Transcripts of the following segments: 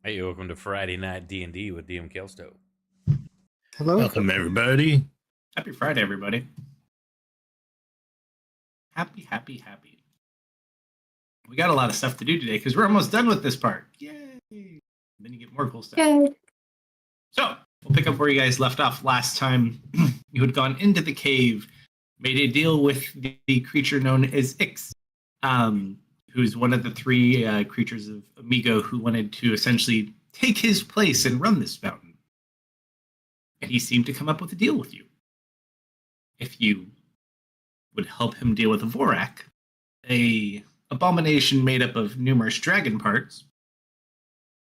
Hey, welcome to Friday Night D&D with DM Kalsto. Hello. Welcome, everybody. Happy Friday, everybody. Happy. We got a lot of stuff to do today because we're almost done with this part. Yay! And then you get more cool stuff. Yay. So, we'll pick up where you guys left off last time. You had gone into the cave, made a deal with the creature known as Ix, who's one of the three creatures of Amigo who wanted to essentially take his place and run this mountain. And he seemed to come up with a deal with you. If you would help him deal with a Vorak, a abomination made up of numerous dragon parts,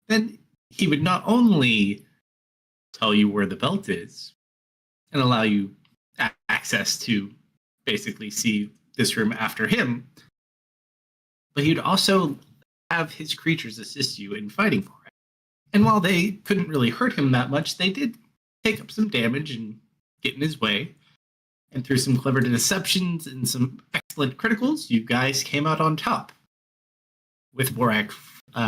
then he would not only tell you where the belt is and allow you access to basically see this room after him, but he'd also have his creatures assist you in fighting for it. And while they couldn't really hurt him that much, they did take up some damage and get in his way. And through some clever deceptions and some excellent criticals, you guys came out on top. With Vorak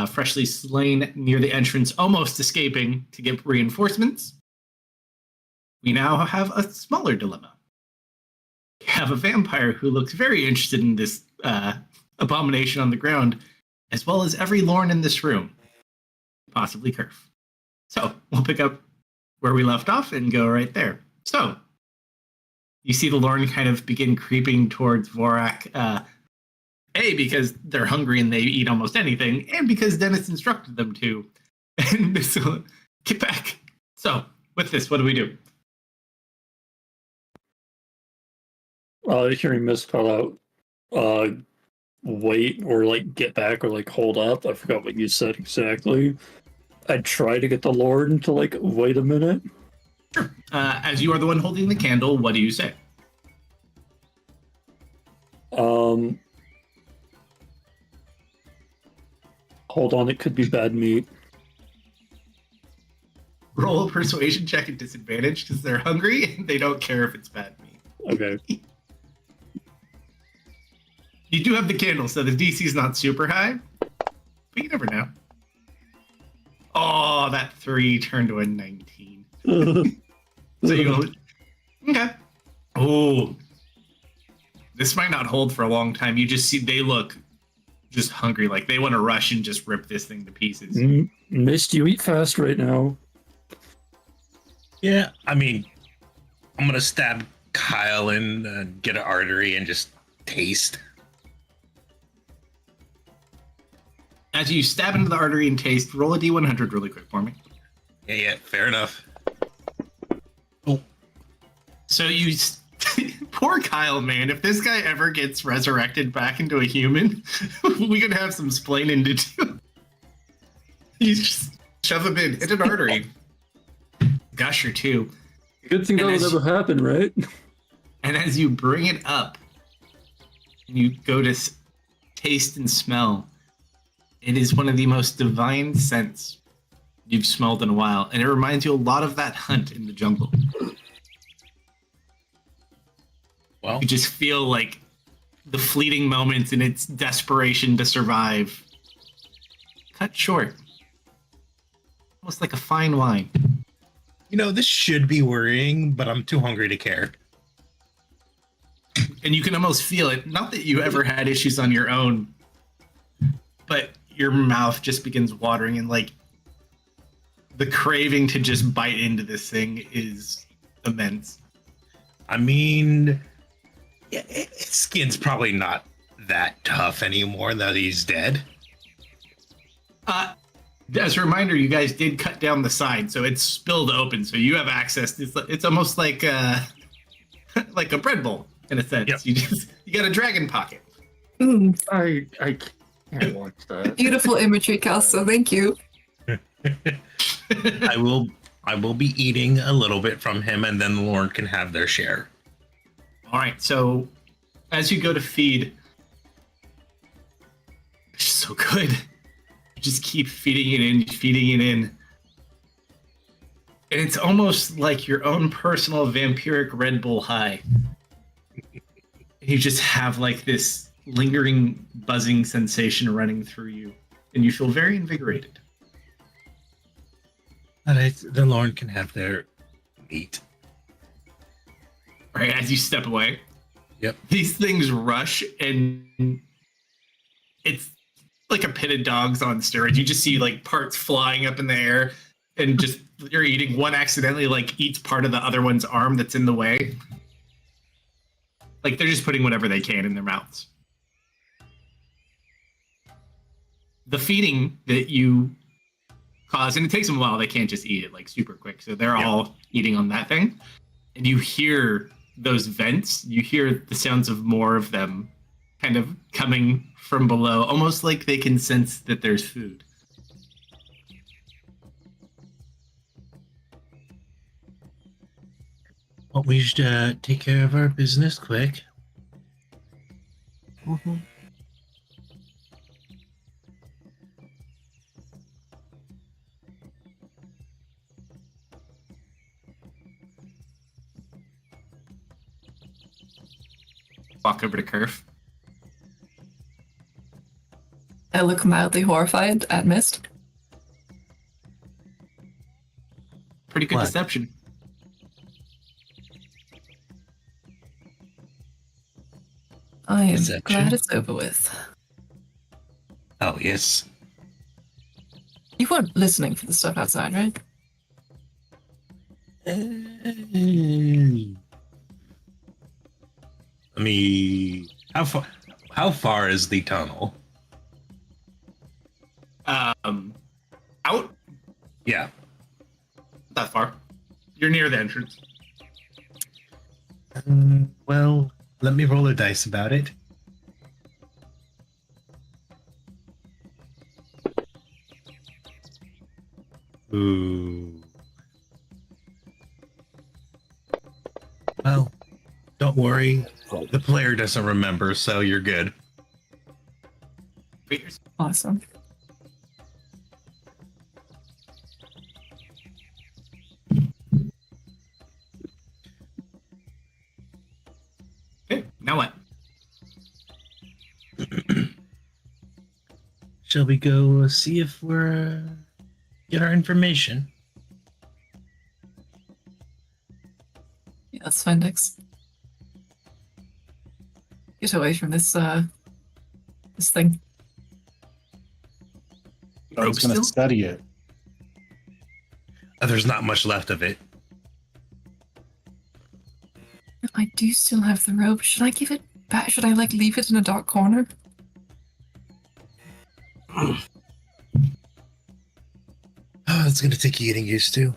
freshly slain near the entrance, almost escaping to get reinforcements, we now have a smaller dilemma. We have a vampire who looks very interested in this abomination on the ground, as well as every Lorn in this room, possibly Kerf. So we'll pick up where we left off and go right there. So you see the Lorn kind of begin creeping towards Vorak, A, because they're hungry and they eat almost anything, and because Dennis instructed them to. And so, get back. So, with this, what do we do? Hearing Miss call out, wait, or get back, or hold up. I forgot what you said exactly. I'd try to get the Lord to wait a minute. Sure. As you are the one holding the candle, what do you say? Hold on, it could be bad meat. Roll a persuasion check at disadvantage because they're hungry and they don't care if it's bad meat. Okay. You do have the candle, so the DC is not super high, but you never know. Oh, that 3 turned to a 19. So you go, okay. Oh, this might not hold for a long time. You just see they look just hungry, like they want to rush and just rip this thing to pieces. Mist, you eat fast right now. Yeah, I mean, I'm going to stab Kyle and get an artery and just taste. As you stab into the artery and taste, roll a D100 really quick for me. Yeah, fair enough. Oh. So you... Poor Kyle, man. If this guy ever gets resurrected back into a human, we could have some splaining to do. You just shove him in. Hit an artery. Gusher, too. Good thing that would never happen, right? And as you bring it up, and you go to taste and smell, it is one of the most divine scents you've smelled in a while. And it reminds you a lot of that hunt in the jungle. Well, You just feel like the fleeting moments in its desperation to survive cut short. Almost like a fine wine. you know, this should be worrying, but I'm too hungry to care. And you can almost feel it. Not that you ever had issues on your own, but your mouth just begins watering and the craving to just bite into this thing is immense. I mean, yeah, its skin's probably not that tough anymore that he's dead. As a reminder, you guys did cut down the side, so it's spilled open, so you have access. It's almost like like a bread bowl in a sense. Yep. You got a dragon pocket. I can't watch that. Beautiful imagery, Kalsto. Thank you. I will be eating a little bit from him, and then the Lord can have their share. All right, so as you go to feed, it's so good. You just keep feeding it in. And it's almost like your own personal vampiric Red Bull high. You just have this lingering buzzing sensation running through you, and you feel very invigorated. Alright, the Lorne can have their meat. Right as you step away. Yep. These things rush, and it's like a pit of dogs on steroids. You just see like parts flying up in the air, and just you're eating. One accidentally like eats part of the other one's arm that's in the way. Like they're just putting whatever they can in their mouths. The feeding that you cause, and it takes them a while. They can't just eat it like super quick, so they're all eating on that thing. And you hear those vents. You hear the sounds of more of them, kind of coming from below, almost like they can sense that there's food. Well, we should take care of our business quick. Walk over to Kerf. I look mildly horrified at Mist. Pretty good What? deception. I am Deception? glad it's over with. Oh, yes. You weren't listening for the stuff outside, right? Let me. How far is the tunnel? Out? Yeah. Not that far. You're near the entrance. Well, let me roll a dice about it. Ooh. Well, don't worry. The player doesn't remember, so you're good. Awesome. Okay, now what? Shall we go see if we're get our information? Yeah, that's fine, Dex. Get away from this thing. I was going to study it. There's not much left of it. I do still have the rope. Should I give it back? Should I like leave it in a dark corner? Oh, it's going to take getting used to.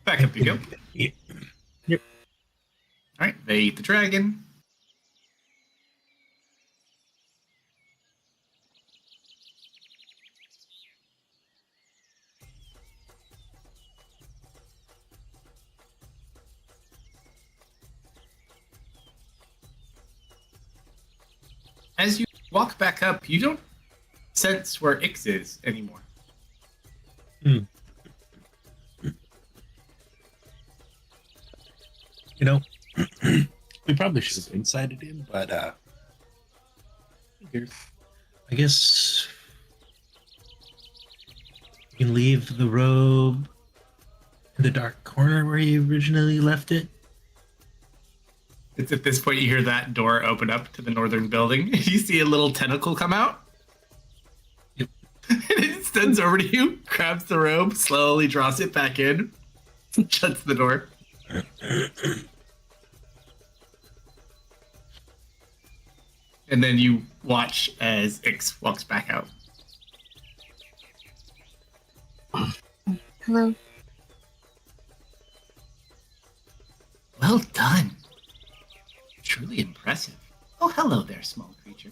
Back up you go. Yep. All right, they eat the dragon. As you walk back up, you don't sense where Ix is anymore. You know, we probably should have incited him, but I guess you can leave the robe in the dark corner where you originally left it. It's at this point you hear that door open up to the northern building. You see a little tentacle come out. Yep. And it extends over to you, grabs the robe, slowly draws it back in, shuts the door. And then you watch as Ix walks back out. Hello. Well done. Truly impressive. Oh, hello there, small creature.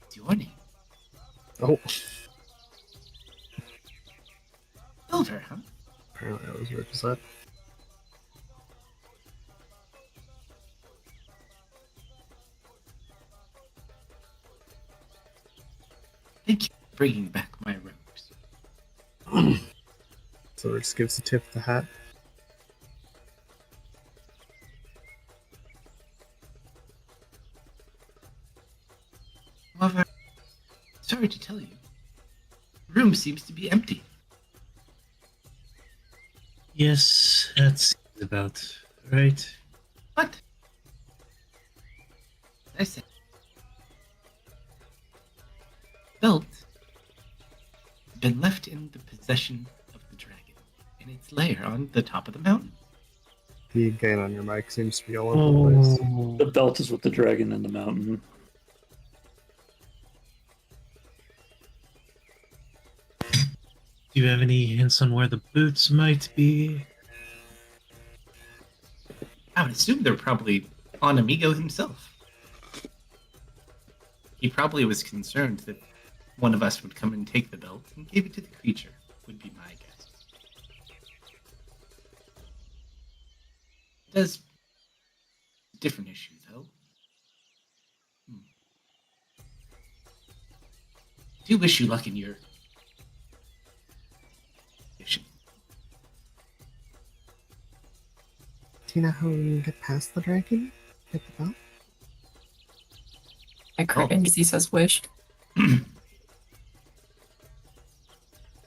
What's your name? Oh, Silver, huh? apparently I was where it said. Thank you for bringing back my robes. So it just gives the tip of the hat. However, sorry to tell you, the room seems to be empty. Yes, that's about right. What? I said, belt has been left in the possession of the dragon in its lair on the top of the mountain. The gain on your mic seems to be all over the place. The belt is with the dragon in the mountain. Do you have any hints on where the boots might be? I would assume they're probably on Amigo himself. He probably was concerned that one of us would come and take the belt and give it to the creature, would be my guess. Does different issue though. Do wish you luck in your mission. Do you know how we get past the dragon? Get the belt? I cringe as he says wish.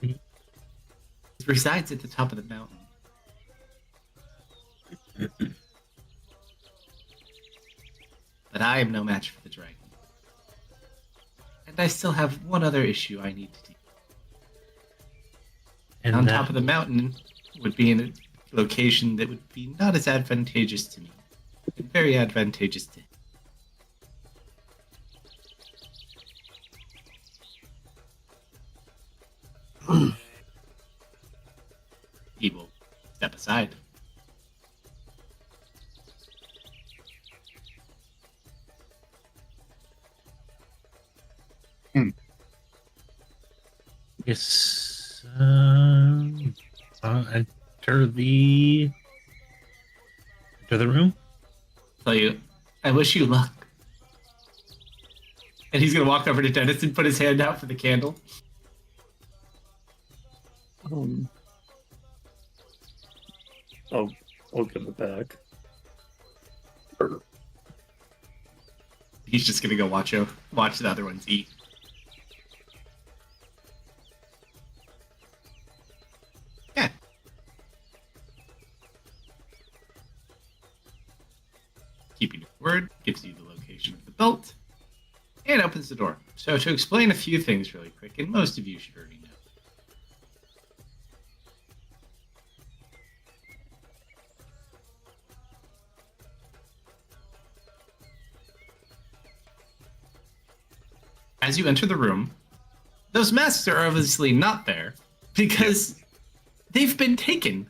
It resides at the top of the mountain. But I am no match for the dragon. And I still have one other issue I need to deal with. And On that- top of the mountain would be in a location that would be not as advantageous to me. Very advantageous to him. He will step aside. Yes. Enter the room. Tell you, I wish you luck. And he's gonna walk over to Dennis and put his hand out for the candle. I'll give it back. He's just gonna go watch the other ones eat. Yeah. Keeping your word, gives you the location of the belt, and opens the door. So to explain a few things really quick, and most of you should already know. As you enter the room, those masks are obviously not there because they've been taken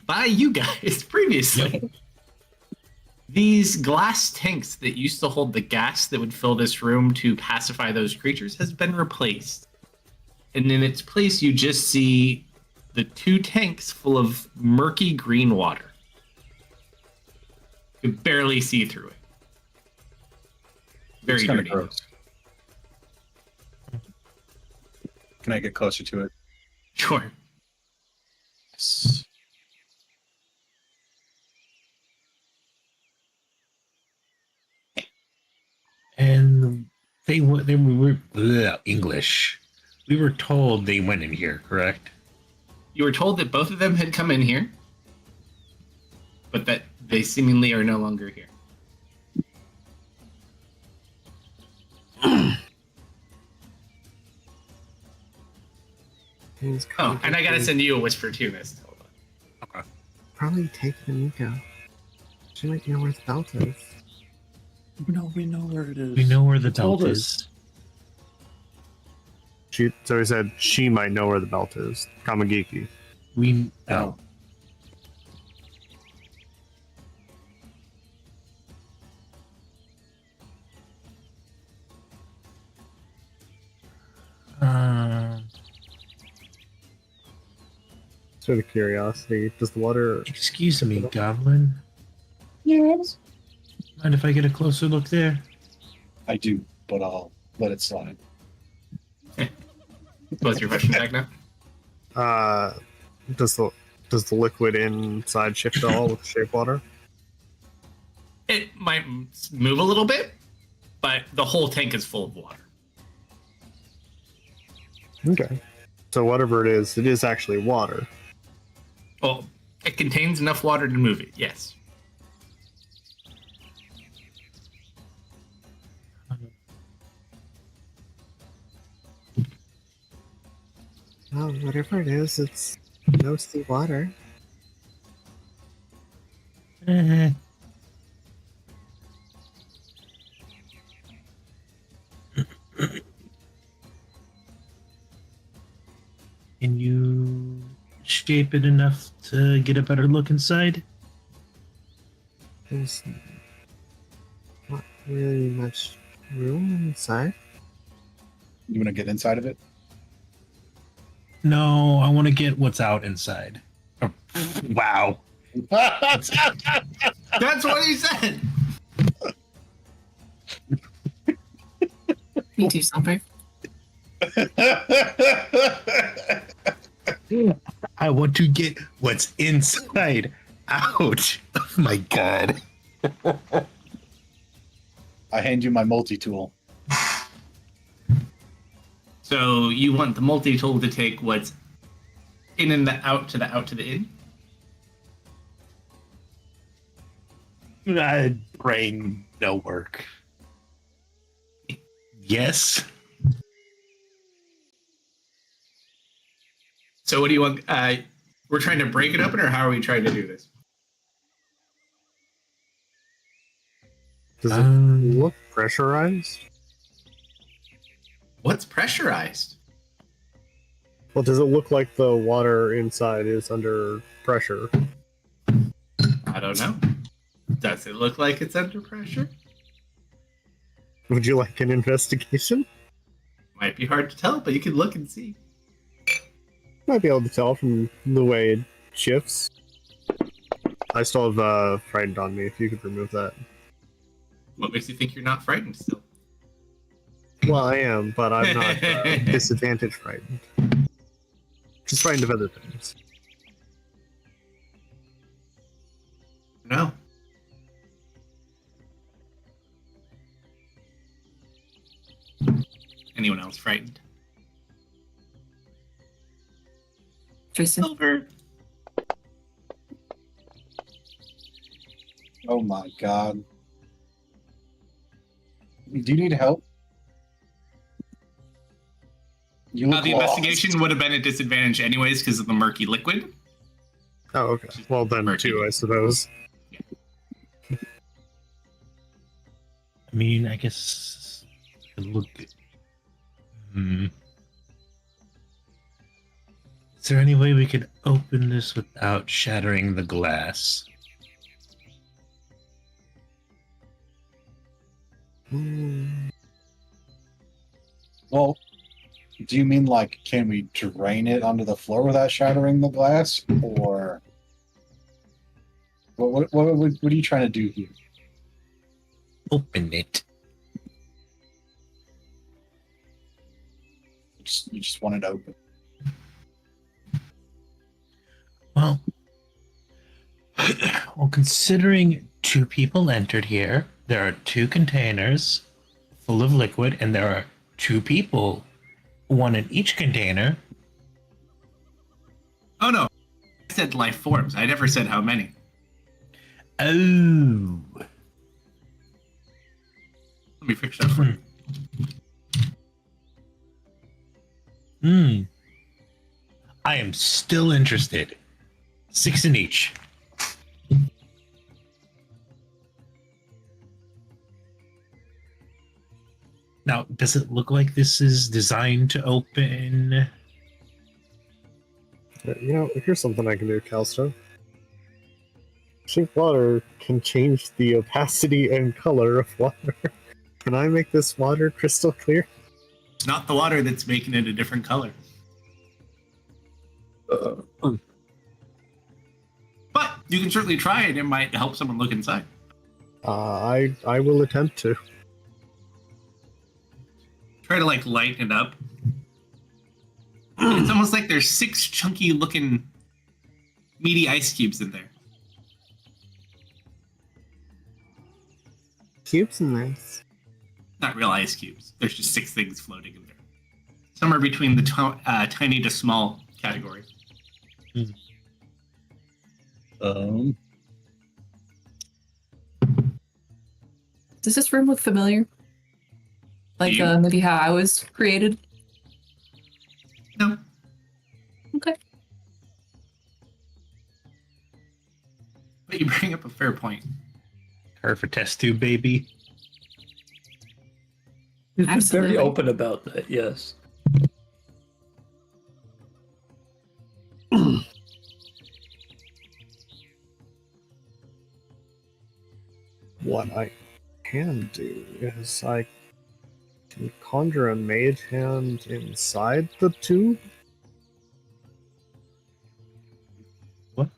by you guys previously. These glass tanks that used to hold the gas that would fill this room to pacify those creatures has been replaced. And in its place, you just see the two tanks full of murky green water. You can barely see through it. Very It's kind of dirty. gross. Can I get closer to it? Sure. Yes. And they were English. We were told they went in here, correct? You were told that both of them had come in here, but that they seemingly are no longer here. Oh, and I gotta send you a whisper too, Mist. Hold on. Probably take the Nico. She might know where the belt is. No, we know where it is. We know where the Told belt us. is. So he said she might know where the belt is. Kamagiki. We know. Sort of curiosity. Does the water? Excuse me, Goblin. Yes. Mind if I get a closer look there? I do, but I'll let it slide. What's your question, Magna? Does the liquid inside shift at all with the shape water? It might move a little bit, but the whole tank is full of water. Okay. So whatever it is actually water. Well, it contains enough water to move it, yes. Well, whatever it is, it's no sea water. Eh. Can you shape it enough to get a better look inside? There's not really much room inside. You want to get inside of it? No, I want to get what's out inside. Oh, wow. That's what he said! Me too, Silver. I want to get what's inside out. Oh my god. I hand you my multi-tool. So you want the multi-tool to take what's in and the out to the in? Brain no work. Yes. So what do you want? We're trying to break it open, or how are we trying to do this? Does it look pressurized? What's pressurized? Well, does it look like the water inside is under pressure? I don't know. Does it look like it's under pressure? Would you like an investigation? Might be hard to tell, but you can look and see. Might be able to tell from the way it shifts. I still have frightened on me. If you could remove that. What makes you think you're not frightened still? Well, I am, but I'm not disadvantage frightened. Just frightened of other things. No. Anyone else frightened? Tristan. Silver. Oh my god. Do you need help? You look The lost. investigation would have been a disadvantage anyways because of the murky liquid. Oh, okay. Well, then Murky. too, I suppose. I mean, I guess it look. Is there any way we could open this without shattering the glass? Well, do you mean like, can we drain it onto the floor without shattering the glass? Or what are you trying to do here? Open it. You just want it open. Well, considering 2 people entered here, there are 2 containers full of liquid, and there are 2 people, 1 in each container. Oh no. I said life forms. I never said how many. Oh. Let me fix that for you. I am still interested. 6 in each. Now, does it look like this is designed to open? Here's something I can do, Kalsto. Shape water can change the opacity and color of water. Can I make this water crystal clear? It's not the water that's making it a different color. But you can certainly try it. It might help someone look inside. I will attempt to. Try to like lighten it up. It's almost like there's 6 chunky looking meaty ice cubes in there. Cubes in this. Not real ice cubes. There's just 6 things floating in there. Somewhere between the tiny to small category. Does this room look familiar? Like You? maybe how I was created? No. Okay. But you bring up a fair point. Her for test tube, baby. He's been Absolutely. very open about that, yes. What I can do is I can conjure a mage hand inside the tube. What?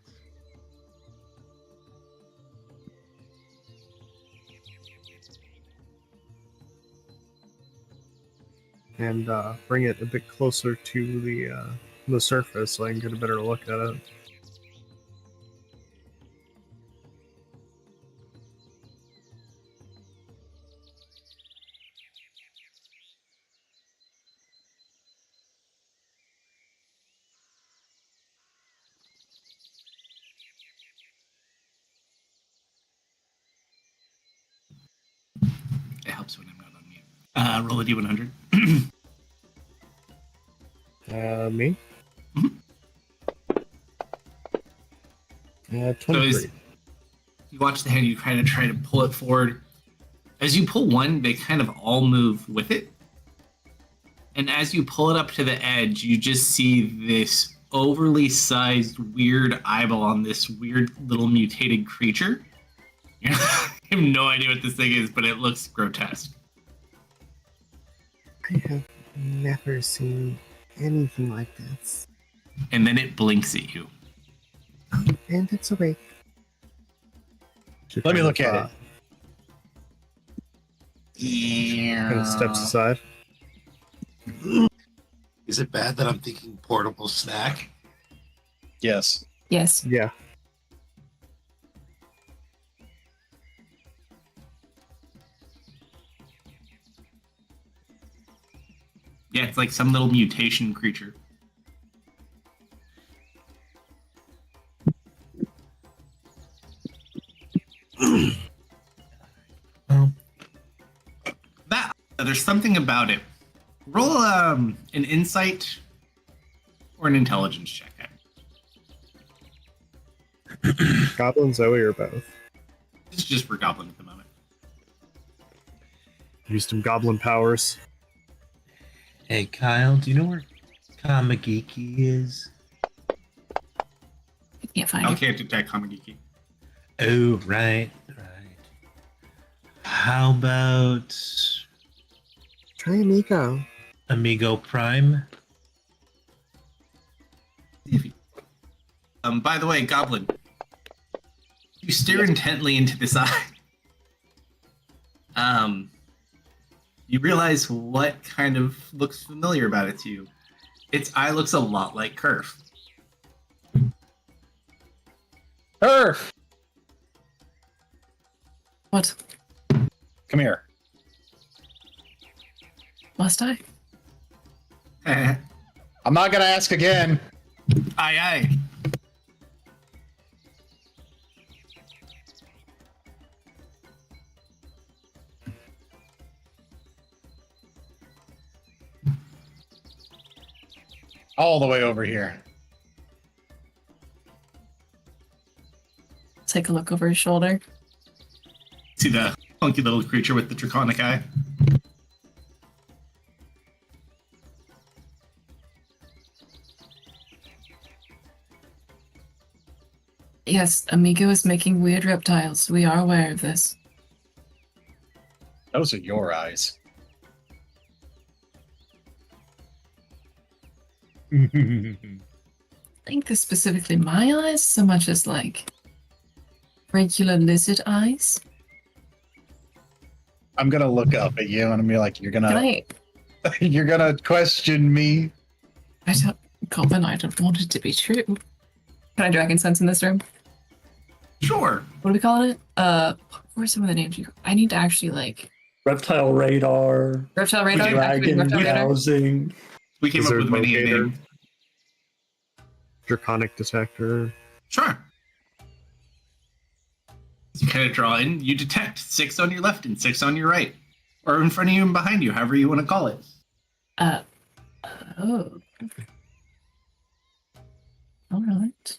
And bring it a bit closer to the surface so I can get a better look at it. It helps when I'm not on mute. Roll a d100. Me? Mhm. 23. So you watch the hand, you kind of try to pull it forward. As you pull one, they kind of all move with it. And as you pull it up to the edge, you just see this overly sized, weird eyeball on this weird little mutated creature. I have no idea what this thing is, but it looks grotesque. I have never seen anything like this. And then it blinks at you. And it's awake. Let me look at it. Kind of steps aside. Is it bad that I'm thinking portable snack? Yes. Yes. Yeah. Yeah, it's like some little mutation creature. Well, That there's something about it. Roll an insight or an intelligence check. Goblin, Zoe, or both? This is just for Goblin at the moment. Use some goblin powers. hey, Kyle, do you know where Kamagiki is? I can't find I it. can't detect Kamagiki. Oh, right. How about Try Amigo. Amigo Prime? By the way, Goblin, you stare intently into this eye. You realize what kind of looks familiar about it to you. Its eye looks a lot like Kerf. Earth, What? come here. Must I? Aye, I'm not gonna ask again. aye. All the way over here. Take a look over his shoulder. See the funky little creature with the draconic eye? Yes, Amigo is making weird reptiles. We are aware of this. Those are your eyes. I think this specifically my eyes, so much as like regular lizard eyes. I'm gonna look up at you and I'm be like, Can I? you're gonna question me. I don't. Goblin, I don't want it to be true. Can I dragon sense in this room? Sure. What do we call it? What were some of the names you? I need to actually like Reptile radar, reptile radar. dragon Reptile radar. dowsing. We came up Lizard with many a locator. name. Draconic detector. Sure. You kind of draw in, you detect 6 on your left and 6 on your right. Or in front of you and behind you, however you want to call it. Oh. All right.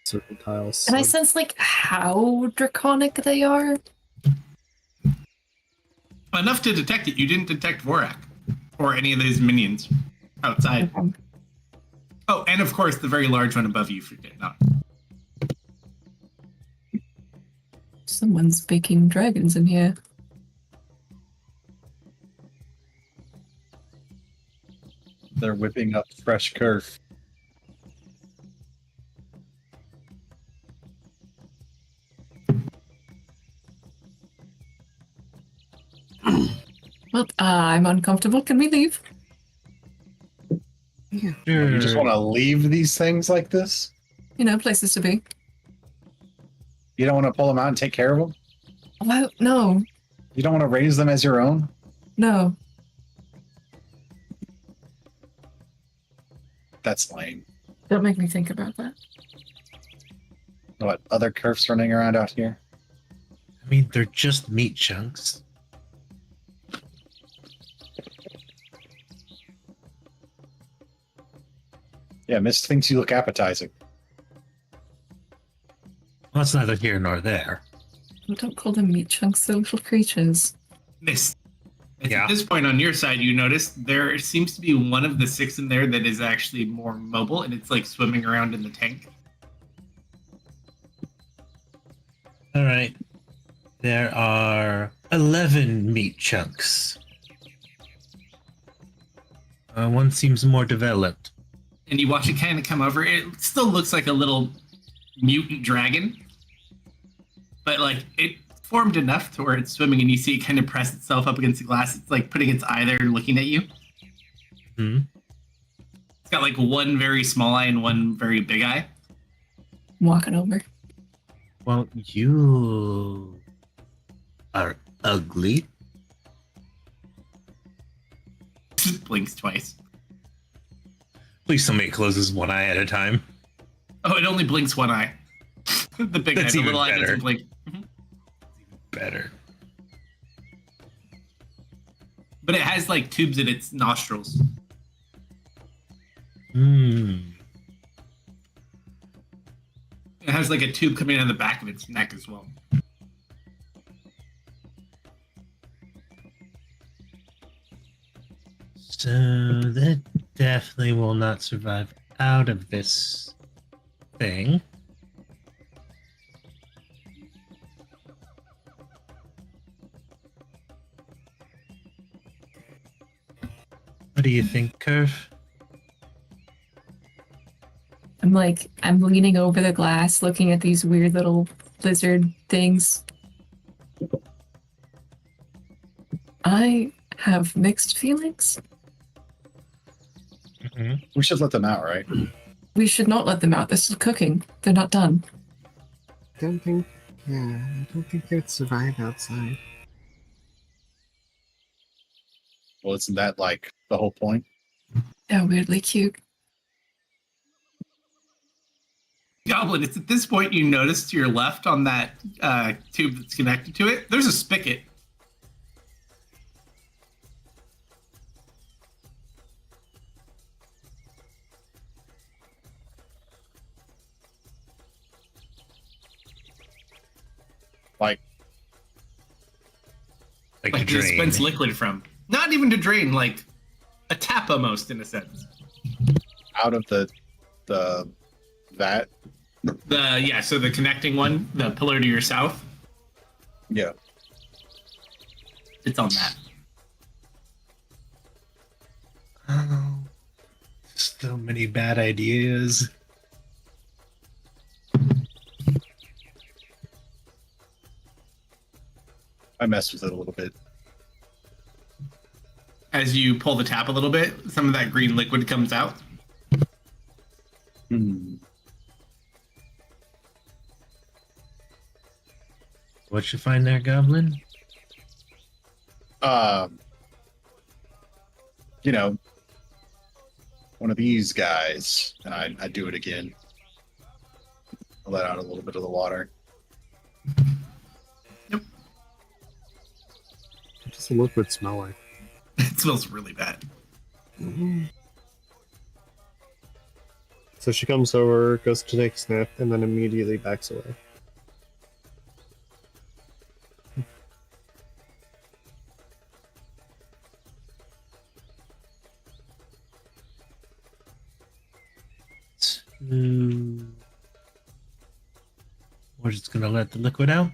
Certain tiles. Can I sense like how draconic they are? Enough to detect it. You didn't detect Vorak or any of those minions outside. Oh, and of course, the very large one above you did not. Someone's baking dragons in here. They're whipping up fresh curve. Well, I'm uncomfortable. Can we leave? Yeah. You just want to leave these things like this? You know, places to be. You don't want to pull them out and take care of them? Why? No, You don't want to raise them as your own? no. That's lame. Don't make me think about that. What, other curves running around out here? I mean, they're just meat chunks. Yeah, Mist thinks you look appetizing. Well, it's neither here nor there. Well, don't call them meat chunks. They're little creatures. This. Yeah. At this point on your side, you notice there seems to be one of the 6 in there that is actually more mobile, and it's like swimming around in the tank. All right. There are 11 meat chunks. One seems more developed. And you watch it kind of come over. It still looks like a little mutant dragon, but like it formed enough to where it's swimming, and you see it kind of press itself up against the glass. It's like putting its eye there, looking at you. Hmm. It's got like one very small eye and one very big eye. I'm walking over. Well, you are ugly. Blinks twice. Please somebody closes one eye at a time. Oh, it only blinks one eye. The big That's eye, the even little eye better. doesn't blink. Better. But it has like tubes in its nostrils. Hmm. It has like a tube coming out of the back of its neck as well. So that definitely will not survive out of this thing. What do you think, Curve? I'm leaning over the glass, looking at these weird little lizard things. I have mixed feelings. Mm-hmm. We should let them out, right? We should not let them out. This is cooking. They're not done. I don't think they'd survive outside. Well, isn't that like the whole point? They're weirdly cute. Goblin, it's at this point you notice to your left on that tube that's connected to it, there's a spigot. Like Like a to drain. dispense liquid from. Not even to drain, like a tap almost in a sense. Out of the vat? So the connecting one, the pillar to your south, Yeah. it's on that. Oh, so many bad ideas. I messed with it a little bit. As you pull the tap a little bit, some of that green liquid comes out. Hmm. What you find there, Goblin? You know, one of these guys, and I do it again. I let out a little bit of the water. Yep. What does the liquid smell like? It smells really bad. So she comes over, goes to take a sniff, and then immediately backs away. We're just gonna let the liquid out.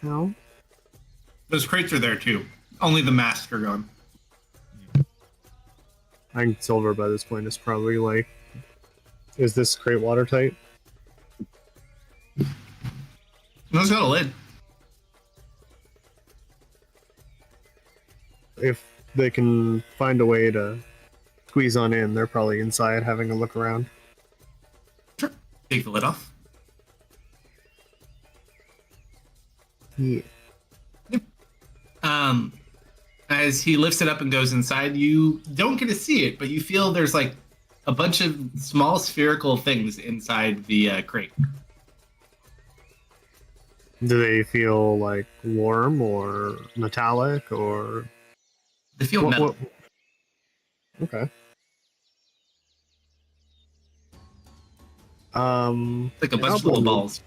How? Those crates are there too. Only the masks are gone. I think Silver by this point is probably like, is this crate watertight? It's got a lid. If they can find a way to squeeze on in, they're probably inside having a look around. Sure. Take the lid off. Yeah. As he lifts it up and goes inside, you don't get to see it, but you feel there's like a bunch of small spherical things inside the crate. Do they feel like warm or metallic or They feel metal. Okay. Like a bunch of little balls.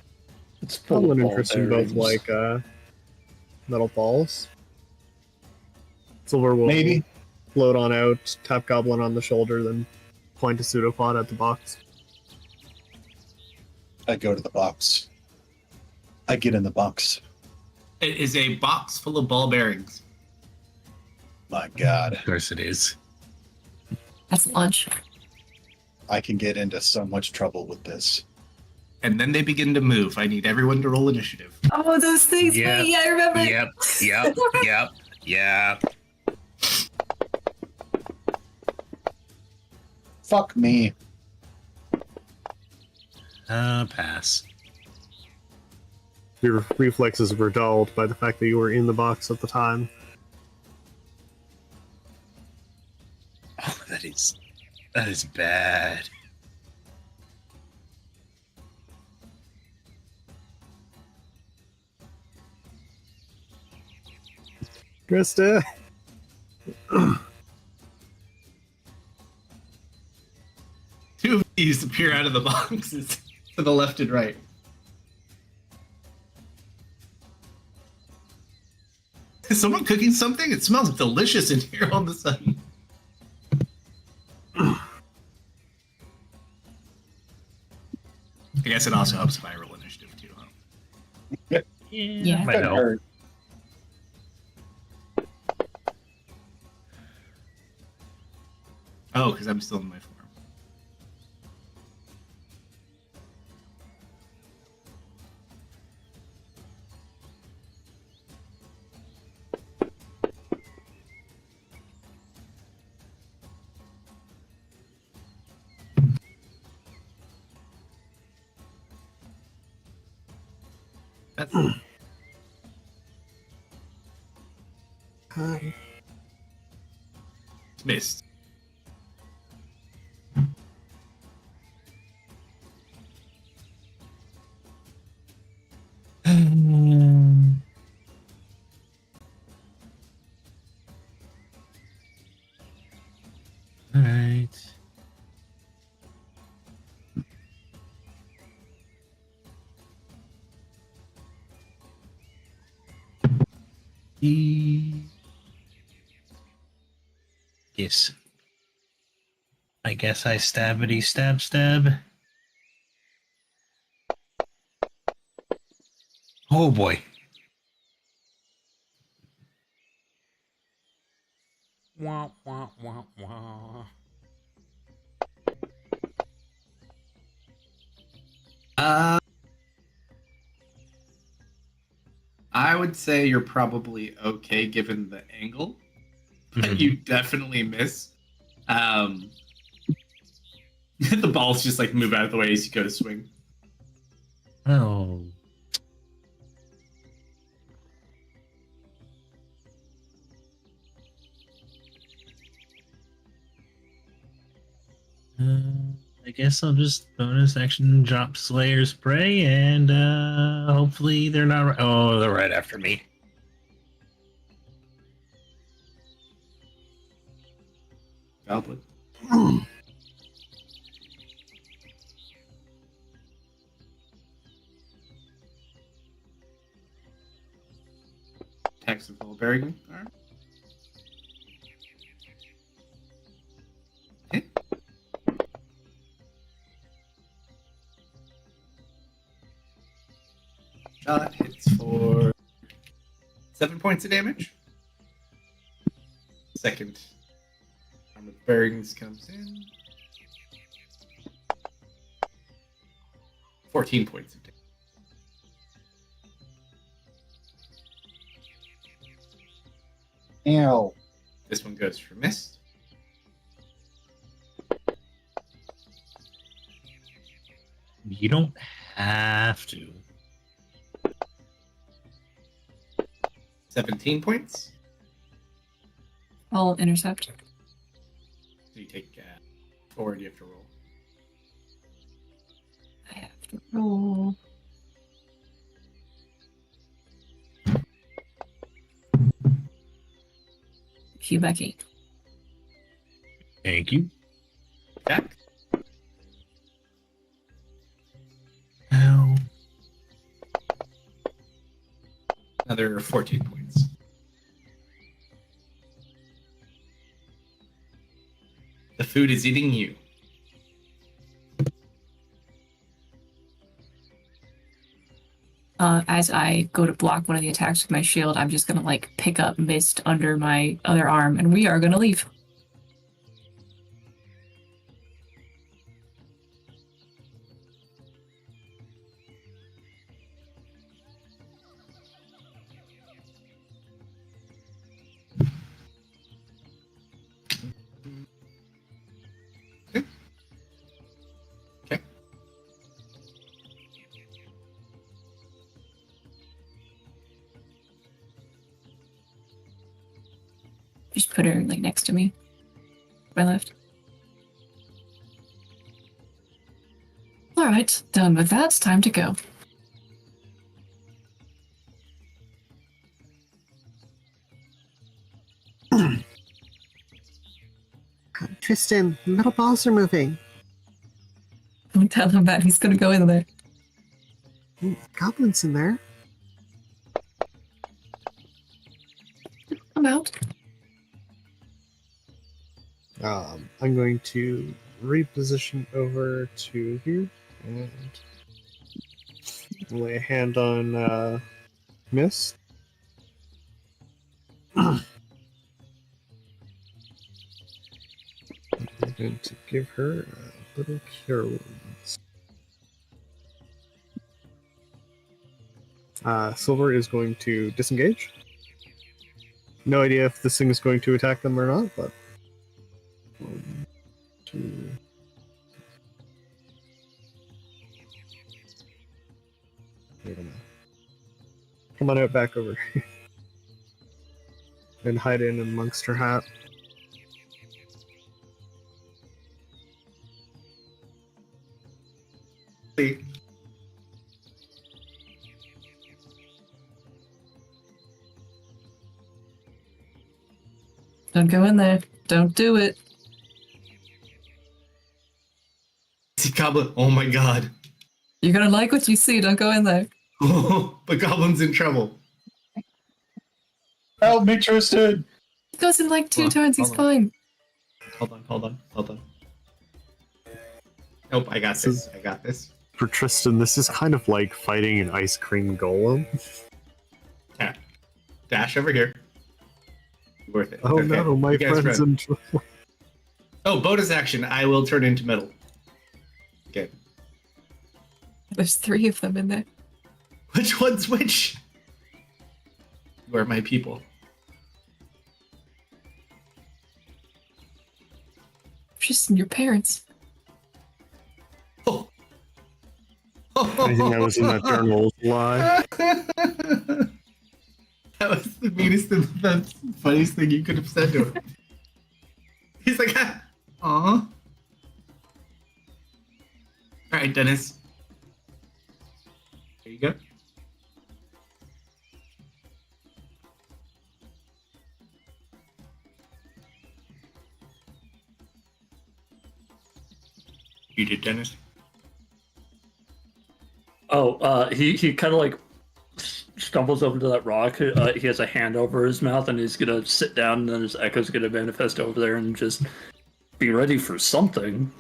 It's full Probably of ball interested in both bearings. like metal balls. Silver will Maybe. float on out, tap Goblin on the shoulder, then point a pseudopod at the box. I go to the box. I get in the box. It is a box full of ball bearings. My God. Of course it is. That's lunch. I can get into so much trouble with this. And then they begin to move. I need everyone to roll initiative. Oh, those things. Yep. Yeah, I remember. Yep. Fuck me. Pass. Your reflexes were dulled by the fact that you were in the box at the time. Oh, that is bad. Krista! Two of these appear out of the boxes to the left and right. Is someone cooking something? It smells delicious in here all of a sudden. I guess it also helps if I roll initiative too, huh? Yeah. Might Couldn't help. hurt. Oh, because I'm still in my form. That's Hi. missed. Alright. Yes. I guess I stabbity stab stab. Oh boy. Wah, wah, wah, wah. I would say you're probably okay given the angle, but Mhm. you definitely miss. The balls just like move out of the way as you go to swing. Oh. I guess I'll just bonus action drop Slayer's Prey, and hopefully they're not. Oh, they're right after me. Goblin. Attacks of full bearing arm. Okay. Shot hits for 7 points of damage. Second arm of bearings comes in. 14 points of damage. Ow. This one goes for missed. You don't have to. 17 points. I'll intercept. So you take 4, and you have to roll. I have to roll. Phew, Becky. Thank you. Jack. Ow. Another 14 points. The food is eating you. As I go to block one of the attacks with my shield, I'm just gonna like pick up mist under my other arm, and we are gonna leave. Okay. Just put her like next to me. My left. All right, done with that. It's time to go. Tristan, metal balls are moving. Don't tell him that. He's gonna go in there. Goblins in there. I'm out. I'm going to reposition over to here and lay a hand on Mist. I'm going to give her a little cure wounds. Silver is going to disengage. No idea if this thing is going to attack them or not, but 1, 2. I don't know. Come on out back over here. And hide in amongst her hat. See. Don't go in there. Don't do it. See Goblin. Oh my god. You're gonna like what you see. Don't go in there. Oh, the Goblin's in trouble. Help me, Tristan! He goes in like 2 Hold on, turns. He's hold on. fine. Hold on. Nope, I got this. I got this. For Tristan, this is kind of like fighting an ice cream golem. Yeah. Dash over here. Worth it. Oh Okay. no, my You guys friend's run. in trouble. Oh, bonus action. I will turn into metal. Okay. There's 3 of them in there. Which one's which? You are my people. Tristan, your parents. Oh. Anything that was in that journal was a lie. That was the meanest and the funniest thing you could have said to him. He's like, aw. All right, Dennis. There you go. You did, Dennis. Oh, he kind of like stumbles over to that rock. He has a hand over his mouth, and he's gonna sit down, and then his echo's gonna manifest over there, and just be ready for something.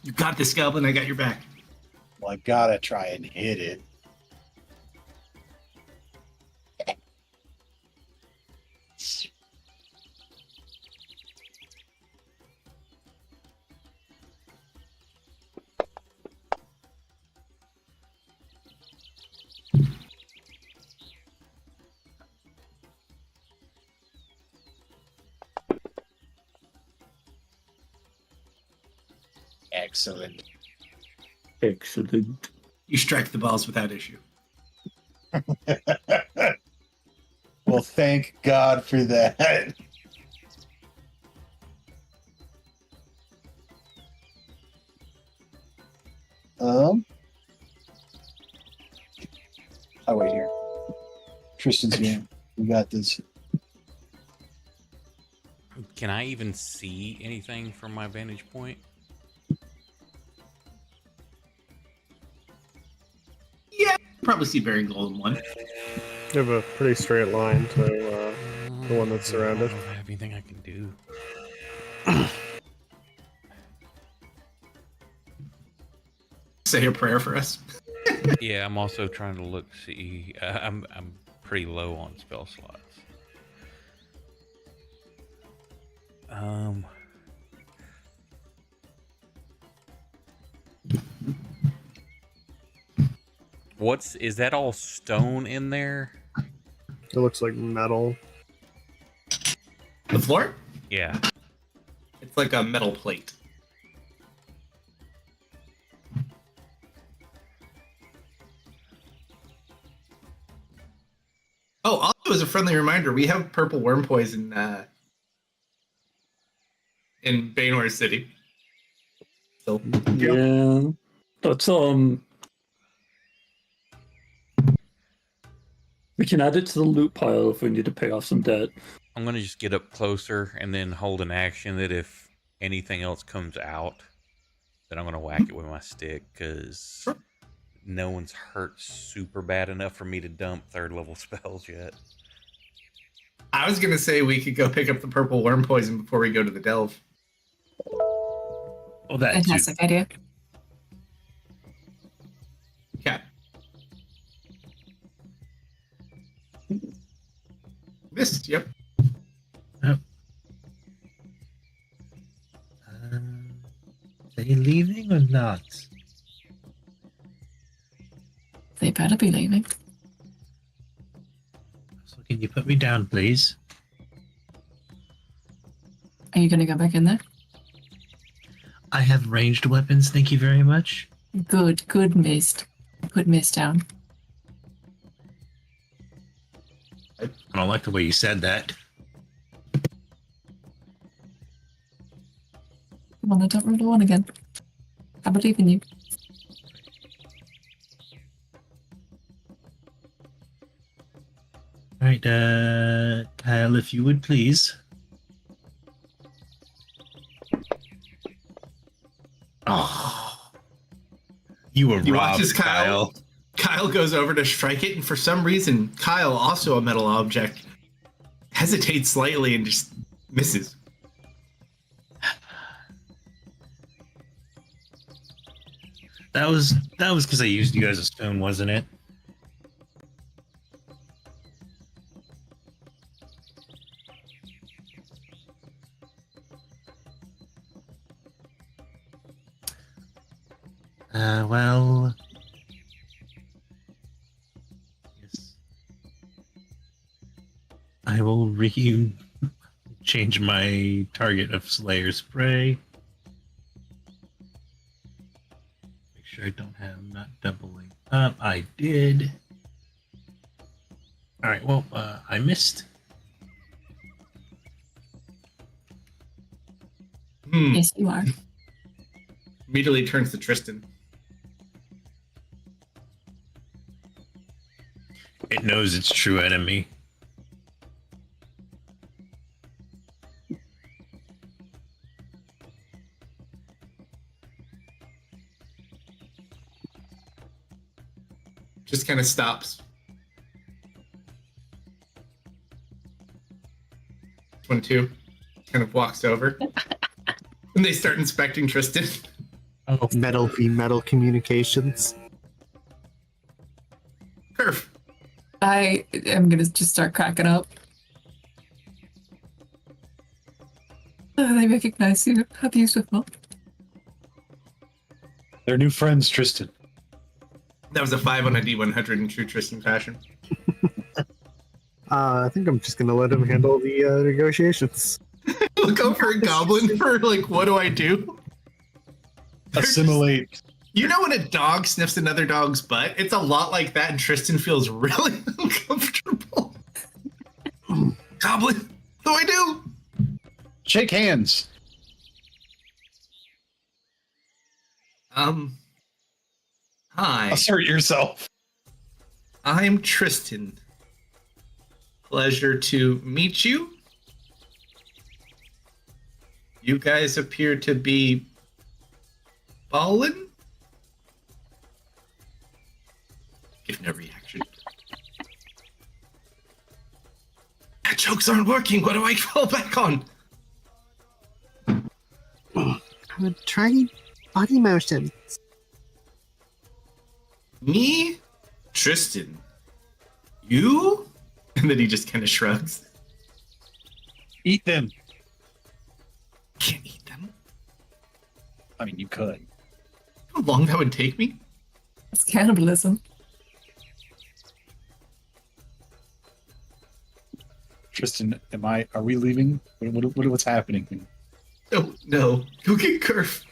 You got this, Goblin. I got your back. Well, I gotta try and hit it. Excellent. Excellent. You strike the balls without issue. Well, thank God for that. I'll wait here. Tristan's game. We got this. Can I even see anything from my vantage point? Yeah, probably see Bearing Golden one. You have a pretty straight line to the one that's surrounded. I don't have anything I can do. Say a prayer for us. Yeah, I'm also trying to look. See, I'm pretty low on spell slots. Is that all stone in there? It looks like metal. The floor? Yeah. It's like a metal plate. Oh, also as a friendly reminder, we have purple worm poison in Baynor City. So Yeah, that's we can add it to the loot pile if we need to pay off some debt. I'm gonna just get up closer and then hold an action that if anything else comes out, then I'm gonna whack it with my stick because no one's hurt super bad enough for me to dump 3rd level spells yet. I was gonna say we could go pick up the purple worm poison before we go to the delve. Oh, that too. Fantastic idea. Yeah. Missed, yep. Are they leaving or not? They better be leaving. So can you put me down, please? Are you going to go back in there? I have ranged weapons, thank you very much. Good mist. Put mist down. I don't like the way you said that. Come on, I don't roll a 1 again. I believe in you. Alright, Kyle, if you would please. Oh, you were You watch robbed, as Kyle goes over to strike it, and for some reason, Kyle, also a metal object, hesitates slightly and just misses. That was because I used you as a spoon, wasn't it? Well, yes. I will change my target of Slayer Spray. Make sure I don't have not doubling up. I did. All right. Well, I missed. Yes, you are. Immediately turns to Tristan. It knows its true enemy. Just kind of stops. One, two, kind of walks over. And they start inspecting Tristan. Oh, Metal v metal communications. Curve. I am gonna just start cracking up. They recognize you. How beautiful. They're new friends, Tristan. That was a 5 on a D100 in true Tristan fashion. I think I'm just gonna let him handle the negotiations. Look over a goblin for like, what do I do? Assimilate. You know when a dog sniffs another dog's butt? It's a lot like that, and Tristan feels really uncomfortable. Goblin, what do I do? Shake hands. Hi, Assert yourself. I'm Tristan. Pleasure to meet you. You guys appear to be ballin'? Give no reaction. Jokes aren't working. What do I fall back on? I would try body motion. Me? Tristan? You? And then he just kind of shrugs. Eat them. Can't eat them. I mean, you could. How long that would take me? It's cannibalism. Tristan, are we leaving? What's happening? No. Go get Curve.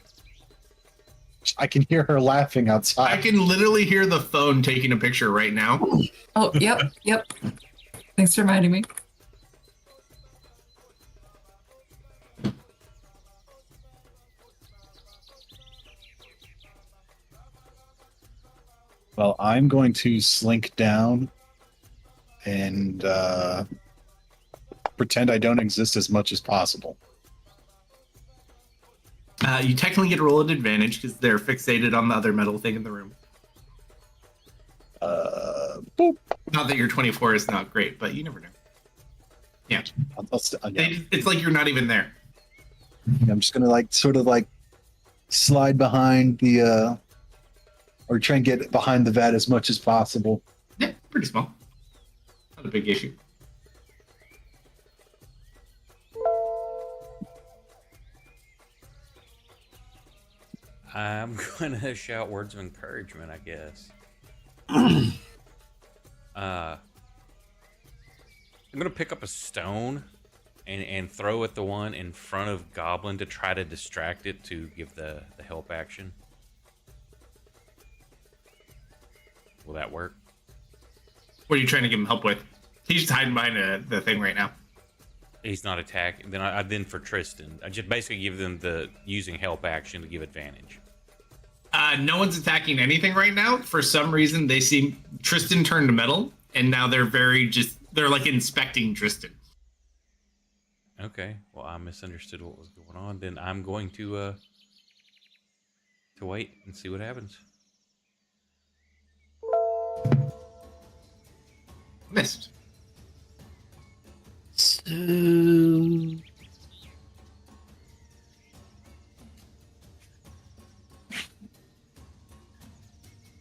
I can hear her laughing outside. I can literally hear the phone taking a picture right now. Oh, yep. Thanks for reminding me. Well, I'm going to slink down and pretend I don't exist as much as possible. You technically get a roll at advantage because they're fixated on the other metal thing in the room. Boop. Not that your 24 is not great, but you never know. Yeah. Yeah. It's like you're not even there. I'm just gonna sort of slide behind the or try and get behind the vat as much as possible. Yeah, pretty small. Not a big issue. I'm gonna shout words of encouragement, I guess. I'm gonna pick up a stone and throw at the one in front of Goblin to try to distract it to give the help action. Will that work? What are you trying to give him help with? He's just hiding behind the thing right now. He's not attacking. Then for Tristan, I just basically give them the using help action to give advantage. No one's attacking anything right now. For some reason, they seem Tristan turned metal, and now they're they're like inspecting Tristan. Okay, well, I misunderstood what was going on. Then I'm going to to wait and see what happens. Missed.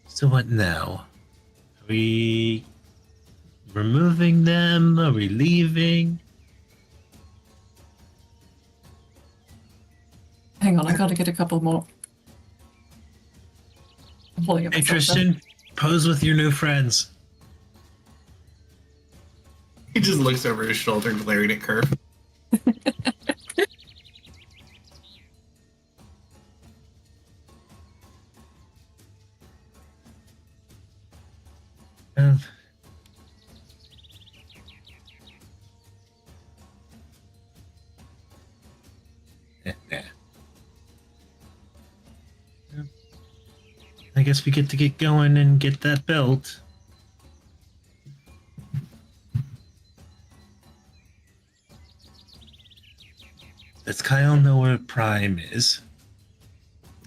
So what now? Are we removing them? Are we leaving? Hang on, I gotta get a couple more. I'm pulling up Hey my phone. Tristan, pose with your new friends. He just looks over his shoulder, glaring at Curve. Um, I guess we get to get going and get that built. Does Kyle know where Prime is?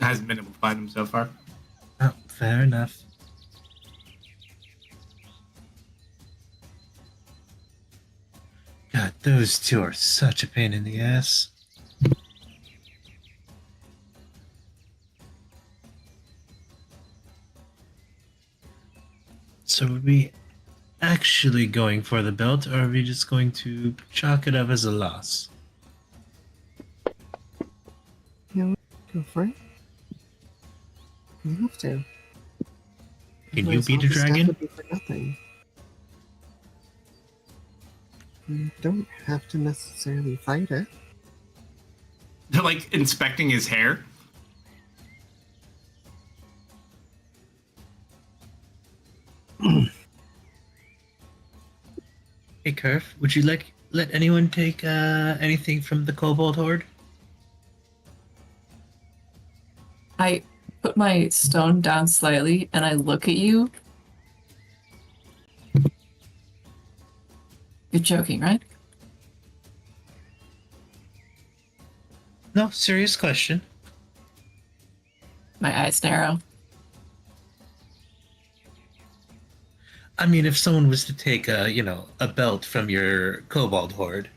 Hasn't been able to find him so far. Oh, fair enough. God, those two are such a pain in the ass. So are we actually going for the belt, or are we just going to chalk it up as a loss? Go for it. You have to. Can you Otherwise, beat all a this stuff dragon? would be for nothing. You don't have to necessarily fight it. They're like inspecting his hair. Hey, Curve, would you let anyone take anything from the Kobold Horde? I put my stone down slightly and I look at you. You're joking, right? No, serious question. My eyes narrow. I mean, if someone was to take a belt from your Kobold Horde,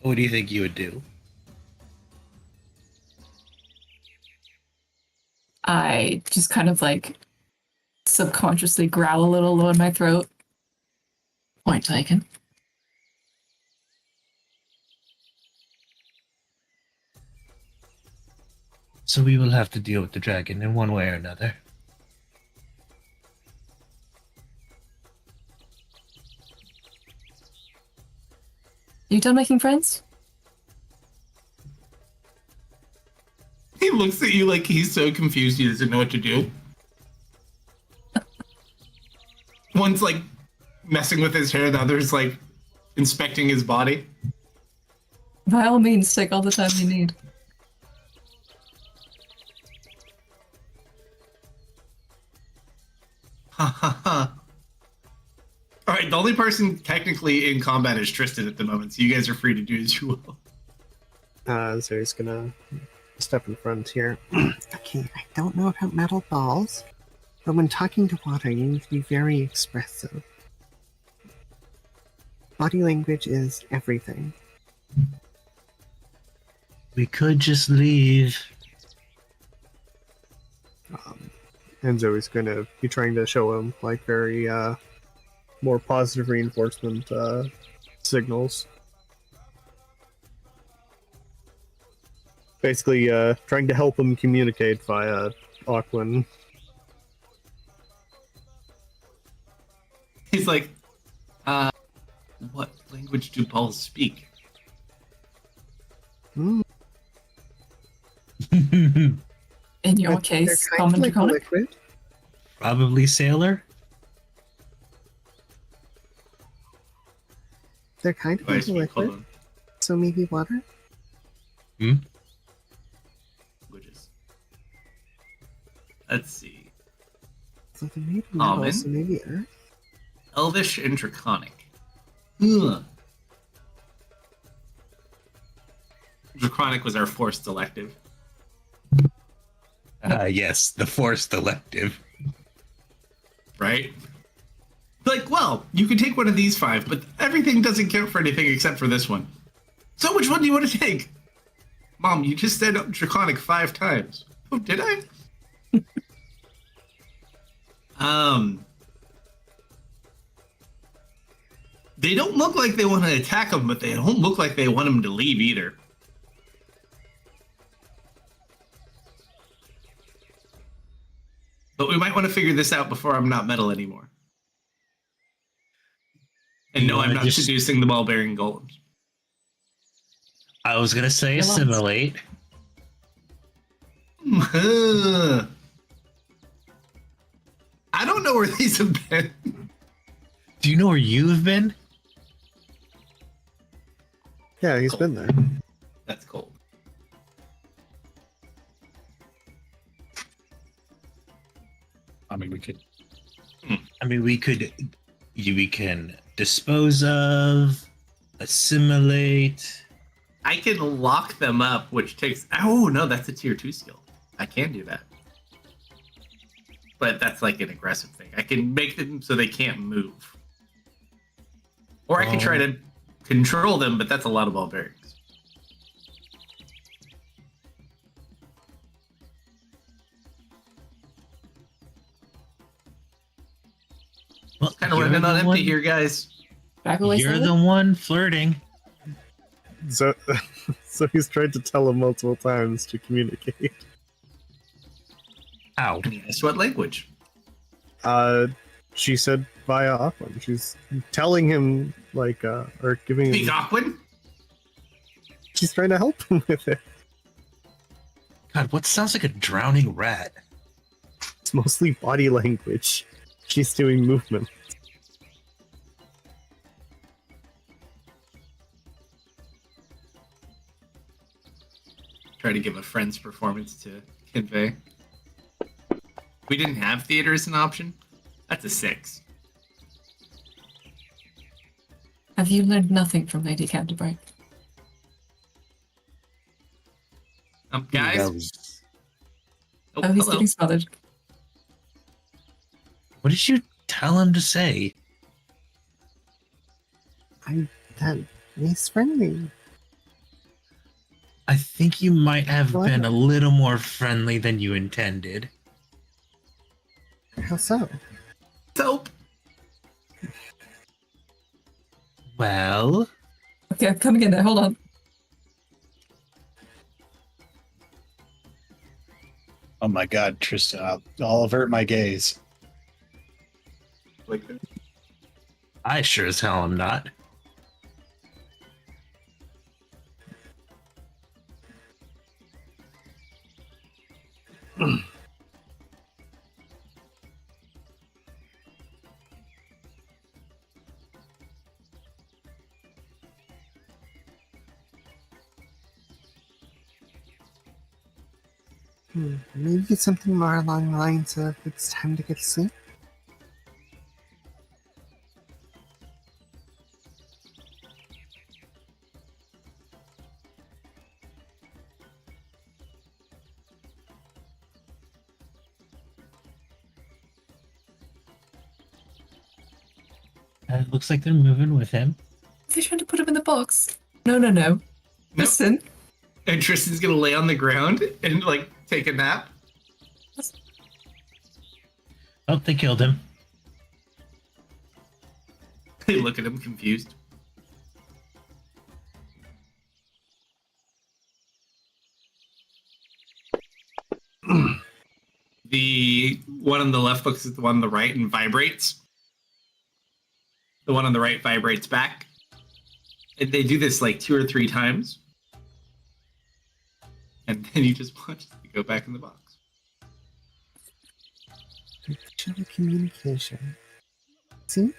what do you think you would do? I just kind of like subconsciously growl a little low in my throat. Point taken. So we will have to deal with the dragon in one way or another. You done making friends? He looks at you like he's so confused he doesn't know what to do. One's like messing with his hair, the other's like inspecting his body. By all means, take all the time you need. Ha ha ha. Alright, the only person technically in combat is Tristan at the moment, so you guys are free to do as you will. So he's gonna step in front here. Okay, I don't know about metal balls, but when talking to water, you need to be very expressive. Body language is everything. We could just leave. And Zoe's gonna be trying to show him like very more positive reinforcement signals. Basically, trying to help him communicate via Aquan. He's like, what language do balls speak? Hmm. In your They're case, kind common of like draconic? liquid. Probably sailor. They're kind of Oh, I like speak, hold liquid, on. so maybe water. Languages. Let's see. So they're made of metal, Common. so maybe earth. Elvish and Draconic. Ugh. Draconic was our forced elective. Yes, the Forced Elective. Right? Like, well, you can take one of these 5, but everything doesn't count for anything except for this one. So which one do you want to take? Mom, you just said Draconic 5 times. Oh, did I? They don't look like they want to attack him, but they don't look like they want him to leave either. But we might want to figure this out before I'm not metal anymore. And no, I'm not seducing the ball-bearing golems. I was gonna say assimilate. I don't know where these have been. Do you know where you've been? Yeah, he's been there. That's cold. I mean, we could. We can dispose of, assimilate. I can lock them up, which takes... Oh, no, that's a tier 2 skill. I can do that. But that's like an aggressive thing. I can make them so they can't move. Or I can try to control them, but that's a lot of ball bearings. Well, Kind of running on empty here, guys. Back away, You're Simon. the one flirting. So, so he's tried to tell him multiple times to communicate. Ow. Guess what language? She said via Aquan. She's telling him, like, or giving Speak him... Aquan? She's trying to help him with it. God, what sounds like a drowning rat? It's mostly body language. She's doing movement. Try to give a friend's performance to convey. We didn't have theater as an option. That's a 6. Have you learned nothing from Lady Canterbury? Guys? That was- Oh, he's hello. getting smothered. What did you tell him to say? That he's friendly. I think you might have What? been a little more friendly than you intended. How so? Soap. Well, Okay, I'm coming in there. Hold on. Oh my God, Tristan! I'll avert my gaze. Like, I sure as hell am not. Maybe something more along the lines of it's time to get to sleep. Looks like they're moving with him. Are they trying to put him in the box? No, no, no. Listen. and Tristan's gonna lay on the ground and like take a nap. Oh, they killed him. They look at him confused. The one on the left looks at the one on the right and vibrates. The one on the right vibrates back. And they do this like 2 or 3 times. And then you just watch it go back in the box. Virtual communication. See?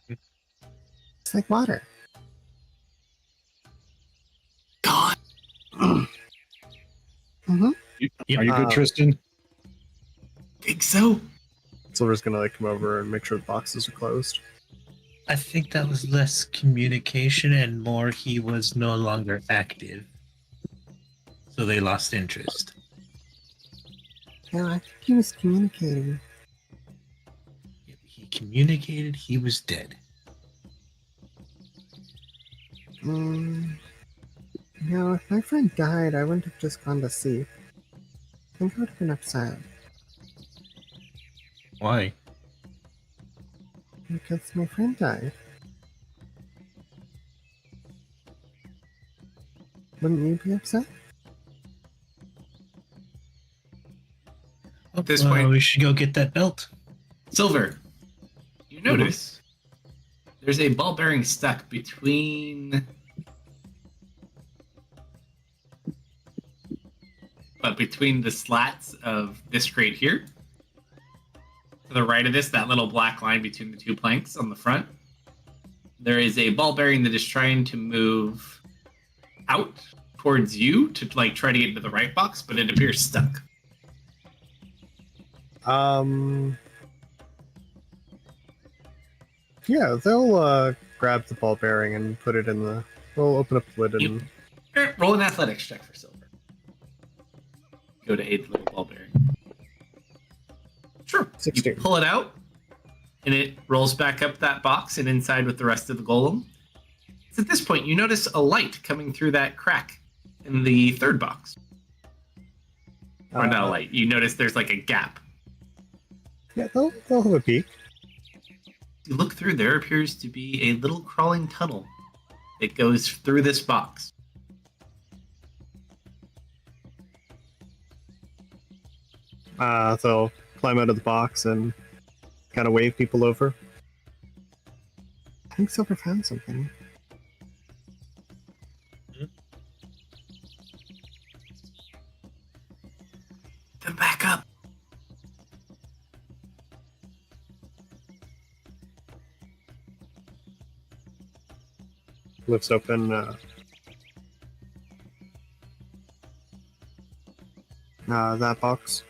It's like water. God. Mm-hmm. Are you good, Tristan? Think so. Silver's gonna like come over and make sure the boxes are closed. I think that was less communication and more he was no longer active. So they lost interest. No, I think he was communicating. He communicated he was dead. No, if my friend died, I wouldn't have just gone to sleep. I think I would have been upset. Why? Because my friend died. Wouldn't you be upset? At this point, we should go get that belt. Silver, you notice there's a ball bearing stuck between the slats of this crate here. To the right of this, that little black line between the two planks on the front, there is a ball bearing that is trying to move out towards you to like try to get into the right box, but it appears stuck. Yeah, they'll grab the ball bearing and put it in the. We'll open up the lid and. Roll an athletics check for Silver. Go to aid the little ball bearing. Sure. 16. You pull it out, and it rolls back up that box and inside with the rest of the golem. It's at this point you notice a light coming through that crack in the third box. Or not a light. You notice there's like a gap. Yeah, they'll have a peek. You look through, there appears to be a little crawling tunnel that goes through this box. They'll climb out of the box and kind of wave people over. I think Silver found something. Then back up. Lifts open that box.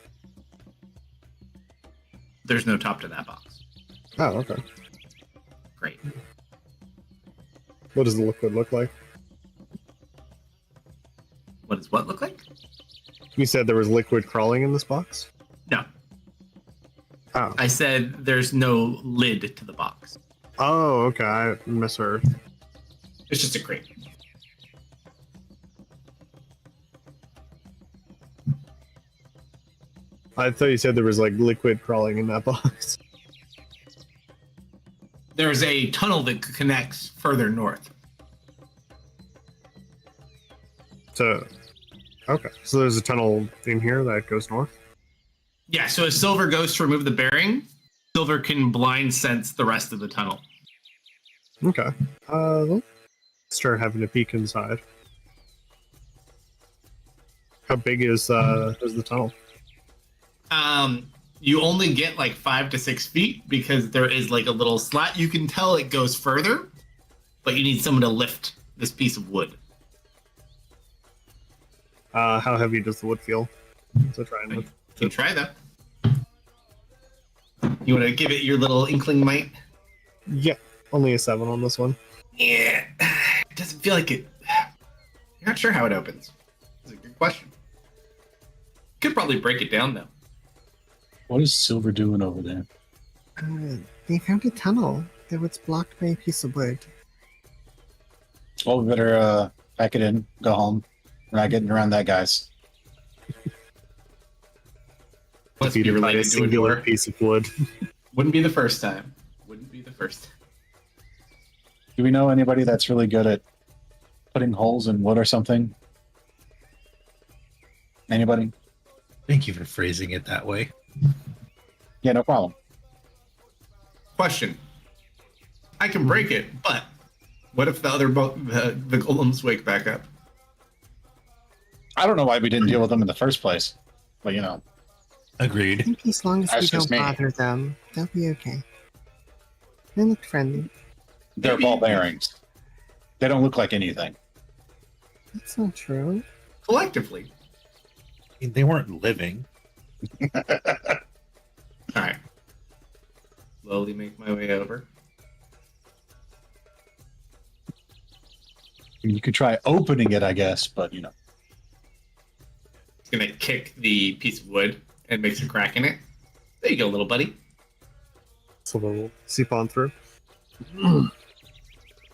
There's no top to that box. Oh, okay. Great. What does the liquid look like? What does what look like? You said there was liquid crawling in this box? No. Oh. I said there's no lid to the box. Oh, okay. I misheard. It's just a crate. I thought you said there was like liquid crawling in that box. There's a tunnel that connects further north. So, okay. So there's a tunnel in here that goes north? Yeah, so as Silver goes to remove the bearing, Silver can blind sense the rest of the tunnel. Okay. They'll start having a peek inside. How big is the tunnel? You only get like 5 to 6 feet because there is like a little slat. You can tell it goes further, but you need someone to lift this piece of wood. How heavy does the wood feel? So try and lift. You can try that. You want to give it your little inkling might? Yeah, only a 7 on this one. Yeah, it doesn't feel like it. You're not sure how it opens. That's a good question. Could probably break it down though. What is Silver doing over there? They found a tunnel that was blocked by a piece of wood. Well, we better pack it in, go home. We're not getting around that, guys. Must be Defeated by a related to a singular door. piece of wood. Wouldn't be the first time. Wouldn't be the first. Do we know anybody that's really good at putting holes in wood or something? Anybody? Thank you for phrasing it that way. Yeah, no problem. Question. I can break it, but what if the other the golems wake back up? I don't know why we didn't deal with them in the first place, but you know. I Agreed. think as long as we That's just don't me. bother them, they'll be okay. They look friendly. They're ball bearings. They don't look like anything. That's not true. Collectively. I mean, they weren't living. All right. Slowly make my way over. You could try opening it, I guess, but you know. Gonna kick the piece of wood and makes a crack in it. There you go, little buddy. So we'll seep on through.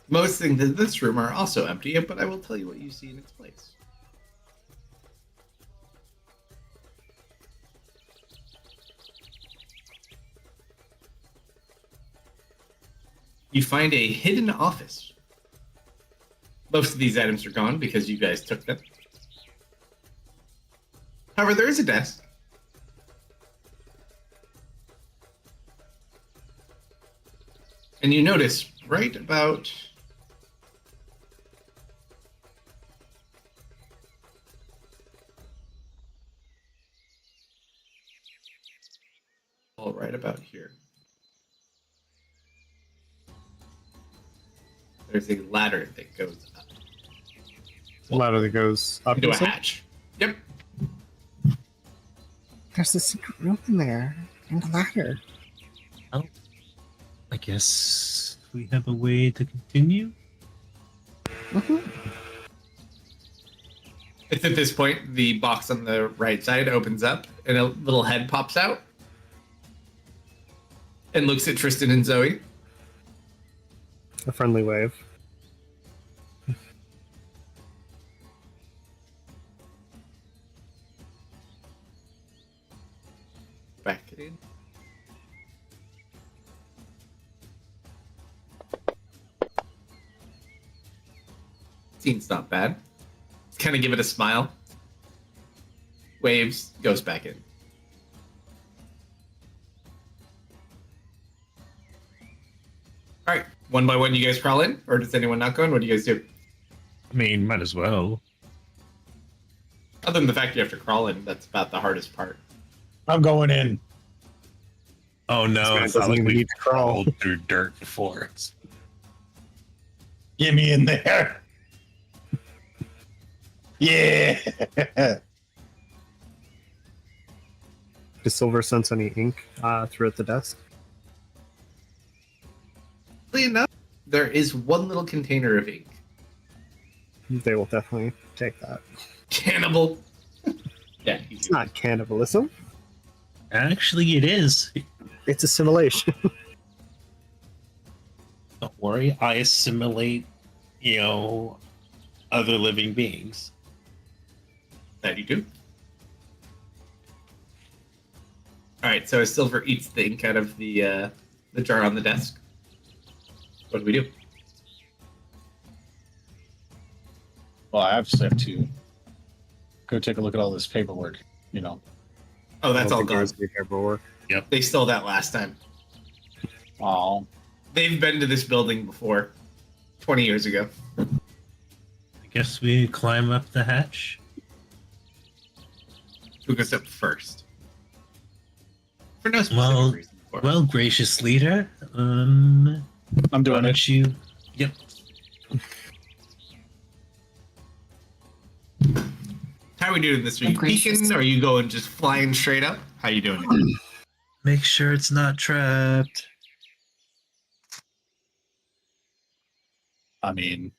Most things in this room are also empty, but I will tell you what you see in its place. You find a hidden office. Most of these items are gone because you guys took them. However, there is a desk. And you notice right about right about here. There's a ladder that goes up Ladder that goes up into a inside? hatch. Yep. There's a secret room in there, and a ladder. I guess we have a way to continue. It's at this point the box on the right side opens up and a little head pops out and looks at Tristan and Zoe. A friendly wave. Back in. Scene's not bad. Kind of give it a smile. Waves, goes back in. All right, one by one, you guys crawl in, or does anyone not go in? What do you guys do? I mean, might as well. Other than the fact you have to crawl in, that's about the hardest part. I'm going in. Oh no, This guy it's not doesn't like even we've need to crawl. crawled through dirt before. Get me in there. Yeah. Does Silver sense any ink through at the desk? Oddly enough, there is one little container of ink. They will definitely take that. Cannibal. Yeah, It's not cannibalism. Actually, it is. It's assimilation. Don't worry, I assimilate, other living beings. That you do. All right, so as Silver eats the ink out of the jar on the desk, what do we do? Well, I obviously have to go take a look at all this paperwork. Oh, that's all gone. Paperwork. They stole that last time. Oh, They've been to this building before, 20 years ago. I guess we climb up the hatch. Who goes up first? For no specific Well, reason. of course. Well, gracious leader, I'm why doing it. don't you? Yep. How are we doing this? Are you Gracious. peeking? Or are you going just flying straight up? How you doing it? Make sure it's not trapped. I mean,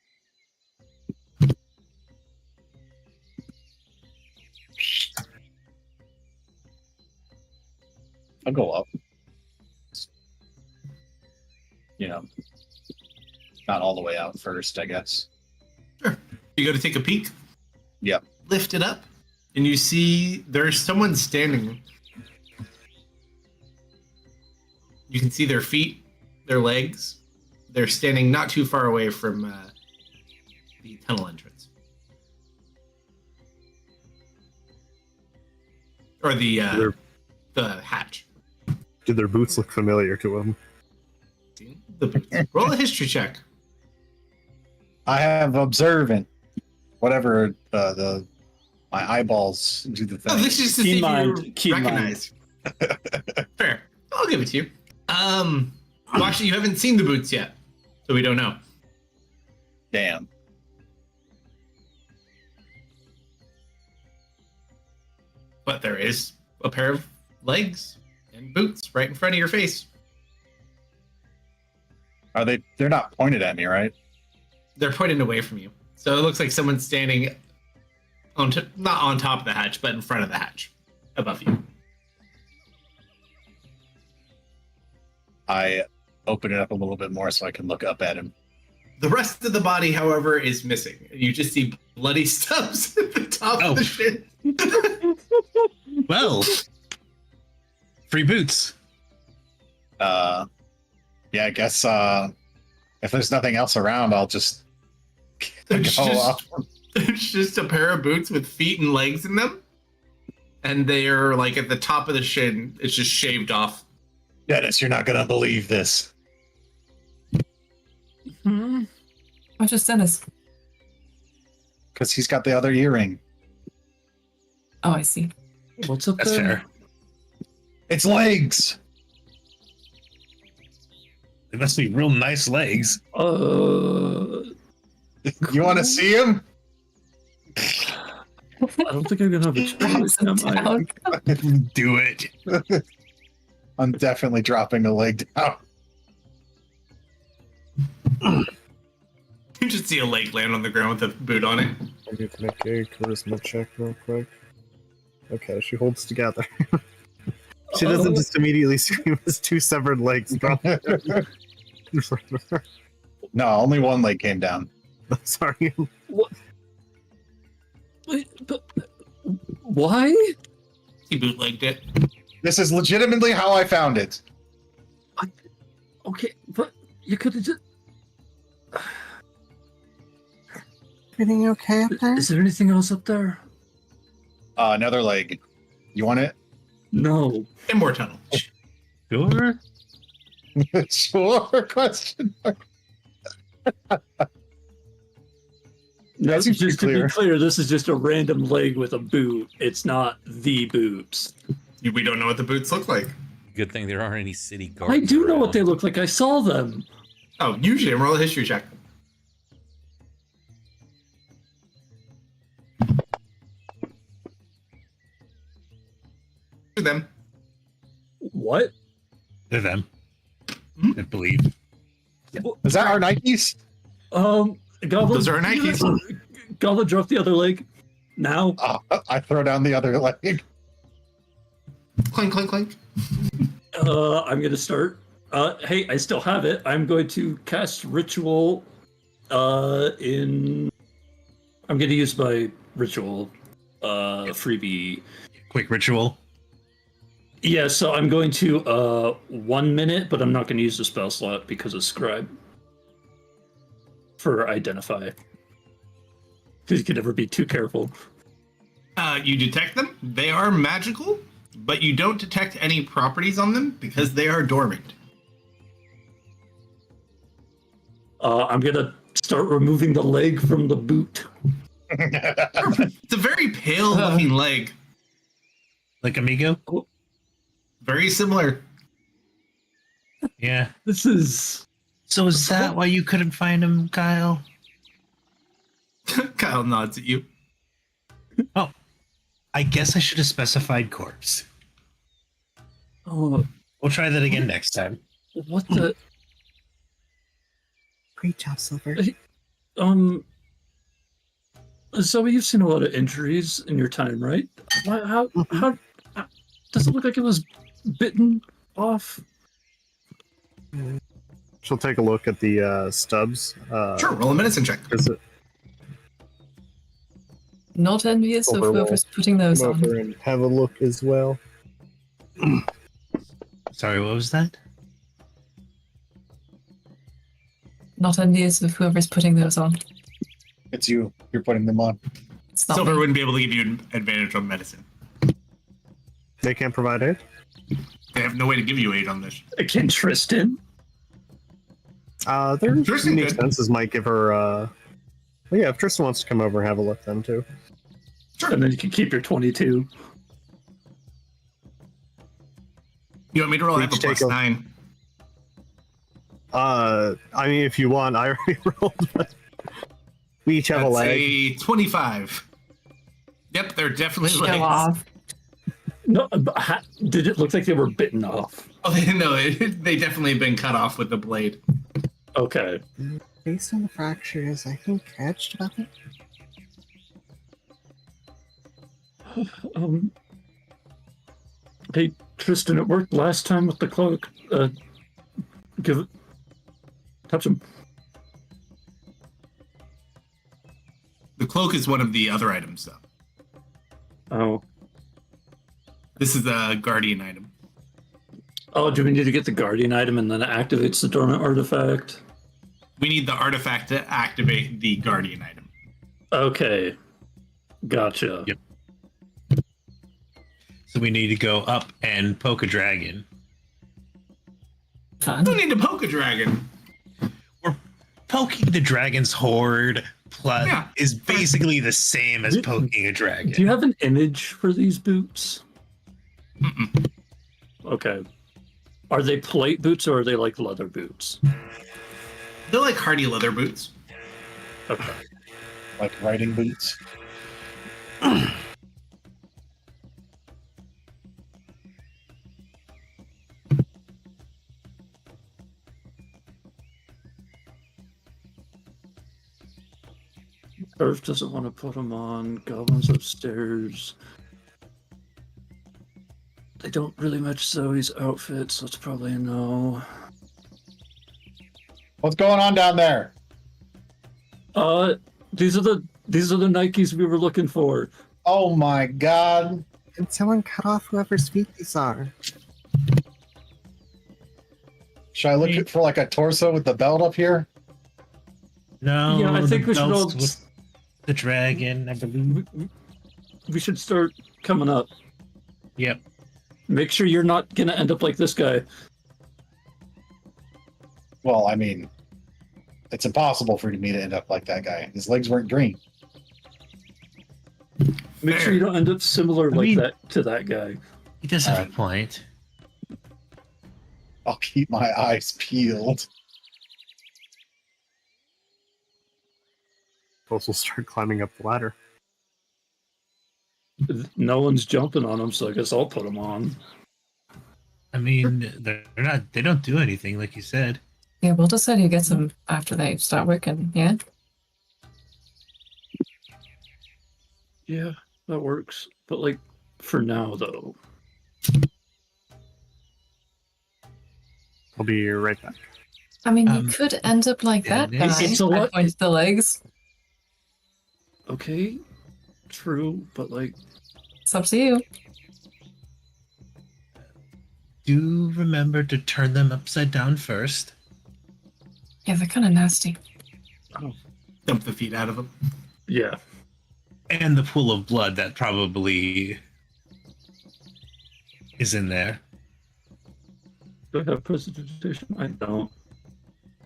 I'll go up. Not all the way out first, I guess. You go to take a peek? Yep. Lift it up, and you see there's someone standing. You can see their feet, their legs. They're standing not too far away from the tunnel entrance. Or the hatch. Do their boots look familiar to him? The boots. Roll a history check. I have observant. Whatever my eyeballs do the thing. Oh, this is to Keen see mind, if you keen mind. recognize. Fair. I'll give it to you. Well, actually, you haven't seen the boots yet, so we don't know. Damn. But there is a pair of legs and boots right in front of your face. Are they? They're not pointed at me, right? They're pointing away from you. So it looks like someone's standing not on top of the hatch, but in front of the hatch above you. I open it up a little bit more so I can look up at him. The rest of the body, however, is missing. You just see bloody stubs at the top of the shin. Well, free boots. Yeah, I guess if there's nothing else around, I'll just It's go just- off. It's just a pair of boots with feet and legs in them. And they are like at the top of the shin. It's just shaved off. Dennis, you're not gonna believe this. Hmm? Oh, just Dennis. Because he's got the other earring. Oh, I see. What's up That's there? fair. It's legs. They must be real nice legs. You want to see him? I don't think I'm gonna have a choice. am I? Down. Do it. I'm definitely dropping a leg down. You just see a leg land on the ground with a boot on it. I need to make a charisma check real quick. Okay, she holds together. She doesn't just immediately scream as two severed legs drop in front of her. No, only one leg came down. Sorry. Wait, but why? He bootlegged it. This is legitimately how I found it. Okay, but you could have just. Everything okay up there? Is there anything else up there? Another leg. You want it? No. And more tunnel. Sure. Sure. Question mark. No, That seems just to pretty be clear, this is just a random leg with a boot. It's not the boots. We don't know what the boots look like. Good thing there aren't any city guards. I do know what around. they look like. I saw them. Oh, usually roll a history check. To them. What? They're them. Hmm? I believe. Is that our Nikes? Goblin. Those are our Nikes. Goblin, drop the other leg. Now. I throw down the other leg. Clink, clink, clink. I'm gonna start. Hey, I still have it. I'm going to cast ritual. I'm gonna use my ritual. Freebie. Quick ritual. Yeah, so I'm going to 1 minute, but I'm not going to use the spell slot because of scribe for identify. Because you can never be too careful. You detect them. They are magical, but you don't detect any properties on them because they are dormant. I'm gonna start removing the leg from the boot. It's a very pale looking leg. Like Amigo? Very similar. Yeah. This is So is that why you couldn't find him, Kyle? Kyle nods at you. Oh. I guess I should have specified corpse. oh, We'll try that again next time. what the Great job, Silver. Zoe, you've seen a lot of injuries in your time, right? How does it look like it was bitten off? She'll take a look at the stubs. Sure, roll a medicine check. Is it Not envious of Overroll. whoever's putting those come on. over and have a look as well? Sorry, what was that? Not envious of whoever's putting those on. It's you. You're putting them on. It's not Silver me. wouldn't be able to give you an advantage on medicine. They can't provide aid? They have no way to give you aid on this. Again, Tristan. Their Tristan unique could. senses might give her, well, yeah, if Tristan wants to come over and have a look then too. Sure. And then you can keep your 22. You want me to roll? I have a Each take plus a- 9. I mean, if you want, I already rolled, but we each have a That's leg. a 25. Yep, they're definitely Show legs. off. No, but did it look like they were bitten off? Oh, they definitely been cut off with the blade. Okay. Based on the fractures, I think etched about it. Hey, Tristan, it worked last time with the cloak. Give it. Touch him. The cloak is one of the other items, though. Oh. This is a guardian item. Oh, do we need to get the guardian item and then it activates the dormant artifact? We need the artifact to activate the guardian item. Okay. Gotcha. Yep. So we need to go up and poke a dragon. Fun. We need to poke a dragon. Poking the dragon's horde plus Yeah. is basically the same as poking a dragon. Do you have an image for these boots? Mm-mm. Okay. Are they plate boots or are they like leather boots? They're like hardy leather boots. Okay. Like riding boots. Earth doesn't want to put them on. Goblins upstairs. They don't really match Zoe's outfit, so it's probably a no. What's going on down there? These are the Nikes we were looking for. Oh my god. Did someone cut off whoever's feet these are? Should I look for like a torso with the belt up here? No, Yeah, I think the we should belts all- with the dragon, I believe. We should start coming up. Yep. Make sure you're not gonna end up like this guy. Well, I mean, it's impossible for me to end up like that guy. His legs weren't green. Make sure you don't end up similar I like mean- that to that guy. He does have a point. I'll keep my eyes peeled. Folks will start climbing up the ladder. No one's jumping on him, so I guess I'll put him on. I mean, they're not. They don't do anything, like you said. Yeah, we'll decide who gets them after they start working. Yeah. Yeah, that works. But like, for now though. I'll be right back. I mean, you could end up like yeah, that guy. it's a I lot- pointed the legs. Okay, true, but like, It's up to you. Do remember to turn them upside down first. Yeah, they're kind of nasty. Dump the feet out of them. yeah. And the pool of blood that probably is in there. Do I have prestidigitation? I don't.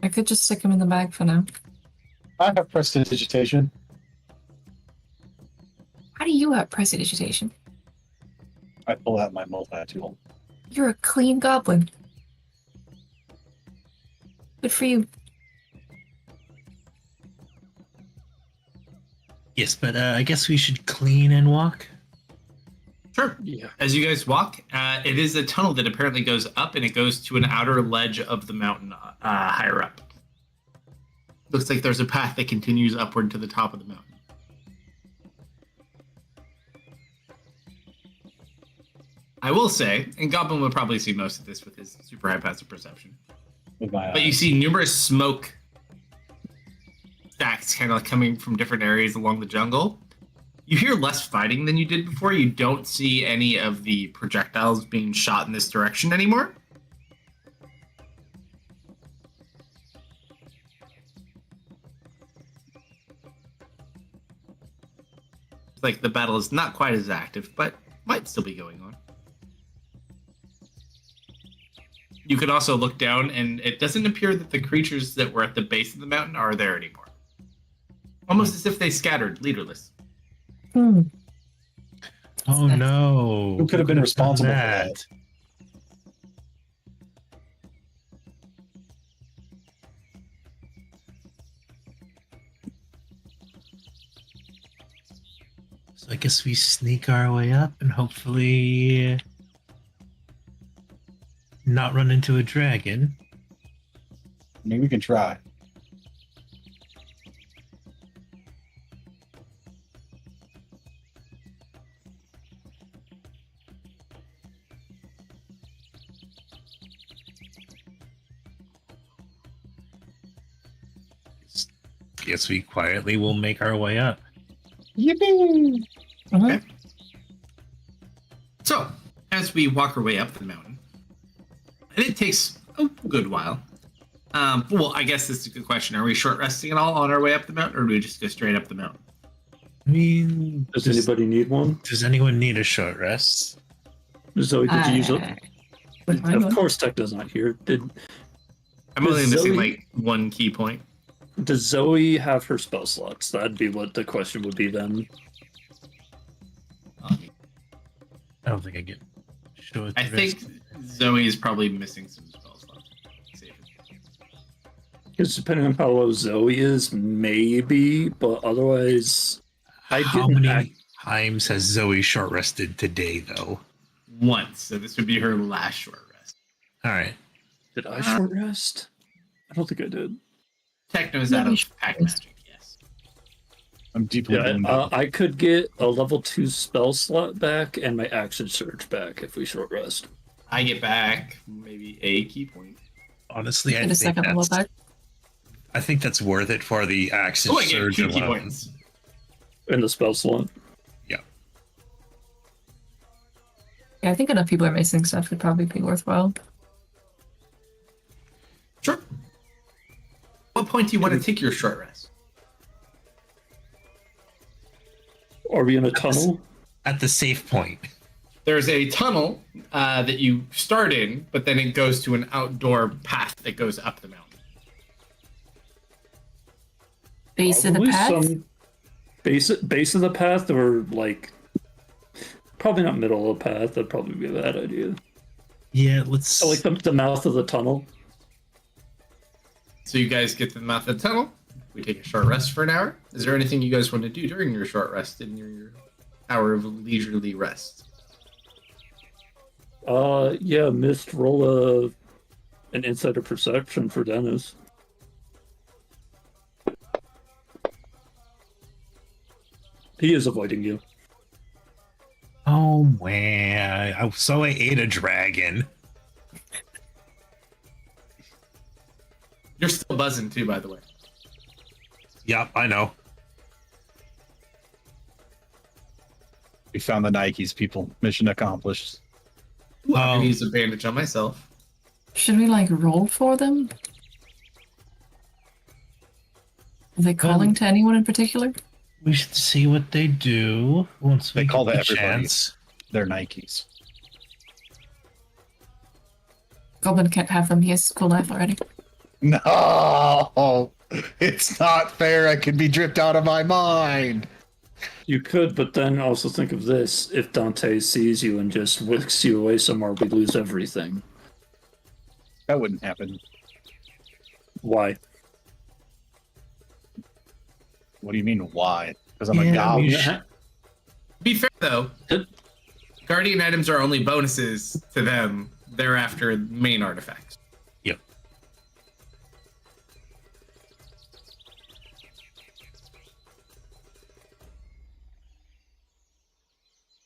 I could just stick them in the bag for now. I have prestidigitation. How do you have prestidigitation? I pull out my multi-tool. You're a clean goblin. Good for you. Yes, but I guess we should clean and walk. Sure. Yeah. As you guys walk, it is a tunnel that apparently goes up, and it goes to an outer ledge of the mountain higher up. Looks like there's a path that continues upward to the top of the mountain. I will say, and Goblin would probably see most of this with his super high passive perception, With my but you eyes. see numerous smoke stacks kind of coming from different areas along the jungle. You hear less fighting than you did before. You don't see any of the projectiles being shot in this direction anymore. It's like the battle is not quite as active, but might still be going on. You can also look down, and it doesn't appear that the creatures that were at the base of the mountain are there anymore. Almost as if they scattered, leaderless. Hmm. Oh no! Who could have been done responsible for that? So I guess we sneak our way up and hopefully not run into a dragon. I mean, we can try. guess we quietly will make our way up. Yippee! Okay. So, as we walk our way up the mountain, and it takes a good while. Well, I guess this is a good question. Are we short resting at all on our way up the mountain, or do we just go straight up the mountain? I mean, Does anybody need one? does anyone need a short rest? Zoe, did you use it? Wouldn't mind Of one. course, Tech does not hear. I'm only missing Zoe- like one key point. Does Zoe have her spell slots? That'd be what the question would be then. I don't think I get short I think Zoe is probably missing some spell slots. Because depending on how low Zoe is, maybe, but otherwise, How many times has Zoe short rested today, though? Once, so this would be her last short rest. All right. Did I short rest? I don't think I did. Techno's out of pack magic, yes. I'm deeply Yeah, wounded. I could get a level 2 spell slot back and my action surge back if we short rest. I get back maybe a key point. Honestly, I Get a think second level that's, back. I think that's worth it for the action Oh, I get surge 2 key alone. points. In the spell slot. Yeah, I think enough people are missing stuff would probably be worthwhile. Sure. What point do you want to take your short rest? Are we in a tunnel? At the safe point. There's a tunnel that you start in, but then it goes to an outdoor path that goes up the mountain. Base of the Probably path? some base of the path, or like probably not middle of the path. That'd probably be a bad idea. Yeah, let's. So like the mouth of the tunnel. So you guys get to the mouth of the tunnel. We take a short rest for an hour. Is there anything you guys want to do during your short rest in your hour of leisurely rest? Yeah, Mist, roll an insider perception for Dennis. He is avoiding you. Oh man! So I ate a dragon. You're still buzzing too, by the way. Yep, I know. We found the Nikes, people. Mission accomplished. Ooh, I'm gonna use a bandage on myself. Should we like roll for them? Are they calling to anyone in particular? We should see what they do once we They call get to the everybody. chance. They're Nikes. Goblin can't have them. He has cool life already. No! It's not fair. I could be dripped out of my mind. You could, but then also think of this: if Dante sees you and just whisks you away somewhere, we lose everything. That wouldn't happen. Why? What do you mean, why? Because I'm a Yeah, goblin. To be fair though, guardian items are only bonuses to them. They're after main artifacts. Yep.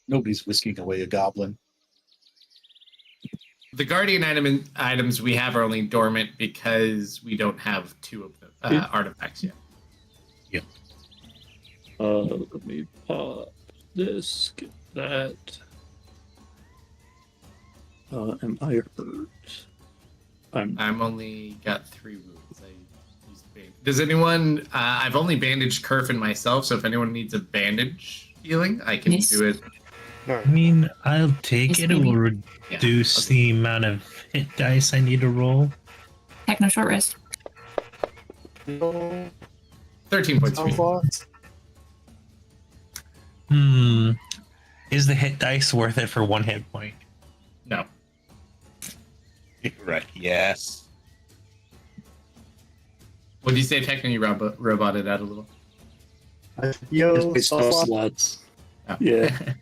Nobody's whisking away a goblin. The guardian items we have are only dormant because we don't have 2 of them artifacts yet. Let me pop this, get that. Am I hurt? I'm only got 3 wounds. I used bandage. Does anyone? I've only bandaged Kerf and myself, so if anyone needs a bandage healing, I can Yes. do it. I mean, I'll take Yes, it. It will reduce okay. the amount of hit dice I need to roll. Techno short rest. 13 points. for Sounds you. lost. Is the hit dice worth it for 1 hit point? No. Right. Yes. What do you say, Techno? You roboted out a little. Yo, It's spell slot. slots. Oh. Yeah.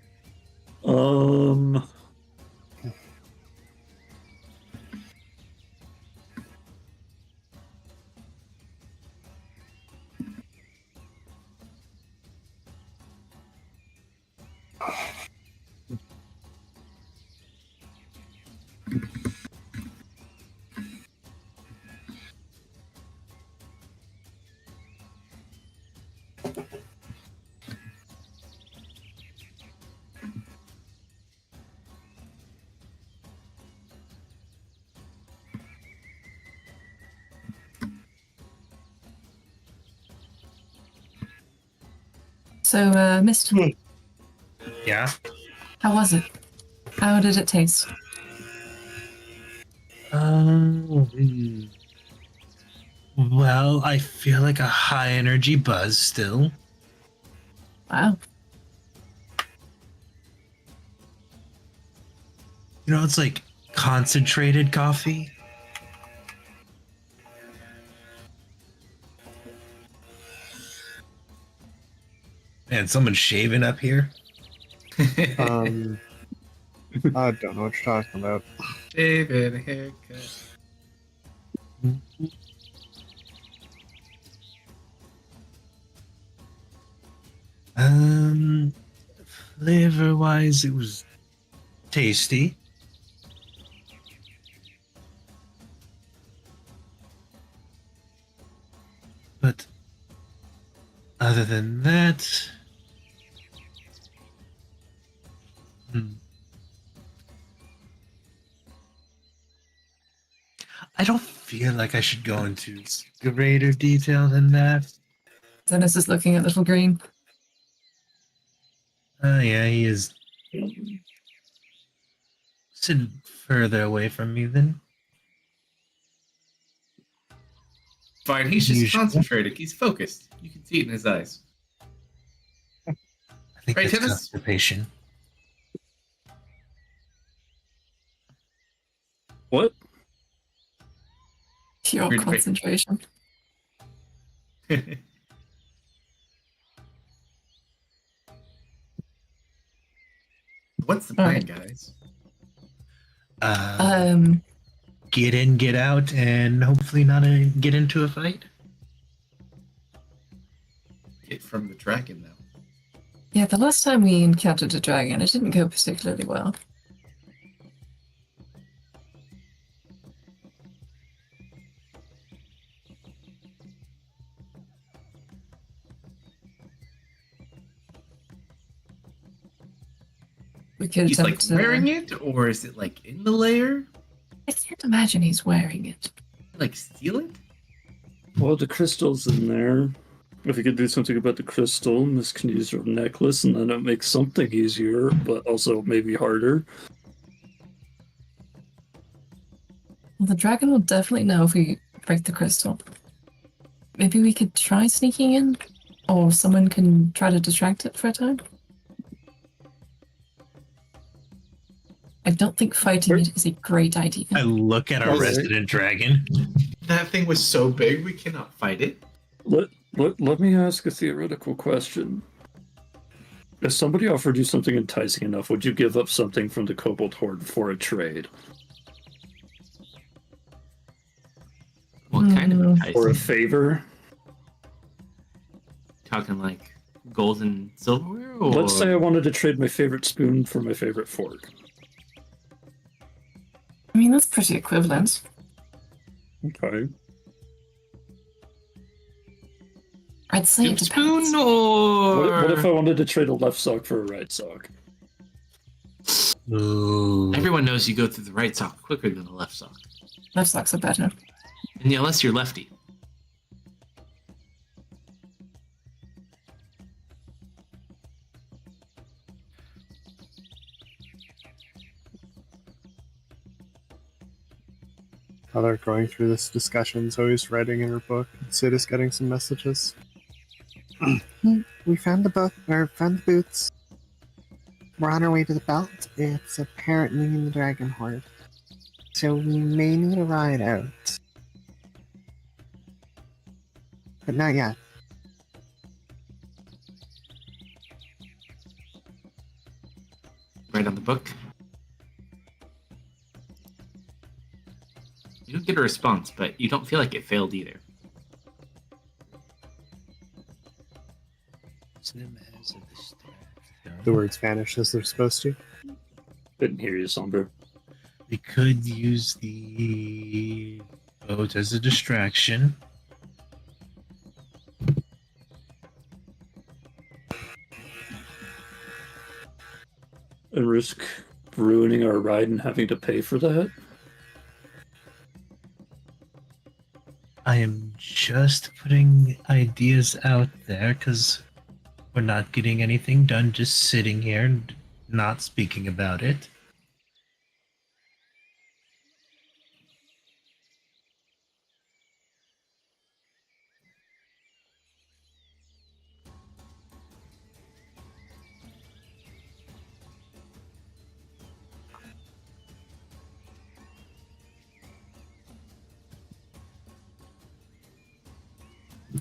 So, Mist, Yeah. how was it? How did it taste? Hmm. Well, I feel like a high energy buzz still. Wow. You know, it's like concentrated coffee. Man, someone's shaving up here. I don't know what you're talking about. David, a haircut. Flavor wise, it was tasty. But other than that, I don't feel like I should go into greater detail than that. Dennis is looking at Little Green. Oh, yeah, he is sitting further away from me than Fine, he's just usual. concentrated. He's focused. You can see it in his eyes. I think Right, that's Dennis? constipation. What? Pure Weird face. concentration. What's the plan, Alright. guys? Get in, get out, and hopefully not get into a fight. Get from the dragon, though. Yeah, the last time we encountered a dragon, it didn't go particularly well. We could He's like attempt to... wearing it, or is it like in the layer? I can't imagine he's wearing it. Like steal it? Well, the crystal's in there. If you could do something about the crystal, Miss can use her necklace, and then it makes something easier, but also maybe harder. Well, the dragon will definitely know if we break the crystal. Maybe we could try sneaking in? Or someone can try to distract it for a time? I don't think fighting it is a great idea. I look at our Alright. resident dragon. That thing was so big, we cannot fight it. Let me ask a theoretical question. If somebody offered you something enticing enough, would you give up something from the Kobold Horde for a trade? What kind of enticing? Or a favor? Talking like gold and silverware? Or... Let's say I wanted to trade my favorite spoon for my favorite fork. I mean, that's pretty equivalent. Okay. I'd say it Good depends. spoon or... What if I wanted to trade a left sock for a right sock? Ooh. Everyone knows you go through the right sock quicker than the left sock. Left socks are better. And unless you're lefty. While they're going through this discussion, Zoe's writing in her book. Sid is getting some messages. We found the book, or found the boots. We're on our way to the belt. It's apparently in the Dragon Horde. So we may need a ride out. But not yet. Right on the book. You don't get a response, but you don't feel like it failed either. The words vanish as they're supposed to. Didn't hear you, Somber. We could use the boat as a distraction. And risk ruining our ride and having to pay for that? I am just putting ideas out there because We're not getting anything done, just sitting here and not speaking about it.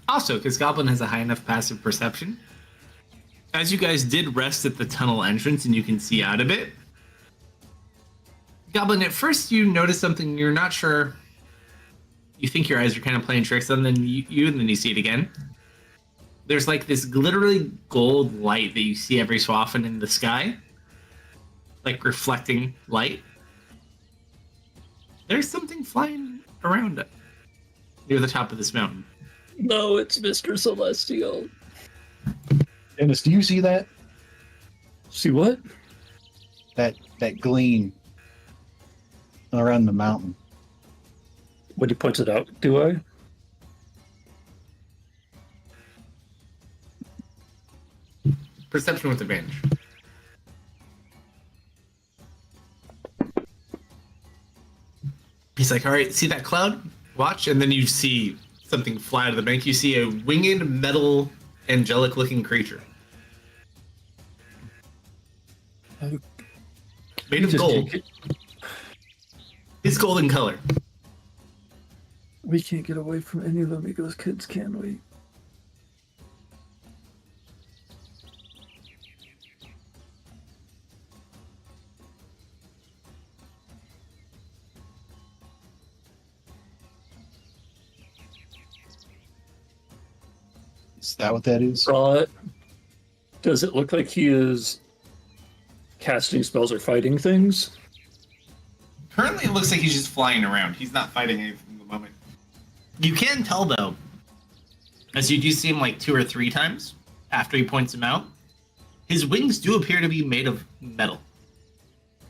Also, because Goblin has a high enough passive perception, as you guys did rest at the tunnel entrance and you can see out of it, Goblin, at first you notice something you're not sure. You think your eyes are kind of playing tricks, and then you see it again. There's like this glittery gold light that you see every so often in the sky, like reflecting light. There's something flying around it near the top of this mountain. No, it's Mr. Celestial. Dennis, do you see that? See what? That gleam around the mountain. When he points it out, do I? Perception with advantage. He's like, all right, see that cloud? Watch. And then you see something fly out of the bank. You see a winged metal angelic looking creature. Oh. Made of gold. It's golden color. We can't get away from any of Amigos kids, can we? Is that what that is? Does it look like he is casting spells or fighting things? Currently, it looks like he's just flying around. He's not fighting anything at the moment. You can tell, though, as you do see him like 2 or 3 times after he points him out, his wings do appear to be made of metal.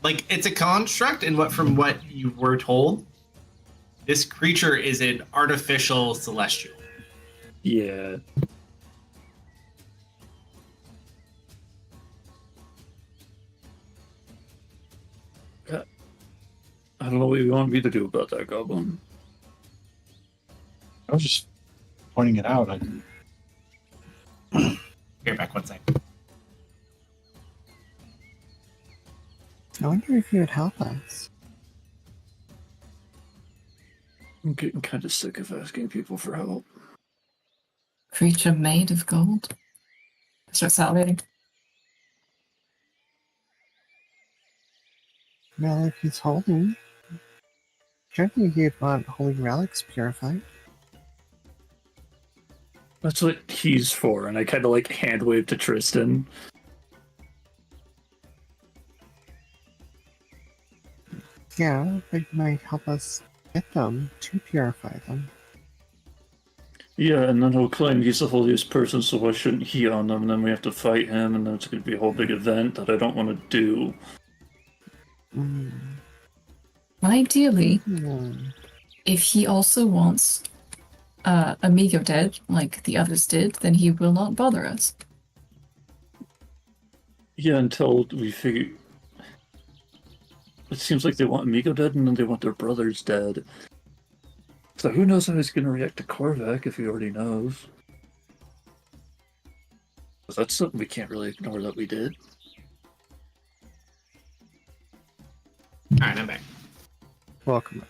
Like, it's a construct, and from what you were told, this creature is an artificial celestial. Yeah. I don't know what you want me to do about that, Goblin. I was just pointing it out. Here, back 1 sec. I wonder if you would help us. I'm getting kind of sick of asking people for help. Creature made of gold. Starts salivating. Well, if he's holy, surely he'd want holy relics purified. That's what he's for, and I kind of like hand wave to Tristan. Yeah, it might help us get them to purify them. Yeah, and then he'll claim he's the holiest person, so why shouldn't he on them? And then we have to fight him, and then it's going to be a whole big event that I don't want to do. Ideally, if he also wants Amigo dead, like the others did, then he will not bother us. Yeah, until we figure... It seems like they want Amigo dead, and then they want their brothers dead. So who knows how he's going to react to Korvac if he already knows. But that's something we can't really ignore that we did. Alright, I'm back. Welcome.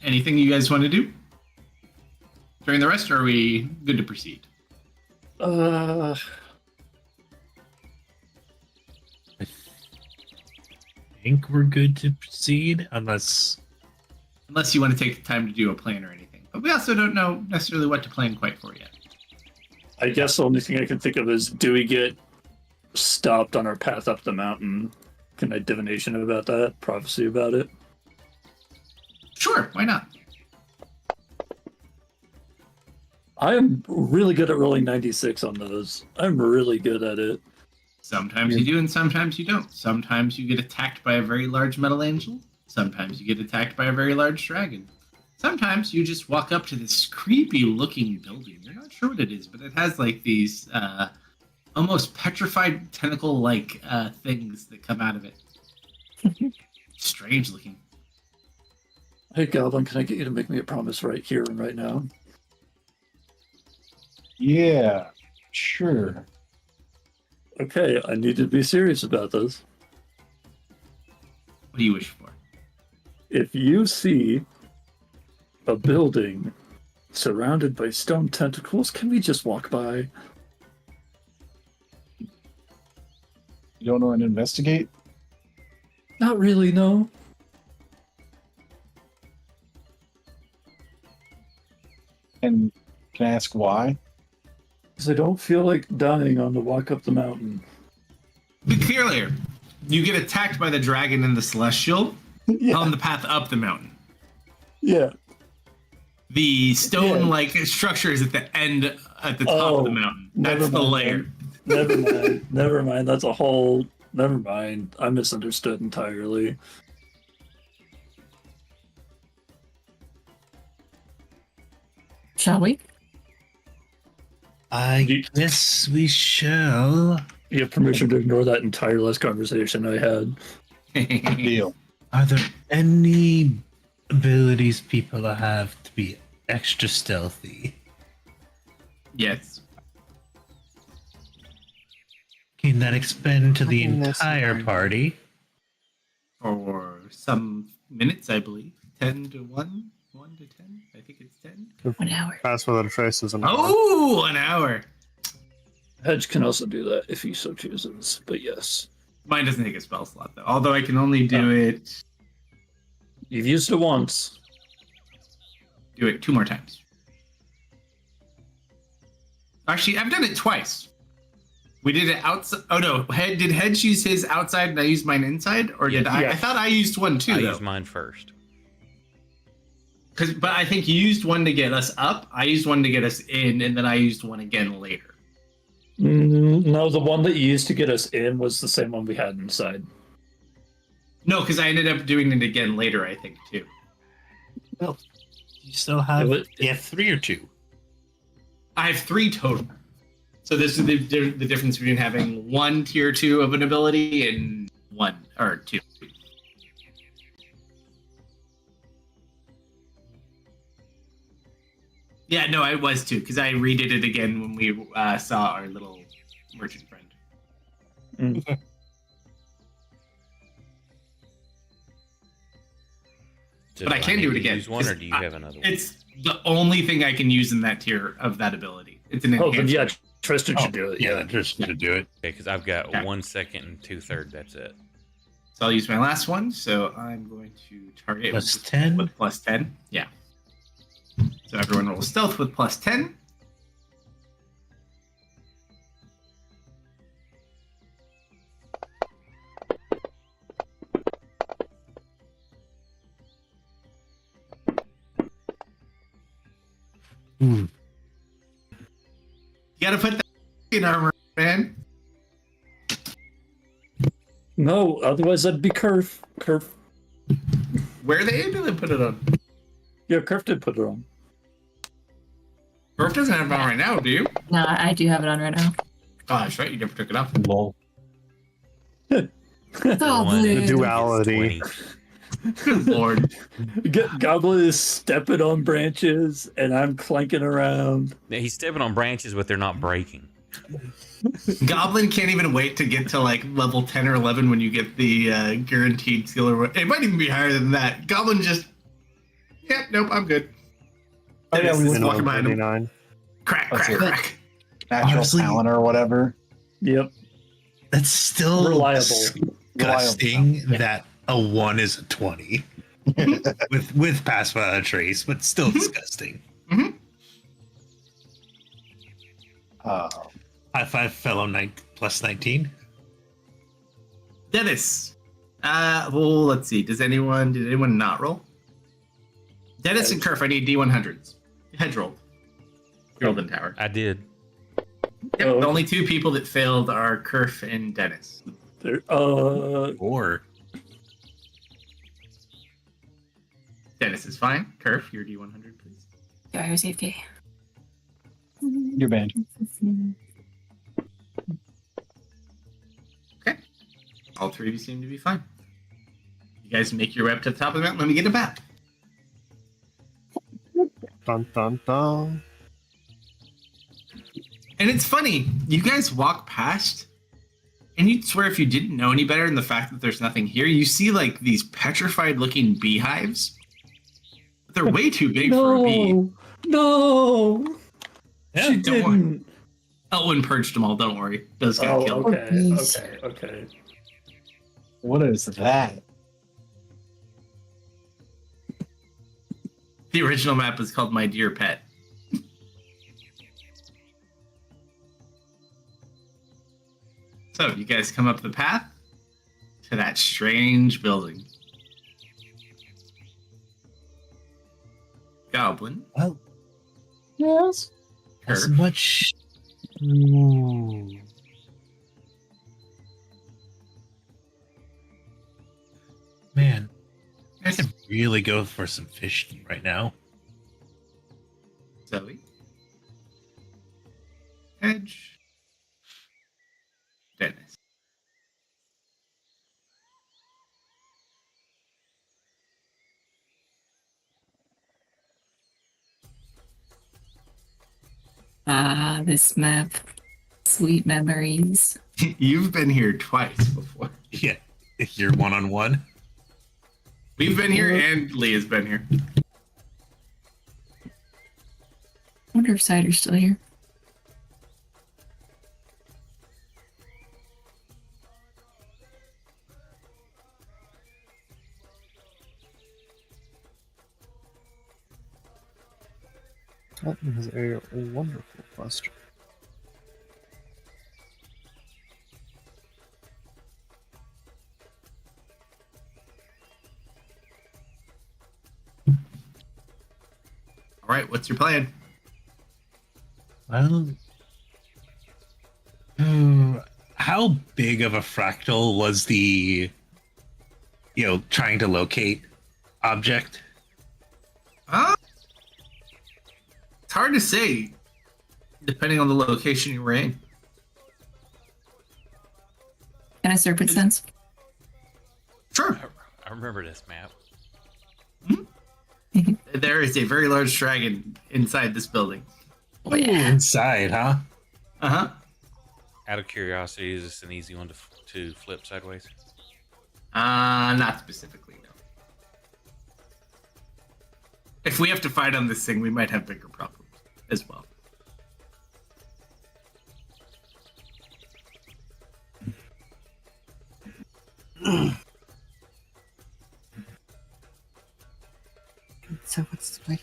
Anything you guys want to do during the rest, or are we good to proceed? I think we're good to proceed, unless Unless you want to take the time to do a plan or anything. But we also don't know necessarily what to plan quite for yet. I guess the only thing I can think of is, do we get stopped on our path up the mountain? Can I divination about that? Prophecy about it? Sure, why not? I am really good at rolling 96 on those. I'm really good at it. Sometimes you do and sometimes you don't. Sometimes you get attacked by a very large metal angel. Sometimes you get attacked by a very large dragon. sometimes you just walk up to this creepy looking building. You're not sure what it is, but it has like these almost petrified tentacle like things that come out of it. Strange looking. Hey, Goblin, can I get you to make me a promise right here and right now? Yeah, sure. Okay, I need to be serious about this. What do you wish for? If you see a building surrounded by stone tentacles, can we just walk by? You don't know and investigate? Not really, no. And can I ask why? Because I don't feel like dying on the walk up the mountain. Be clear here. You get attacked by the dragon and the celestial on the path up the mountain. Yeah. The stone-like structure is at the end, at the top of the mountain. That's the layer. Never mind. Never mind. That's a whole. Never mind. I misunderstood entirely. Shall we? I guess we shall. You have permission to ignore that entire last conversation I had. Deal. Are there any abilities people have to be extra stealthy? Yes. Can that expand to the Nothing this entire time. party? For some minutes, I believe. 10 to 1? 1 to 10? I think it's 10. 1 hour. Pass without a trace is an Oh, an hour. Hedge can also do that if he so chooses, but yes. Mine doesn't take a spell slot, though. Although I can only do it... You've used it once. Do it 2 more times. Actually, I've done it twice. We did it outside. Oh, no. Did Hedge use his outside and I used mine inside? Or did I? Yeah. I thought I used one, too, I though. used mine first. But I think you used one to get us up. I used one to get us in, and then I used one again later. No, the one that you used to get us in was the same one we had inside. No, because I ended up doing it again later, I think, too. Well, you still have. It was- You have 3 or 2. I have 3 total. So this is the difference between having 1 tier 2 of an ability and 1 or 2. Yeah, no, I was too, because I redid it again when we saw our little merchant friend. But I can do it again. Use one, or do you have another one? It's the only thing I can use in that tier of that ability. It's an Oh, then enhancement. yeah, Tristan should do it. Yeah, just to do it. Okay, because I've got Okay. 1 second and 2/3. That's it. So I'll use my last one. So I'm going to target Plus with 10? with plus 10. Yeah. So everyone rolls stealth with plus 10. Hmm. You gotta put that in armor, man. No, otherwise that'd be Kerf. Kerf. Where are they able to put it on? Yeah, Kerf did put it on. Burf doesn't have it on right now, do you? No, I do have it on right now. Oh, that's right. You never took it off. Lol. Oh, One. The please. duality. 20. Good lord. Goblin is stepping on branches, and I'm clanking around. Yeah, he's stepping on branches, but they're not breaking. Goblin can't even wait to get to like level 10 or 11 when you get the guaranteed skill. Or it might even be higher than that. Goblin just, yeah, nope, I'm good. Oh, yeah, we Just went walking behind him. 39. Crack, That's crack, it. crack. Natural Honestly- talent or whatever. Yep. That's still Reliable. disgusting that a 1 is a 20 with pass without a trace, but still disgusting. High five, fellow plus 19. Dennis. Well, let's see. Did anyone not roll? Dennis and Kerf, I need D100s. Hedge rolled. Golden Tower. I did. Yep, Oh. the only 2 people that failed are Kerf and Dennis. There, Or Dennis is fine. Kerf, your D100, please. Yeah, I was AFK. You're banned. Okay. All three of you seem to be fine. You guys make your way up to the top of the mountain. Let me get a map. Dun dun dun. And it's funny, you guys walk past, and you'd swear if you didn't know any better than the fact that there's nothing here, you see like these petrified looking beehives. But they're way too big for a bee. No. Yeah, She don't worry. didn't. Elwyn purged them all, don't worry. Those got Oh, killed. okay, Jeez. okay. What is that? The original map was called My Dear Pet. So you guys come up the path to that strange building. Goblin. Well, Yes. as Kerf. much. Ooh. Man, I could really go for some fish right now. Zoe. Edge. Dennis. Ah, this map. Sweet memories. You've been here twice before. Yeah, you're 1-on-1. We've been here and Leah's been here. Wonder if Cider's still here. That is a wonderful question. All right, what's your plan? Well, how big of a fractal was the, trying to locate object? It's hard to say, depending on the location you were in. Can I serpent sense? Sure. I remember this map. There is a very large dragon inside this building. Oh, yeah. Inside, huh? Uh-huh. Out of curiosity, is this an easy one to flip sideways? Not specifically, no. If we have to fight on this thing, we might have bigger problems as well. So what's the plan?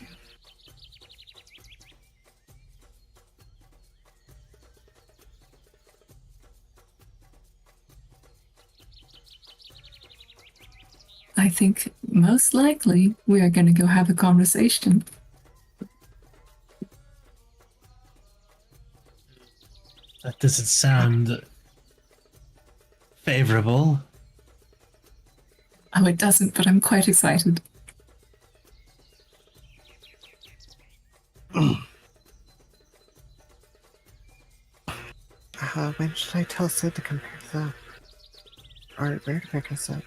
I think most likely we are going to go have a conversation. That doesn't sound favorable. Oh, it doesn't, but I'm quite excited. When should I tell Sid to compare that? Or where to pick us up?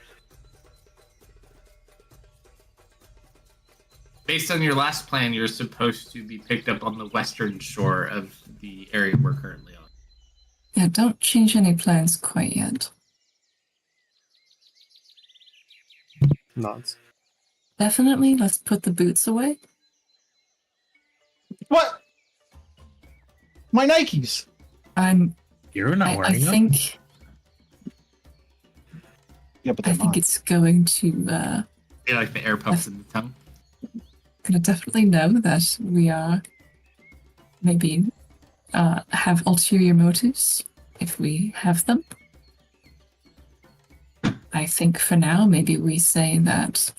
Based on your last plan, you're supposed to be picked up on the western shore of the area we're currently on. Yeah, don't change any plans quite yet. Nods. Definitely, let's put the boots away. What? My Nikes. You're not I wearing them. think Yeah, but I they're think mine. it's going to They like the air pumps in the tongue. gonna definitely know that we are maybe have ulterior motives if we have them. I think for now maybe we say that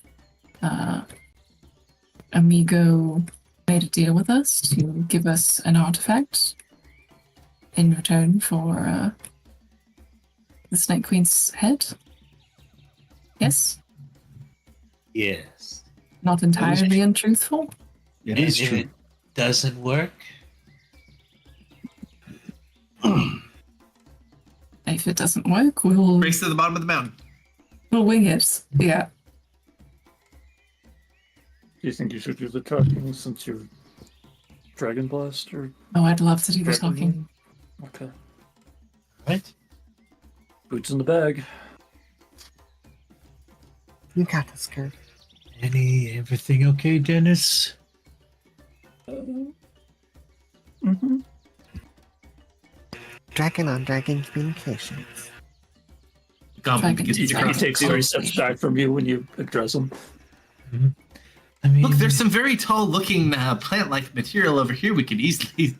Amigo made a deal with us to give us an artifact in return for the Snake Queen's head. Yes? Yes. not entirely untruthful. It And is if true. it doesn't work, If it doesn't work, we'll Race to the bottom of the mountain. wing it. Yeah. Do you think you should do the talking since you're Dragon Blast or Oh, I'd love to do the Dragon talking. Wing? Okay. right? Boots in the bag. You got this, Kurt. Everything okay, Dennis? Mm-hmm. Dragon on dragon communications. Goblin Dragon gets He, to he across. takes 3 steps back from you when you address him. I mean, Look, there's some very tall-looking plant-like material over here we could easily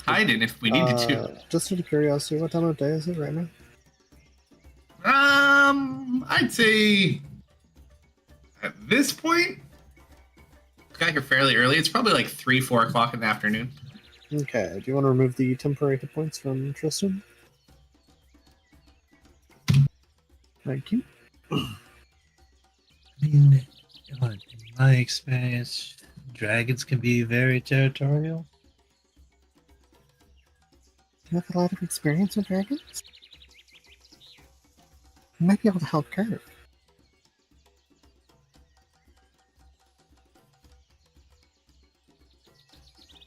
hide in if we needed to. Just out of curiosity, what time of day is it right now? I'd say at this point, got here fairly early. It's probably like 3-4 o'clock in the afternoon. Okay, do you want to remove the temporary hit points from Tristan? Thank you. I mean, in my experience, dragons can be very territorial. Do you have a lot of experience with dragons? You might be able to help Kurt.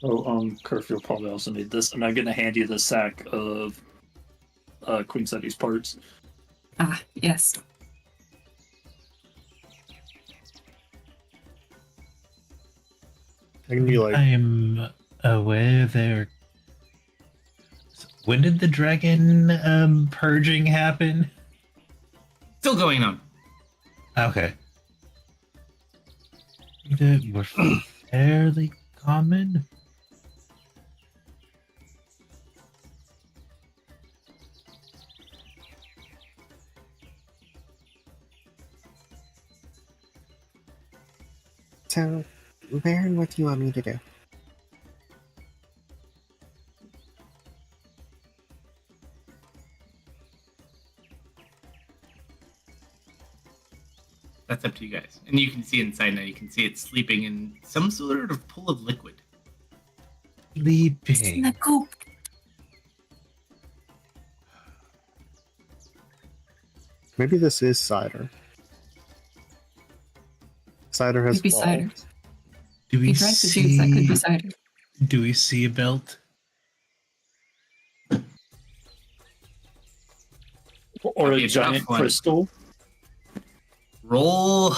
Oh, Kerf, you'll probably also need this, and I'm gonna hand you the sack of Queen Seti's parts. Ah, yes. I can be like, I'm aware there. When did the dragon purging happen? Still going on. Okay. They were fairly common. So, Baron, what do you want me to do? That's up to you guys. And you can see inside now. You can see it sleeping in some sort of pool of liquid. Sleeping. The coop. maybe this is cider. Cider has Could be cider. balls. Do we He drank the juice. That could be cider. Do we see a belt? Or That'd be a a giant tough one. crystal. Roll.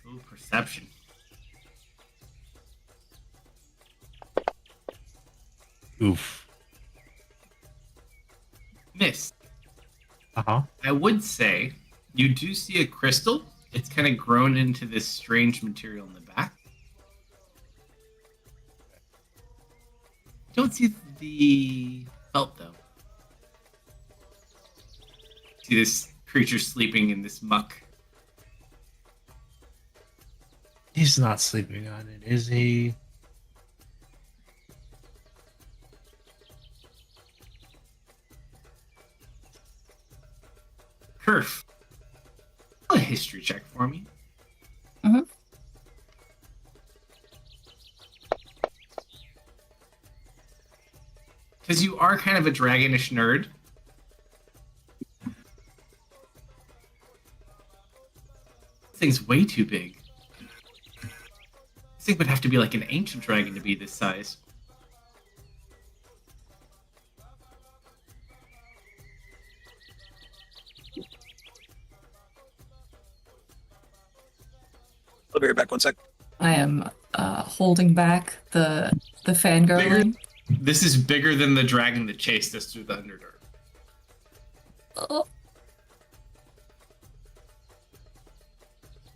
Ooh, perception. Oof. Miss. Uh-huh. I would say you do see a crystal. It's kind of grown into this strange material in the back. Don't see the belt though. See this creature sleeping in this muck. He's not sleeping on it, is he? Kerf. Roll a history check for me. Mhm. Because you are kind of a dragonish nerd. This thing's way too big. This thing would have to be like an ancient dragon to be this size. I'll be right back. 1 sec. I am holding back the fangirling. This is bigger than the dragon that chased us through the Underdark. Oh,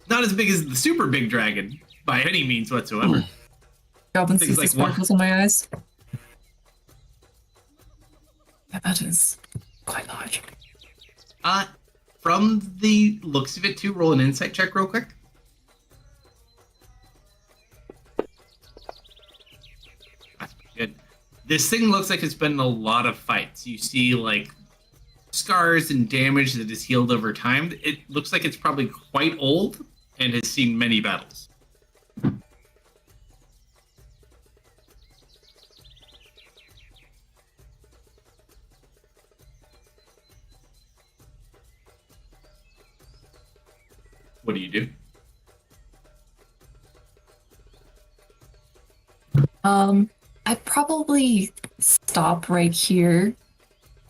Not as big as the super big dragon by any means whatsoever. Goblin Things sees the like what? sparkles in my eyes. Yeah, that is quite large. From the looks of it, too, roll an insight check real quick. That's pretty good. This thing looks like it's been in a lot of fights. You see, like, scars and damage that is healed over time. It looks like it's probably quite old and has seen many battles. What do you do? I'd probably stop right here,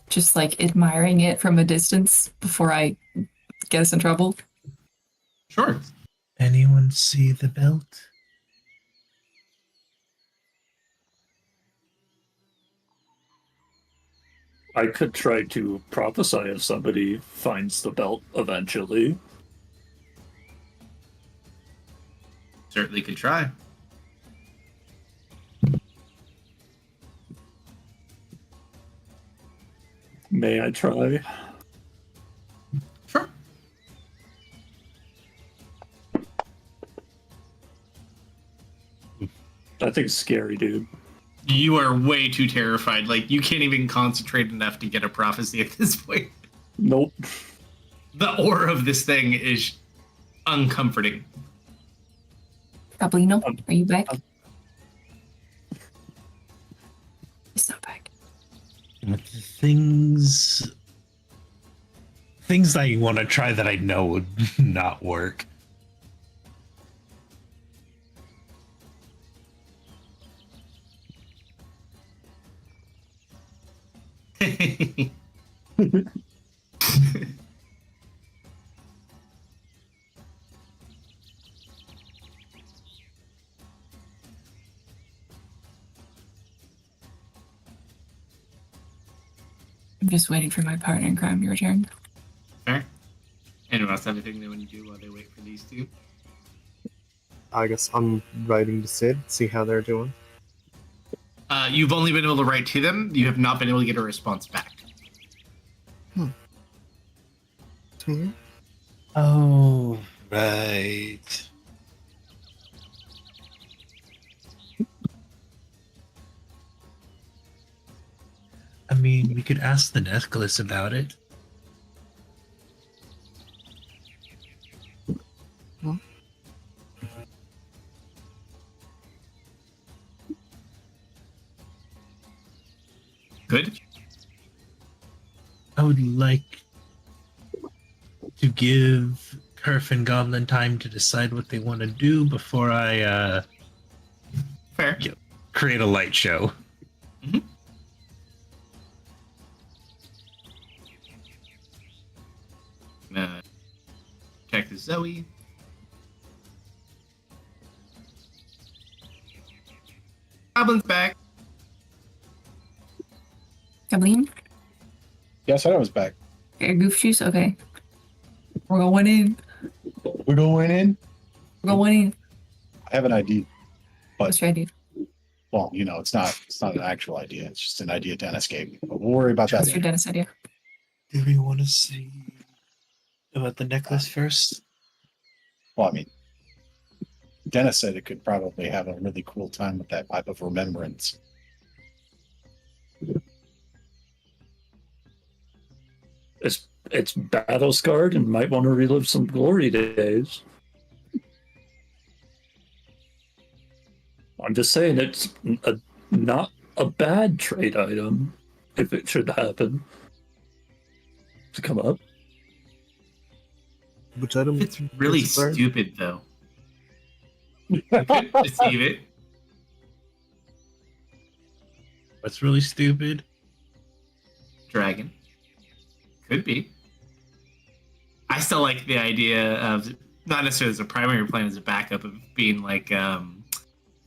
just like admiring it from a distance before I get us in trouble. Sure. Anyone see the belt? I could try to prophesy if somebody finds the belt eventually. Certainly could try. May I try? Sure. I think it's scary, dude. You are way too terrified. Like, you can't even concentrate enough to get a prophecy at this point. Nope. The aura of this thing is uncomforting. Probably no. Are you back? It's not back. Things I want to try that I know would not work. I'm just waiting for my partner in crime to return. Fair. Anyone else have anything they want to do while they wait for these two? I guess I'm writing to Sid, see how they're doing. You've only been able to write to them. You have not been able to get a response back. Hmm. Oh, right. I mean, we could ask the necklace about it. Good. I would like to give Kerf and Goblin time to decide what they want to do before I Fair. create a light show. Check the Zoe. Goblin's back. Kathleen? Yes, I was back. Your goof shoes? Okay. We're going in. We're going in. We're going in. I have an idea. What's your idea? Well, you know, it's not an actual idea. It's just an idea to escape. But we'll worry about that What's your later. dentist idea? Do we want to see about the necklace first? Well, I mean, Dennis said it could probably have a really cool time with that type of remembrance. It's battle scarred and might want to relive some glory days. I'm just saying it's not a bad trade item if it should happen to come up. Which item? It's really Sorry? stupid, though. You could deceive it. What's really stupid? Dragon. Could be. I still like the idea of, not necessarily as a primary plan, as a backup, of being like,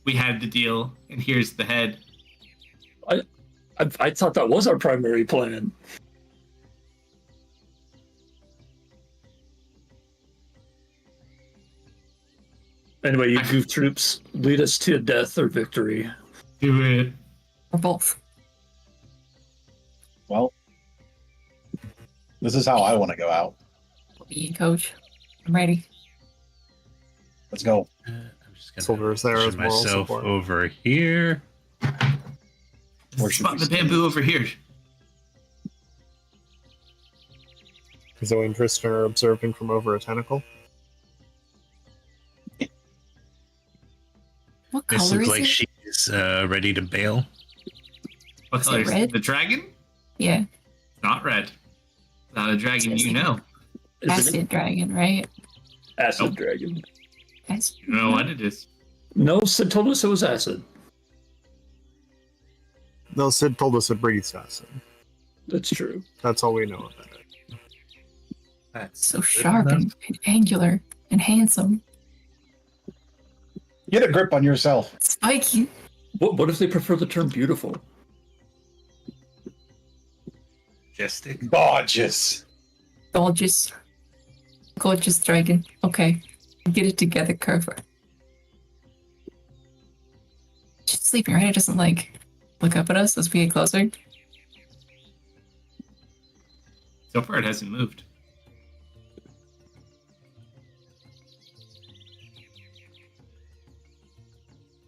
we had the deal, and here's the head. I thought that was our primary plan. Anyway, you goof troops, lead us to death or victory. Do it. Or both. Well, this is how I want to go out. Be coach. I'm ready. Let's go. I'm just gonna Silver is there as position moral myself support. over here. Where should Spot we the stand? bamboo over here. Zoe and Tristan are observing from over a tentacle. What This color looks is like it? she's ready to bail. What Is it color is red? the dragon? Yeah, Not red. Not a dragon It's you know. Is it acid dragon, right? acid Nope. dragon? Acid. You don't know what it is. No, Sid told us it was acid. No, Sid told us it breathes acid. That's true. That's all we know about it. That's So sharp and angular and handsome. Get a grip on yourself. Spiky. What if they prefer the term beautiful? majestic. Gorgeous. Gorgeous. Gorgeous dragon. Okay. Get it together, Curver. She's sleeping, right? It doesn't, like, look up at us as we get closer. So far, it hasn't moved.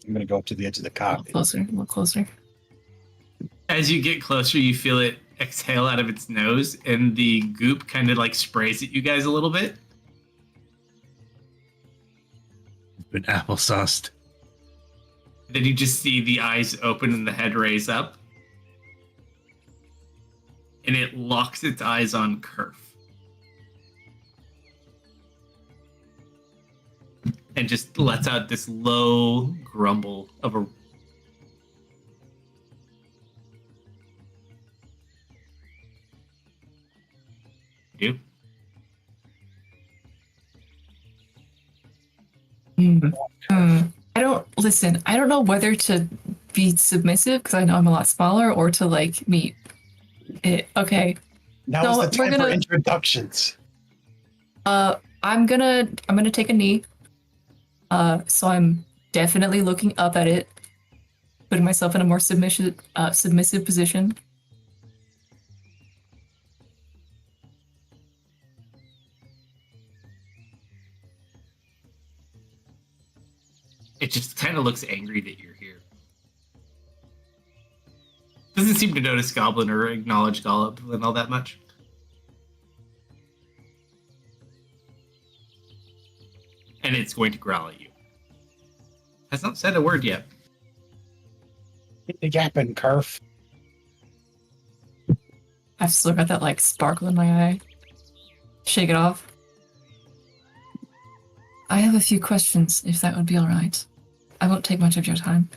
I'm gonna go up to the edge of the A little cockpit. closer, a little closer. As you get closer, you feel it exhale out of its nose, and the goop kind of like sprays at you guys a little bit. Been applesauced. Then you just see the eyes open and the head raise up. And it locks its eyes on Kerf. And just lets out this low grumble of a. You? I don't listen. I don't know whether to be submissive because I know I'm a lot smaller, or to like meet it. Okay. Now No, is the we're time for gonna- introductions. I'm gonna take a knee. So I'm definitely looking up at it, putting myself in a more submissive position. It just kind of looks angry that you're here. Doesn't seem to notice Goblin or acknowledge Goblin all that much. And it's going to growl at you. Has not said a word yet. Get the yapping, Kerf. I've still got that like sparkle in my eye. Shake it off. I have a few questions, if that would be all right. I won't take much of your time.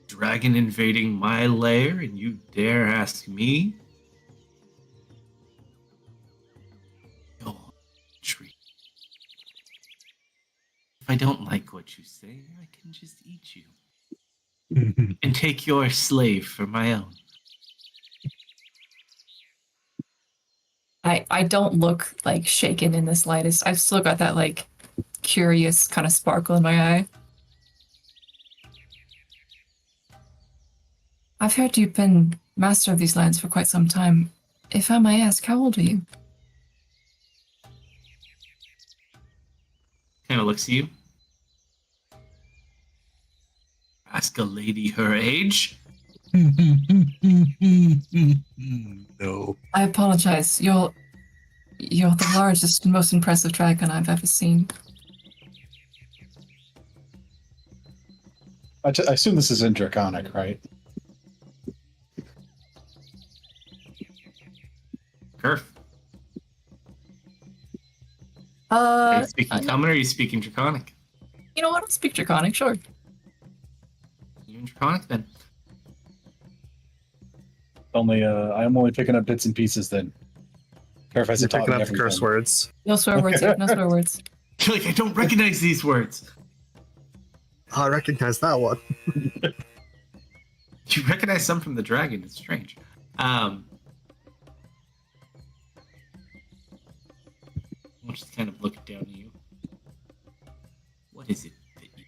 Dragon invading my lair, and you dare ask me? Go on, tree. If I don't like what you say, I can just eat you and take your slave for my own. I don't look like shaken in the slightest. I've still got that like curious kind of sparkle in my eye. I've heard you've been master of these lands for quite some time. If I may ask, how old are you? Kind of looks at you. Ask a lady her age. No. I apologize. You're the largest and most impressive dragon I've ever seen. I assume this is in Draconic, right? Kerf. Are you speaking Uh, Common or are you speaking Draconic? you know what? I'll speak Draconic, sure. You in Draconic then? Only I'm only picking up bits and pieces then. Kerf has You're taught picking me up the curse everything. words. No swear words here. No swear words. You're like, I don't recognize these words. I recognize that one. You recognize some from the dragon. It's strange. I'll just kind of look down at you. What is it that you...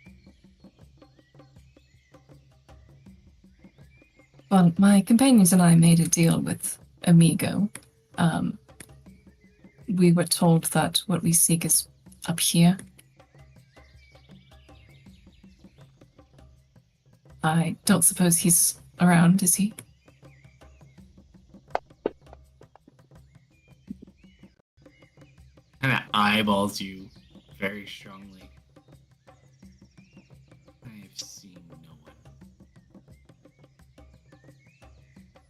Well, my companions and I made a deal with Amigo. We were told that what we seek is up here. I don't suppose he's around, is he? kind of eyeballs you very strongly. I have seen no one.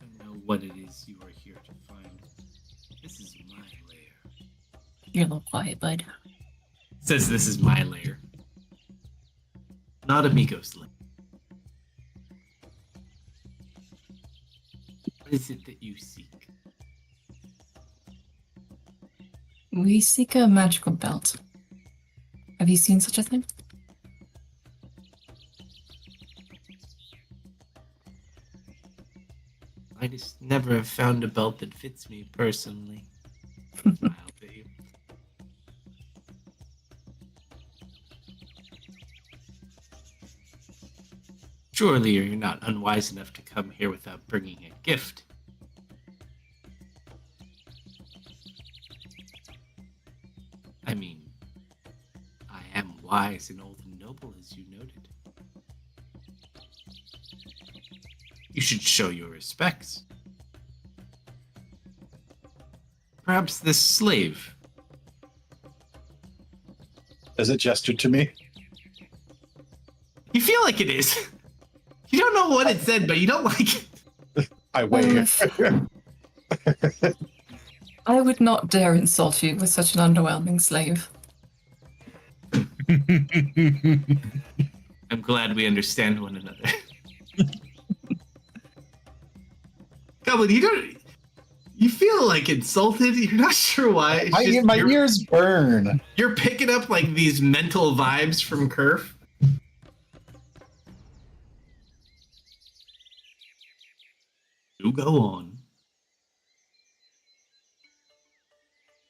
I don't know what it is you are here to find. This is my lair. You're a little quiet, bud. Says this is my lair. Not Amigo's lair. What is it that you seek? We seek a magical belt. Have you seen such a thing? I just never have found a belt that fits me personally. Smile, babe. Surely you're not unwise enough to come here without bringing a gift. I mean, I am wise and old and noble, as you noted. You should show your respects. Perhaps this slave. Is it gestured to me? You feel like it is. You don't know what it said, but you don't like it. I wave. I would not dare insult you with such an underwhelming slave. I'm glad we understand one another. Goblin, you feel like insulted. You're not sure why. It's just My you're- ears burn. You're picking up like these mental vibes from Kerf. You go on.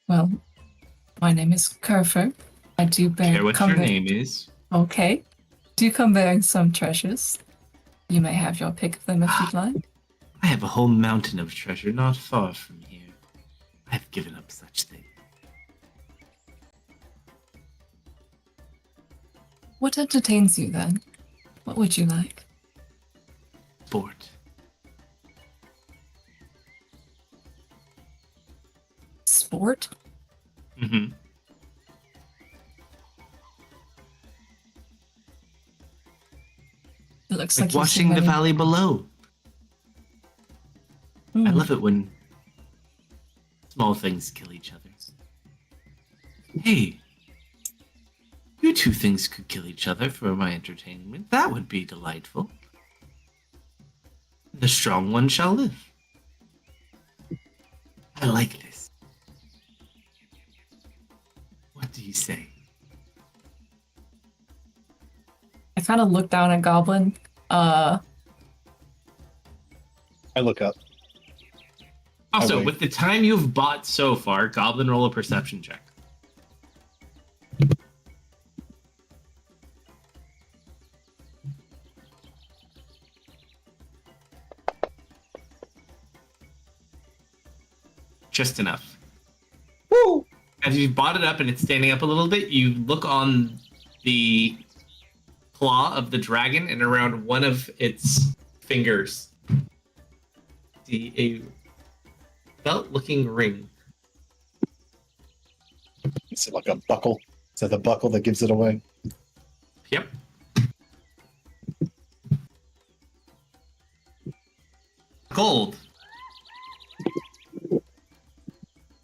Well, my name is Kerfer. I do bear. Care what come your bear- name is. Okay. Do come bearing some treasures. You may have your pick of them if you'd like. I have a whole mountain of treasure not far from here. I've given up such things. What entertains you then? What would you like? Sport. Sport? Mm-hmm. It looks Like like you've watching seen the many- valley below. I Hmm. love it when small things kill each other. Hey, you two things could kill each other for my entertainment. That would be delightful. The strong one shall live. I like this. What do you say? I kind of look down at Goblin. I look up. Also, wait. with the time you've bought so far, Goblin, roll a perception check. Just enough. Woo! As you've bought it up and it's standing up a little bit, you look on the claw of the dragon, and around one of its fingers, see a belt-looking ring. Is it like a buckle? Is that the buckle that gives it away? Yep. Gold.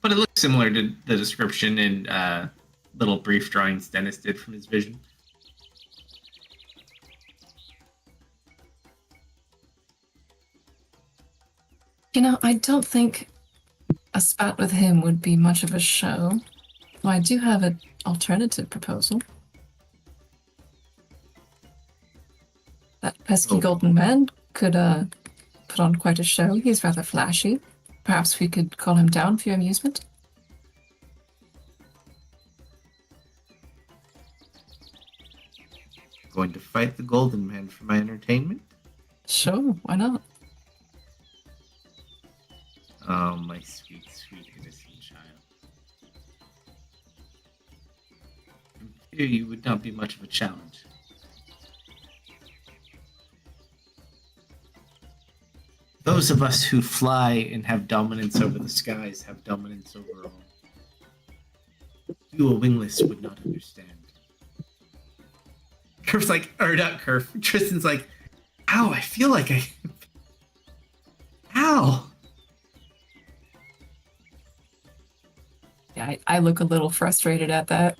But it looks similar to the description in little brief drawings Dennis did from his vision. You know, I don't think a spat with him would be much of a show. Well, I do have an alternative proposal. That pesky Oh. golden man could put on quite a show. He's rather flashy. Perhaps we could call him down for your amusement. Going to fight the golden man for my entertainment? Sure, why not? Oh, my sweet, sweet, innocent child. I fear you would not be much of a challenge. Those of us who fly and have dominance over the skies have dominance over all. You, a wingless, would not understand. Curve's like, or not Curve. Tristan's like, ow, I feel like I. Ow! Yeah, I look a little frustrated at that.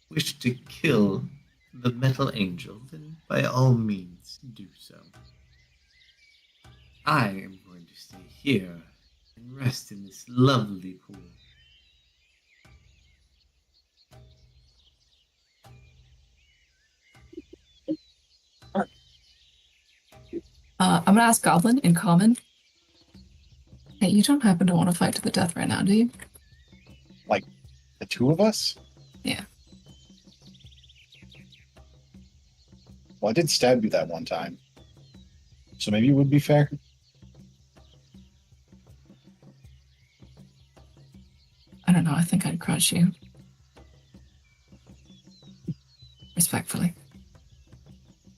Wish to kill the metal angel, then by all means do so. I am going to stay here and rest in this lovely pool. I'm gonna ask Goblin in common. Hey, you don't happen to want to fight to the death right now, do you? The two of us? Yeah. Well, I did stab you that one time. So maybe it would be fair. I don't know. I think I'd crush you. Respectfully.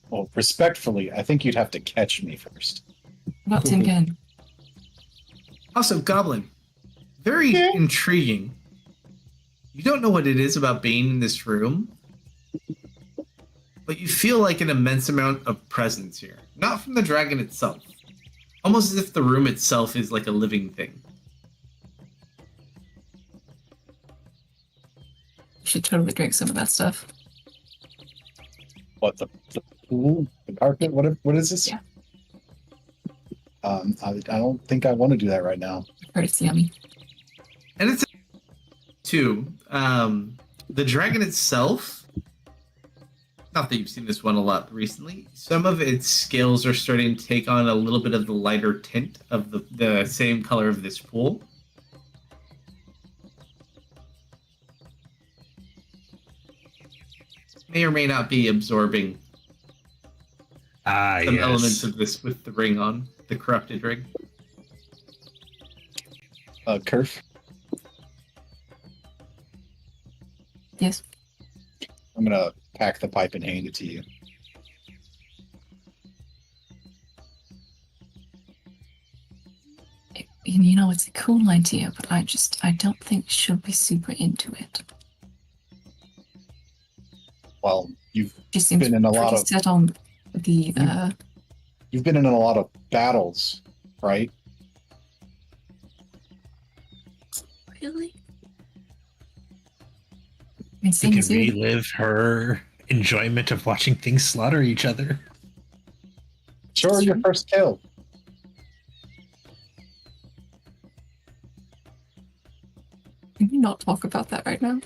Well, respectfully, I think you'd have to catch me first. What about Tinken? Also, Goblin, very intriguing. You don't know what it is about being in this room, but you feel like an immense amount of presence here. Not from the dragon itself. Almost as if the room itself is like a living thing. You should totally drink some of that stuff. What, the pool? The carpet? What is this? Yeah. I don't think I want to do that right now. I've heard it's yummy. And it's too. The dragon itself, not that you've seen this one a lot recently, some of its scales are starting to take on a little bit of the lighter tint of the same color of this pool. May or may not be absorbing some elements of this with the ring on, the corrupted ring. Kerf, Yes. I'm gonna pack the pipe and hand it to you. You know, it's a cool idea, but I don't think she'll be super into it. Well, you've She seems been in a pretty lot of set on the you've been in a lot of battles, right? Really? I mean, You seeing can as you, relive her enjoyment of watching things slaughter each other. Show her your first kill. can you not talk about that right now?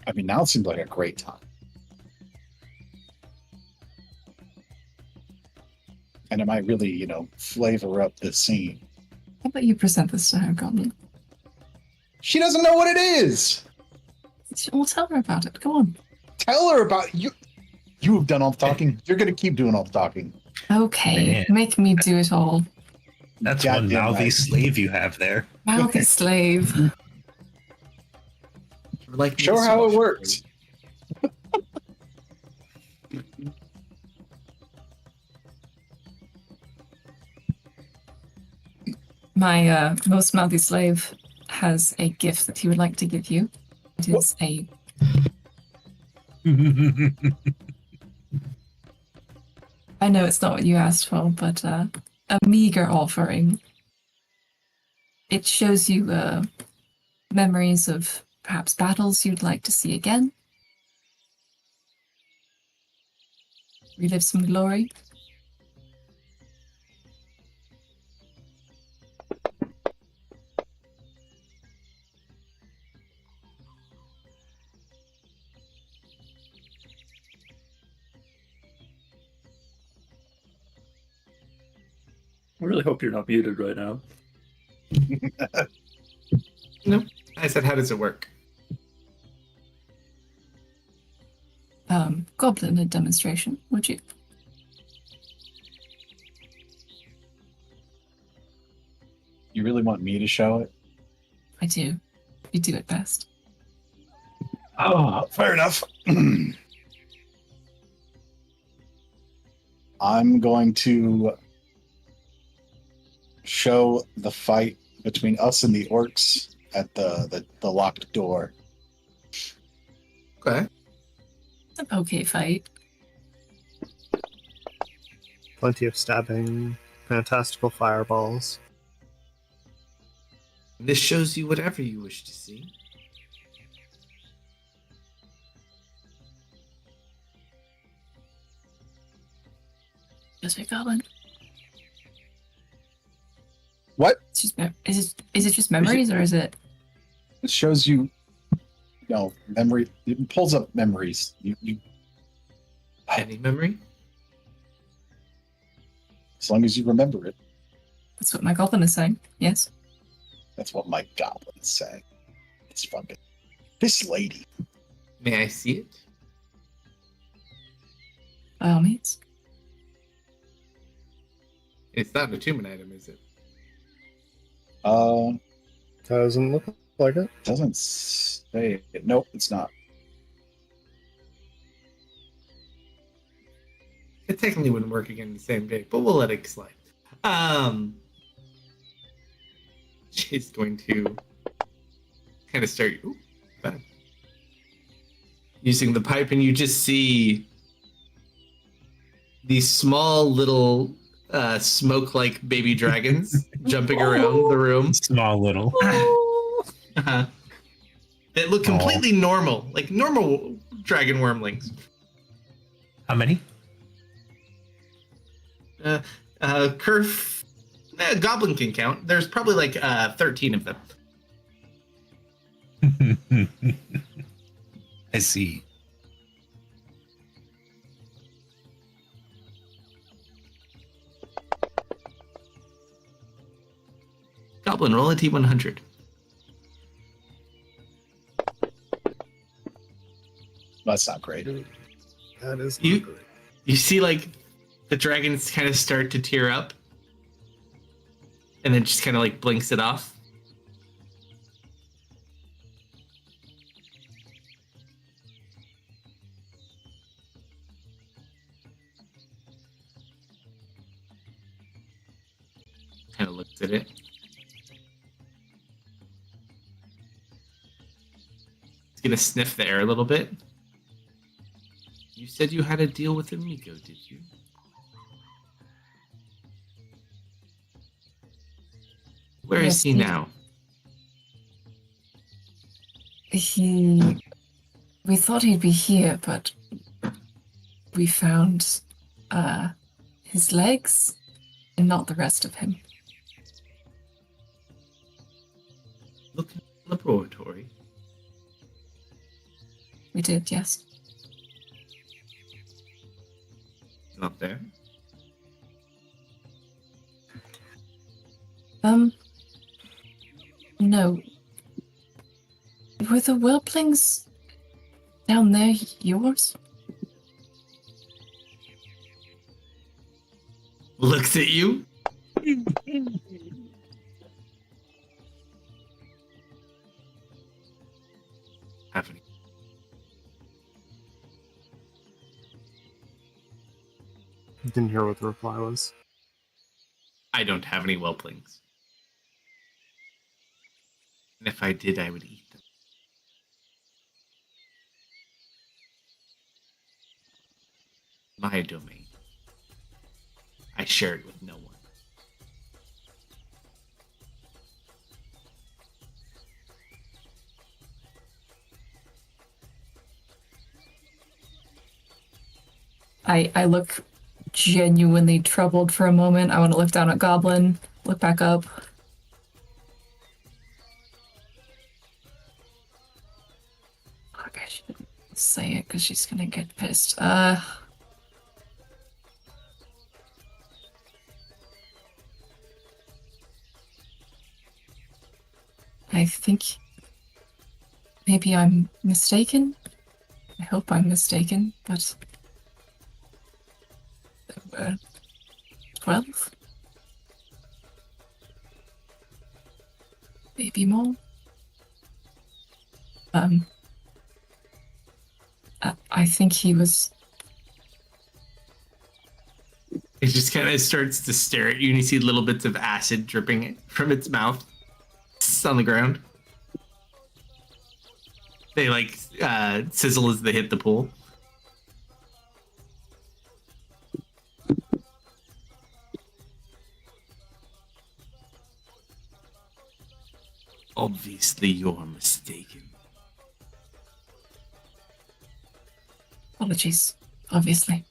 I mean, now it seems like a great time. And it might really, flavor up the scene. How about you present this to her, Goblin? She doesn't know what it is. We'll tell her about it. Come on. Tell her about you. You have done all the talking. You're going to keep doing all the talking. Okay, Man. make me do it all. That's one Goddamn mouthy right. slave you have there. Mouthy slave. Like Show her how it works. My most mouthy slave has a gift that he would like to give you. It is a I know it's not what you asked for, but a meager offering. It shows you memories of perhaps battles you'd like to see again. Relive some glory. I really hope you're not muted right now. Nope. I said, how does it work? Goblin, a demonstration, would you? You really want me to show it? I do. You do it best. Oh, fair enough. I'm going to show the fight between us and the orcs at the locked door. Okay. It's an okay fight. Plenty of stabbing, fantastical fireballs. This shows you whatever you wish to see. Just a goblin. What? It's just is it just memories or is it? It shows you, memory. It pulls up memories. You Any memory? as long as you remember it. That's what my goblin is saying. Yes. That's what my goblin's saying. It's fucking this lady. May I see it? By all means. It's not an attunement item, is it? Doesn't look like it. Doesn't say it. Nope, it's not. It technically wouldn't work again the same day, but we'll let it slide. She's going to kind of start using the pipe, and you just see these small little smoke-like baby dragons jumping around the room. Small little. Uh-huh. That look completely normal, like normal dragon wormlings. How many? Goblin can count. There's probably like 13 of them. I see. Goblin, roll a T100. That's not great. That is You- not great. You see, like, the dragons kind of start to tear up, and then just kind of like blinks it off. Kind of looks at it. It's gonna sniff the air a little bit. You said you had a deal with Amigo, did you? Where is Yes, he he- now? We thought he'd be here, but we found his legs and not the rest of him. Look in the laboratory. We did, yes. Not there. No. Were the whelplings down there yours? Looks at you. Happening. Didn't hear what the reply was. I don't have any whelplings. And if I did, I would eat them. My domain. I share it with no one. I look genuinely troubled for a moment. I want to look down at Goblin, look back up. Fuck, I shouldn't say it because she's gonna get pissed. I think maybe I'm mistaken. I hope I'm mistaken, but 12? maybe more. I think he was. It just kind of starts to stare at you, and you see little bits of acid dripping from its mouth. It's on the ground. They like sizzle as they hit the pool. Obviously, you're mistaken. Apologies, obviously.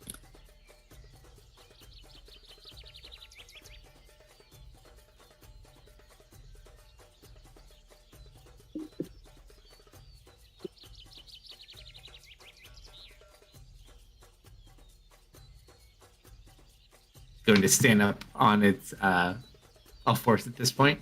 Going to stand up on its all fours at this point.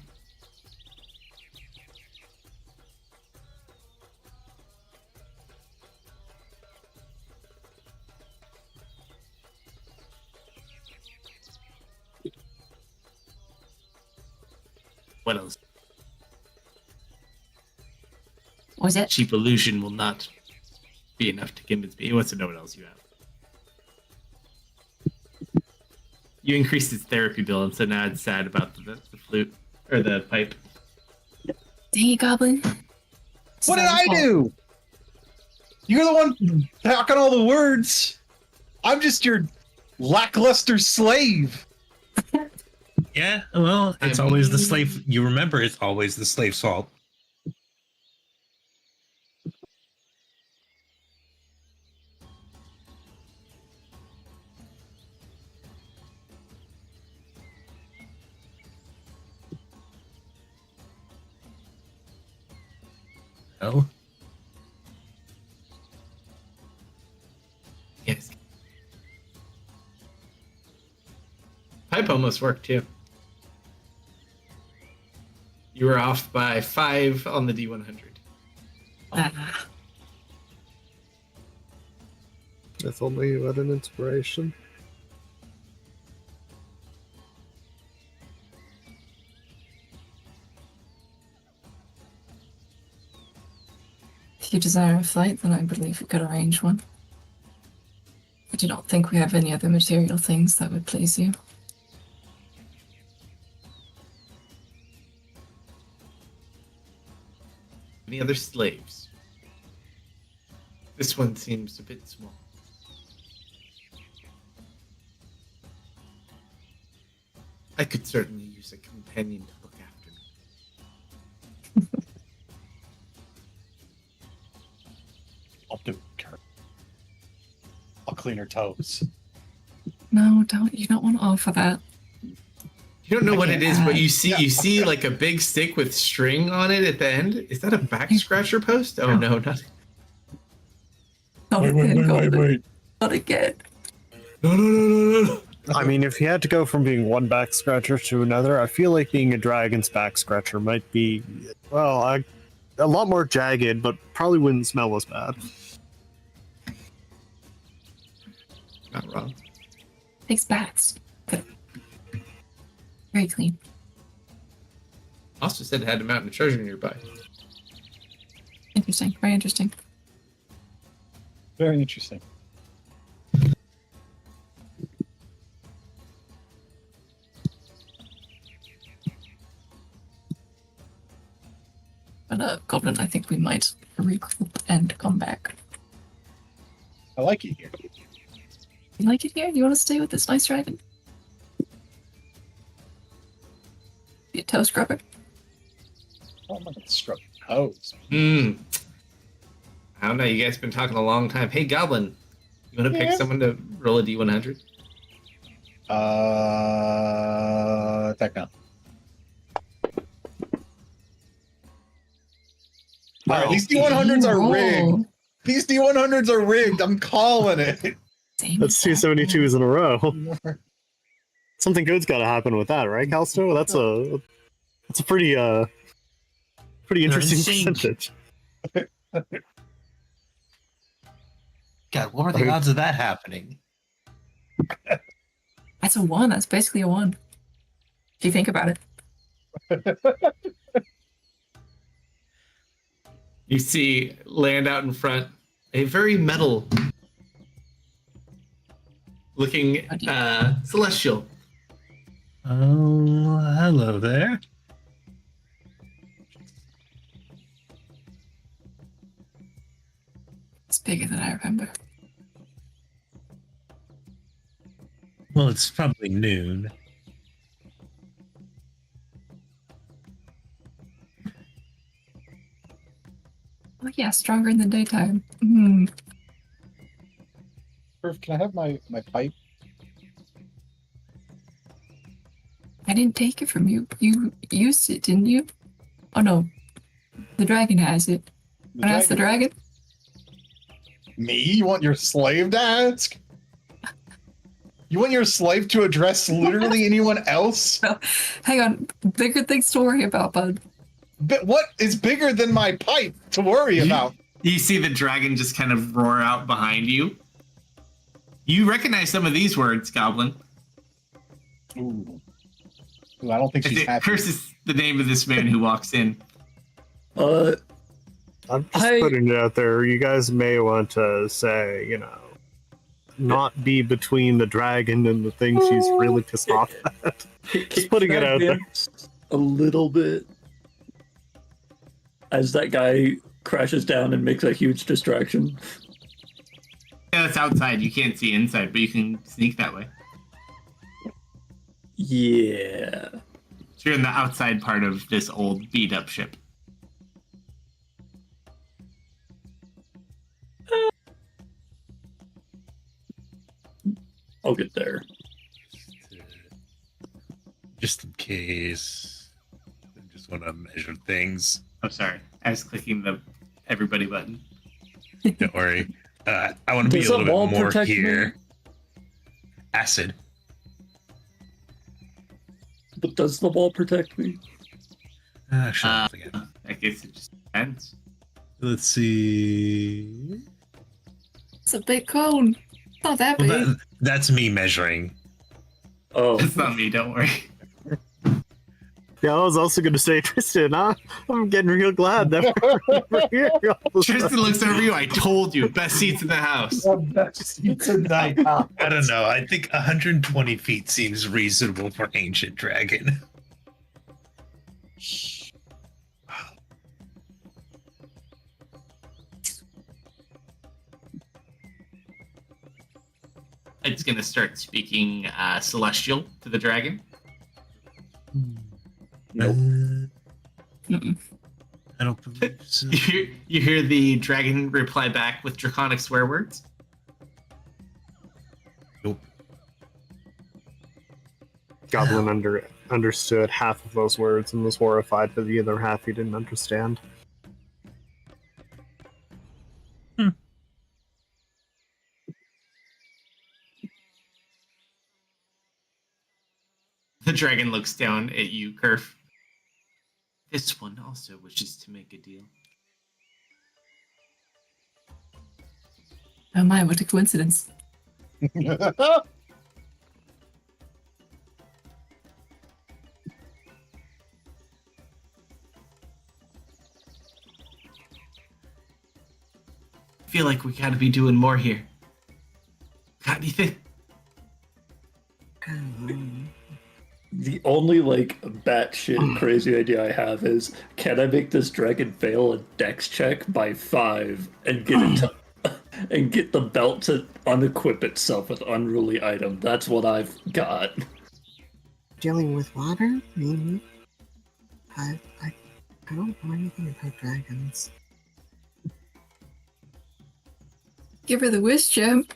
What else? What was it? Cheap illusion will not be enough to convince me. He wants to know what else you have. You increased its therapy bill, and so now it's sad about the flute or the pipe. Dang it, Goblin. What did I do? You're the one talking all the words. I'm just your lackluster slave. Yeah, well, it's always the slave. You remember, it's always the slave's fault. Oh, Yes. Pipe almost worked too. You were off by 5 on the D100. Ah, If only you had an inspiration. if you desire a flight, then I believe we could arrange one. I do not think we have any other material things that would please you. Any other slaves? This one seems a bit small. I could certainly use a companion to look after me. I'll do it. I'll clean her toes. No, don't. You don't want to offer that. You don't know what it is, but you Yeah. see like a big stick with string on it at the end. Is that a back scratcher post? Oh no, not Not again, Goblin. Not again. no. I mean, if you had to go from being one back scratcher to another, I feel like being a dragon's back scratcher might be, well, a lot more jagged, but probably wouldn't smell as bad. Not wrong. Takes baths. Good. Very clean. Also said it had a mountain of treasure nearby. Interesting. Very interesting. Very interesting. But Goblin, I think we might regroup and come back. I like it here. You like it here? You want to stay with this nice dragon? Be a toe scrubber? Oh, I'm not gonna scrub your toes. I don't know. You guys been talking a long time. Hey, Goblin, you want to pick Yeah. someone to roll a D100? Techno. All right, these D100s are rigged. These D100s are rigged. I'm calling it. That's 272s in a row. Something good's got to happen with that, right, Kalsto? That's a pretty interesting insane. percentage. God, what are the odds of that happening? That's a 1. That's basically a 1. If you think about it. You see land out in front a very metal looking celestial. Oh, hello there. It's bigger than I remember. Well, it's probably noon. Oh yeah, stronger in the daytime. Mm. Perf, can I have my pipe? I didn't take it from you. You used it, didn't you? Oh no, the dragon has it. Can I ask the dragon? Me? You want your slave to ask? You want your slave to address literally anyone else? Hang on, bigger things to worry about, bud. But what is bigger than my pipe to worry about? You see the dragon just kind of roar out behind you. You recognize some of these words, Goblin. Ooh. Ooh, I don't think she's happy. Curse is the name of this man who walks in. I'm just putting it out there. You guys may want to say, not be between the dragon and the thing she's really pissed off at. Just putting it out there. A little bit. As that guy crashes down and makes a huge distraction. Yeah, that's outside. You can't see inside, but you can sneak that way. Yeah. So you're in the outside part of this old beat-up ship. I'll get there. Just in case. I just want to measure things. I'm sorry. I was clicking the everybody button. Don't worry. I want to be Does a the little wall bit more protect here. me? Acid. But does the wall protect me? Actually, I guess it just depends. let's see. It's a big cone. Not that big. Well, that's me measuring. Oh. It's not me, don't worry. Yeah, I was also going to say, Tristan, I'm getting real glad that we're here. Tristan looks over you. I told you, best seats in the house. Best seats in the house. I don't know. I think 120 feet seems reasonable for ancient dragon. It's going to start speaking celestial to the dragon. Nope. I don't believe so. You hear the dragon reply back with draconic swear words. Nope. Goblin understood half of those words and was horrified for the other half he didn't understand. The dragon looks down at you, Kerf. This one also wishes to make a deal. Oh my, what a coincidence. I feel like we gotta be doing more here. Got anything? The only batshit crazy idea I have is, can I make this dragon fail a dex check by 5 and get it to, and get the belt to unequip itself with unruly item? That's what I've got. Dealing with water? Maybe. I don't know anything about dragons. Give her the wish gem.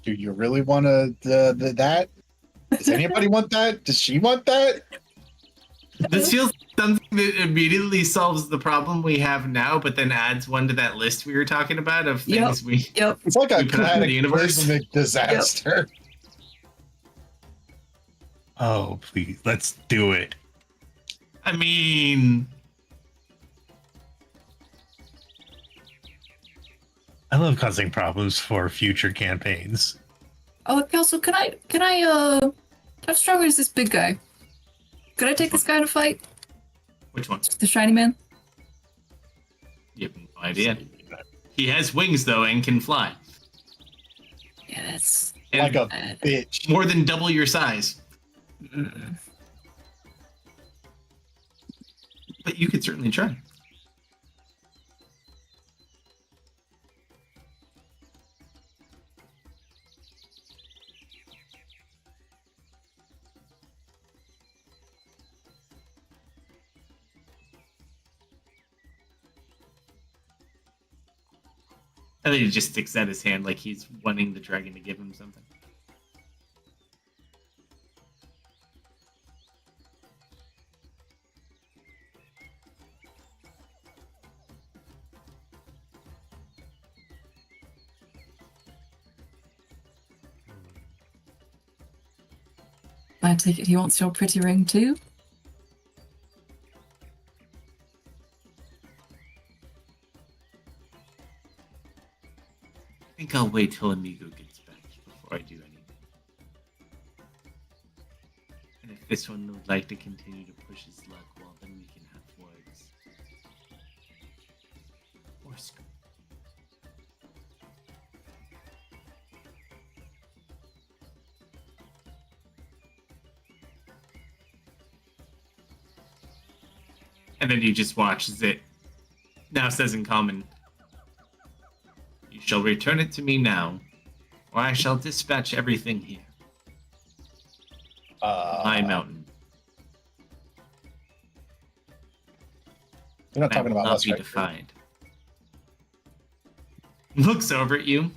Do you really want that? Does anybody want that? Does she want that? This feels something that immediately solves the problem we have now, but then adds one to that list we were talking about of things Yep. It's like a We put out in the universe. cataclysmic disaster. Oh, please, let's do it. I mean, I love causing problems for future campaigns. Oh, Kalsto, can I how strong is this big guy? Could I take this guy in a fight? Which one? The shiny man? You have no idea. He has wings though and can fly. Yeah, that's And Like a bitch. more than double your size. But you could certainly try. And then he just sticks out his hand like he's wanting the dragon to give him something. I take it he wants your pretty ring too? I think I'll wait till Amigo gets back before I do anything. And if this one would like to continue to push his luck, well, then we can have words. Or scoop. And then you just watch as it now says in common, "You shall return it to me now, or I shall dispatch everything here. My mountain. You're not I talking will about not us, be right? defied." Looks over at you.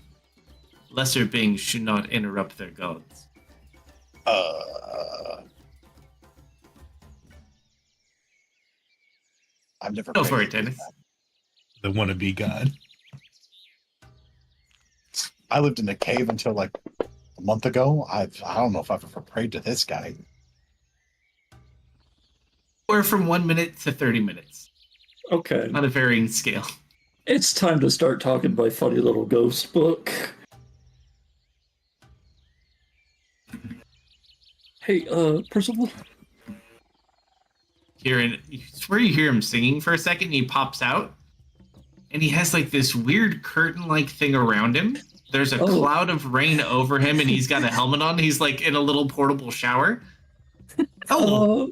Lesser beings should not interrupt their gods. I've never. Go for prayed it, to do Dennis. that. The wannabe god. I lived in a cave until like a month ago. I don't know if I've ever prayed to this guy. Or from 1 minute to 30 minutes. Okay. On a varying scale. It's time to start talking my funny little ghost book. Hey, Percival? You swear you hear him singing for a second, he pops out, and he has like this weird curtain-like thing around him. There's a cloud of rain over him, and he's got a helmet on. He's like in a little portable shower. Oh,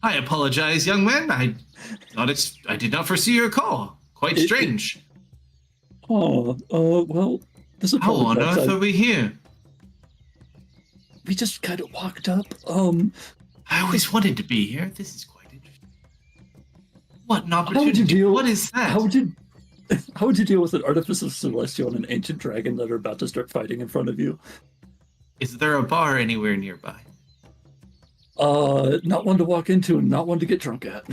I apologize, young man. I did not foresee your call. Quite strange. Well, this is How probably on the best earth I- are we here? We just kind of walked up. I always wanted to be here. This is quite interesting. What an How would opportunity. you deal? What is that? How would you deal with an Artificer Celestial and an ancient dragon that are about to start fighting in front of you? Is there a bar anywhere nearby? Not one to walk into and not one to get drunk at.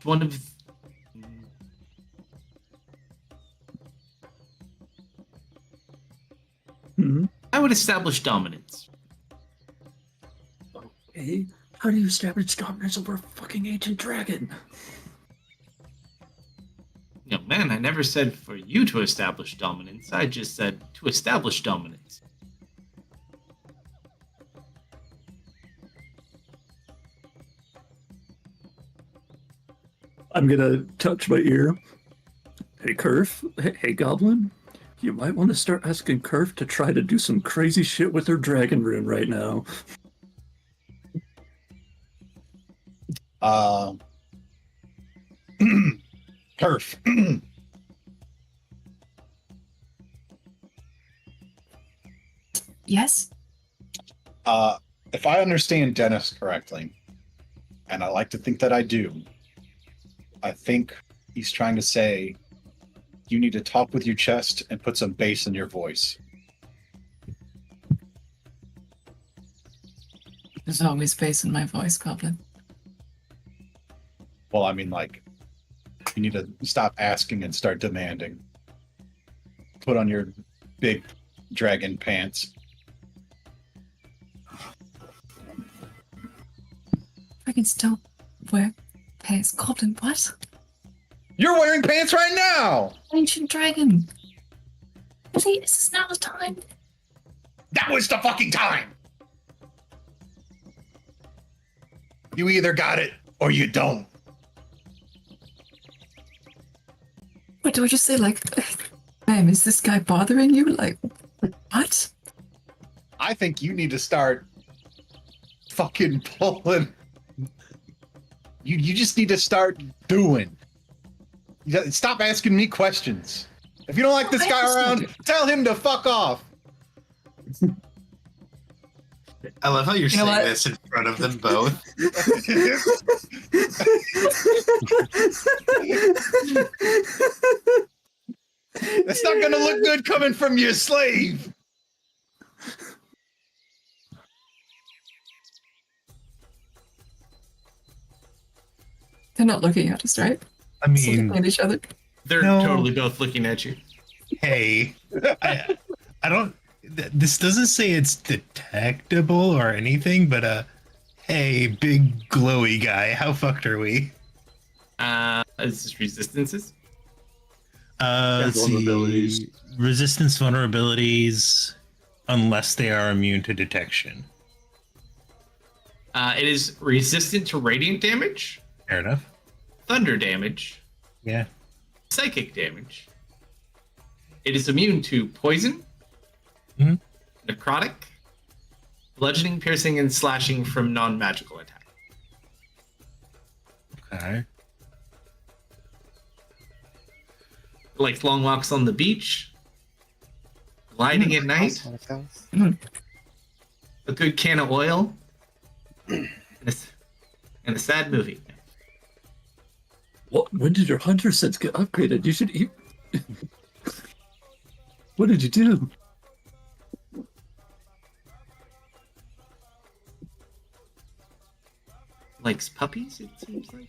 One of... Hmm? I would establish dominance. Okay. How do you establish dominance over a fucking ancient dragon? Young man, I never said for you to establish dominance. I just said to establish dominance. I'm gonna touch my ear. Hey, Kerf. Hey, Goblin. You might want to start asking Kerf to try to do some crazy shit with her dragon rune right now. Turf. Yes? If I understand Dennis correctly, and I like to think that I do, I think he's trying to say you need to talk with your chest and put some bass in your voice. There's always bass in my voice, Goblin. Well, I mean, like, you need to stop asking and start demanding. Put on your big dragon pants. Dragons don't wear pants. Goblin, what? You're wearing pants right now. Ancient dragon. Please, is this now the time? That was the fucking time. You either got it or you don't. What do I just say? Like, ma'am, is this guy bothering you? Like, what? I think you need to start fucking pulling. You just need to start doing. Stop asking me questions. If you don't like this guy around, tell him to fuck off. I love how you're You know saying what? this in front of them both. It's not gonna look good coming from your slave. They're not looking at us, right? I They're mean, looking at each other. They're No. totally both looking at you. hey, I don't. This doesn't say it's detectable or anything, but hey, big glowy guy, how fucked are we? Is this resistances? Let's vulnerabilities. see. Resistance vulnerabilities, unless they are immune to detection. It is resistant to radiant damage, Fair enough. thunder damage, Yeah. psychic damage. It is immune to poison, Mhm. necrotic, bludgeoning, piercing, and slashing from non-magical attack. Okay. Like long walks on the beach, gliding at night, One of those. a good can of oil, and a sad movie. What? When did your hunter sense get upgraded? You should eat. What did you do? Likes puppies, it seems like.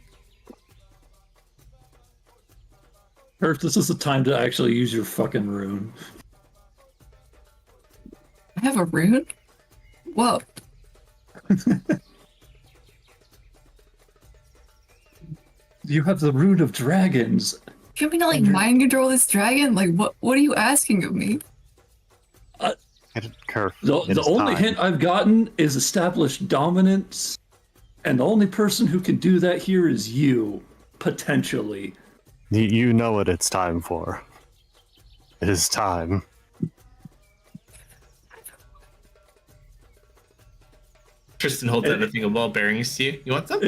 Perf, this is the time to actually use your fucking rune. I have a rune? Whoa. You have the rune of dragons. Can we not like mind control this dragon? Like, what are you asking of me? Kerf, The it is only time. hint I've gotten is established dominance, and the only person who can do that here is you, potentially. You know what it's time for. It is time. Tristan holds out a thing of ball bearings to you. You want some?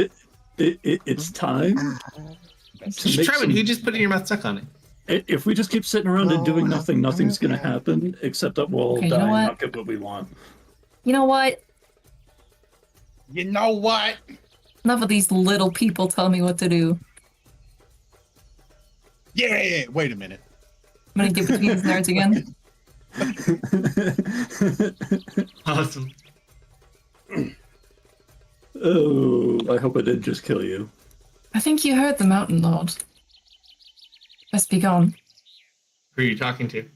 It's time. to Just make try one. some- You can just put it in your mouth, suck on it. If we just keep sitting around and doing No, nothing, nothing's going to okay. happen, except that we'll Okay, you die know and what? not get what we want. You know what? You know what? Enough of these little people telling me what to do. Yeah, wait a minute. I'm gonna get between these nerds again. Awesome. Oh, I hope I didn't just kill you. I think you heard the Mountain Lord. Best be gone, Who are you talking to?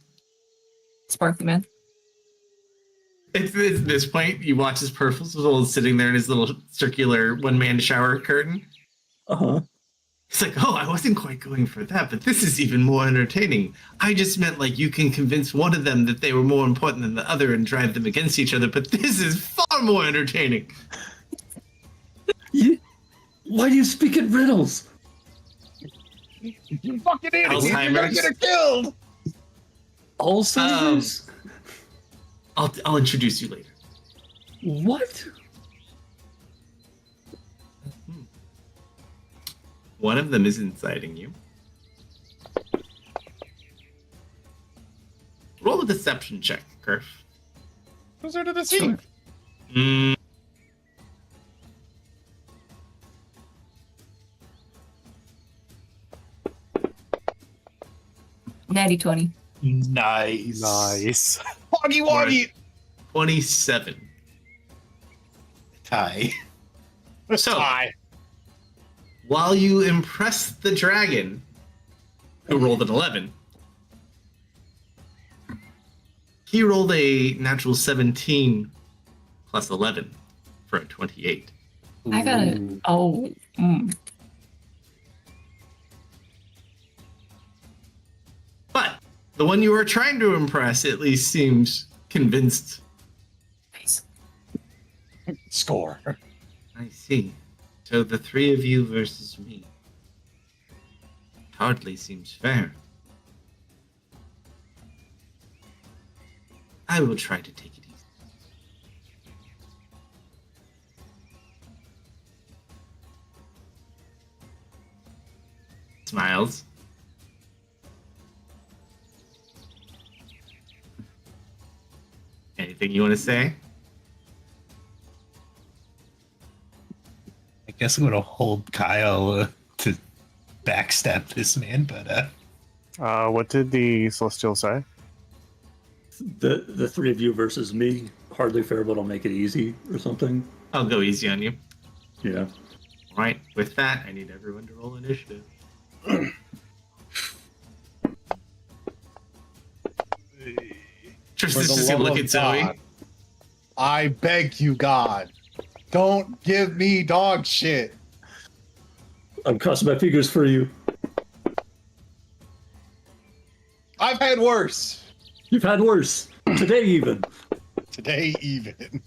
Sparkly Man. At this point, you watch his purple sitting there in his little circular one-man shower curtain. Uh-huh. He's like, oh, I wasn't quite going for that, but this is even more entertaining. I just meant like you can convince one of them that they were more important than the other and drive them against each other, but this is far more entertaining. Why do you speak in riddles? You fucking idiot. You're gonna Alzheimer's. get her killed. Alzheimer's? I'll introduce you later. What? One of them is inciting you. Roll a deception check, Kerf. Who's there to deceive? Mm, Natty 20. nice. Nice. Woggy woggy. 27. Tie. So, Tie. while you impress the dragon, who rolled an 11, he rolled a natural 17 plus 11 for a 28. I got it. Oh. Mm. The one you were trying to impress at least seems convinced. Nice. Score. I see. So the three of you versus me. Hardly seems fair. I will try to take it easy. Smiles. Anything you want to say? I guess I'm gonna hold Kyle to backstab this man, but What did the Celestial say? The three of you versus me, hardly fair, but I'll make it easy or something. I'll go easy on you. Yeah. Right. With that, I need everyone to roll initiative. Tristan For the just gonna love look of at Zoe. God, I beg you, God, don't give me dog shit. I'm crossing my fingers for you. I've had worse. You've had worse. Today even. Today, even.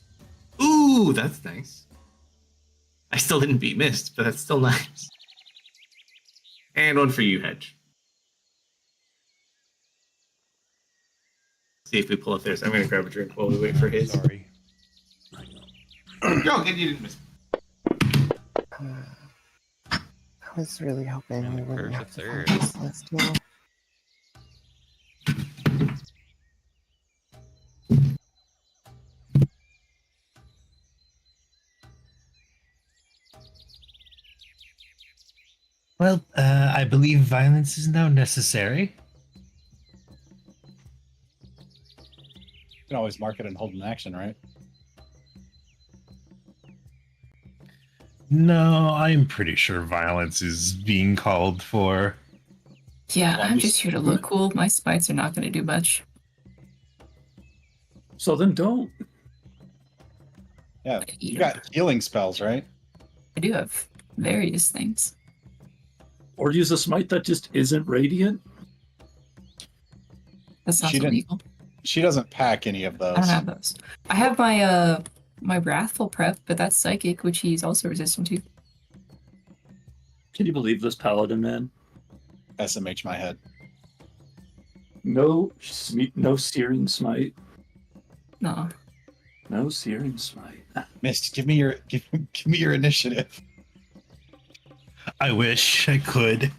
Ooh, that's nice. I still didn't beat Mist, but that's still nice. And one for you, Hedge. See if we pull up theirs. I'm gonna grab a drink while we wait for his. Sorry. You're all good. You didn't miss. I was really hoping And we the wouldn't curse have of to third. find this Celestial. well, I believe violence is now necessary. You can always mark it and hold an action, right? No, I'm pretty sure violence is being called for. Yeah, Well, I'm I'm just- just here to look cool. My spites are not going to do much. So then don't. Yeah, you got healing spells, right? I do have various things. Or use a smite that just isn't radiant. That sounds She didn't- illegal. She doesn't pack any of those. I don't have those. I have my wrathful prep, but that's psychic, which he's also resistant to. Can you believe this paladin, man? SMH my head. No searing smite. No. No searing smite. Mist, give me your initiative. I wish I could.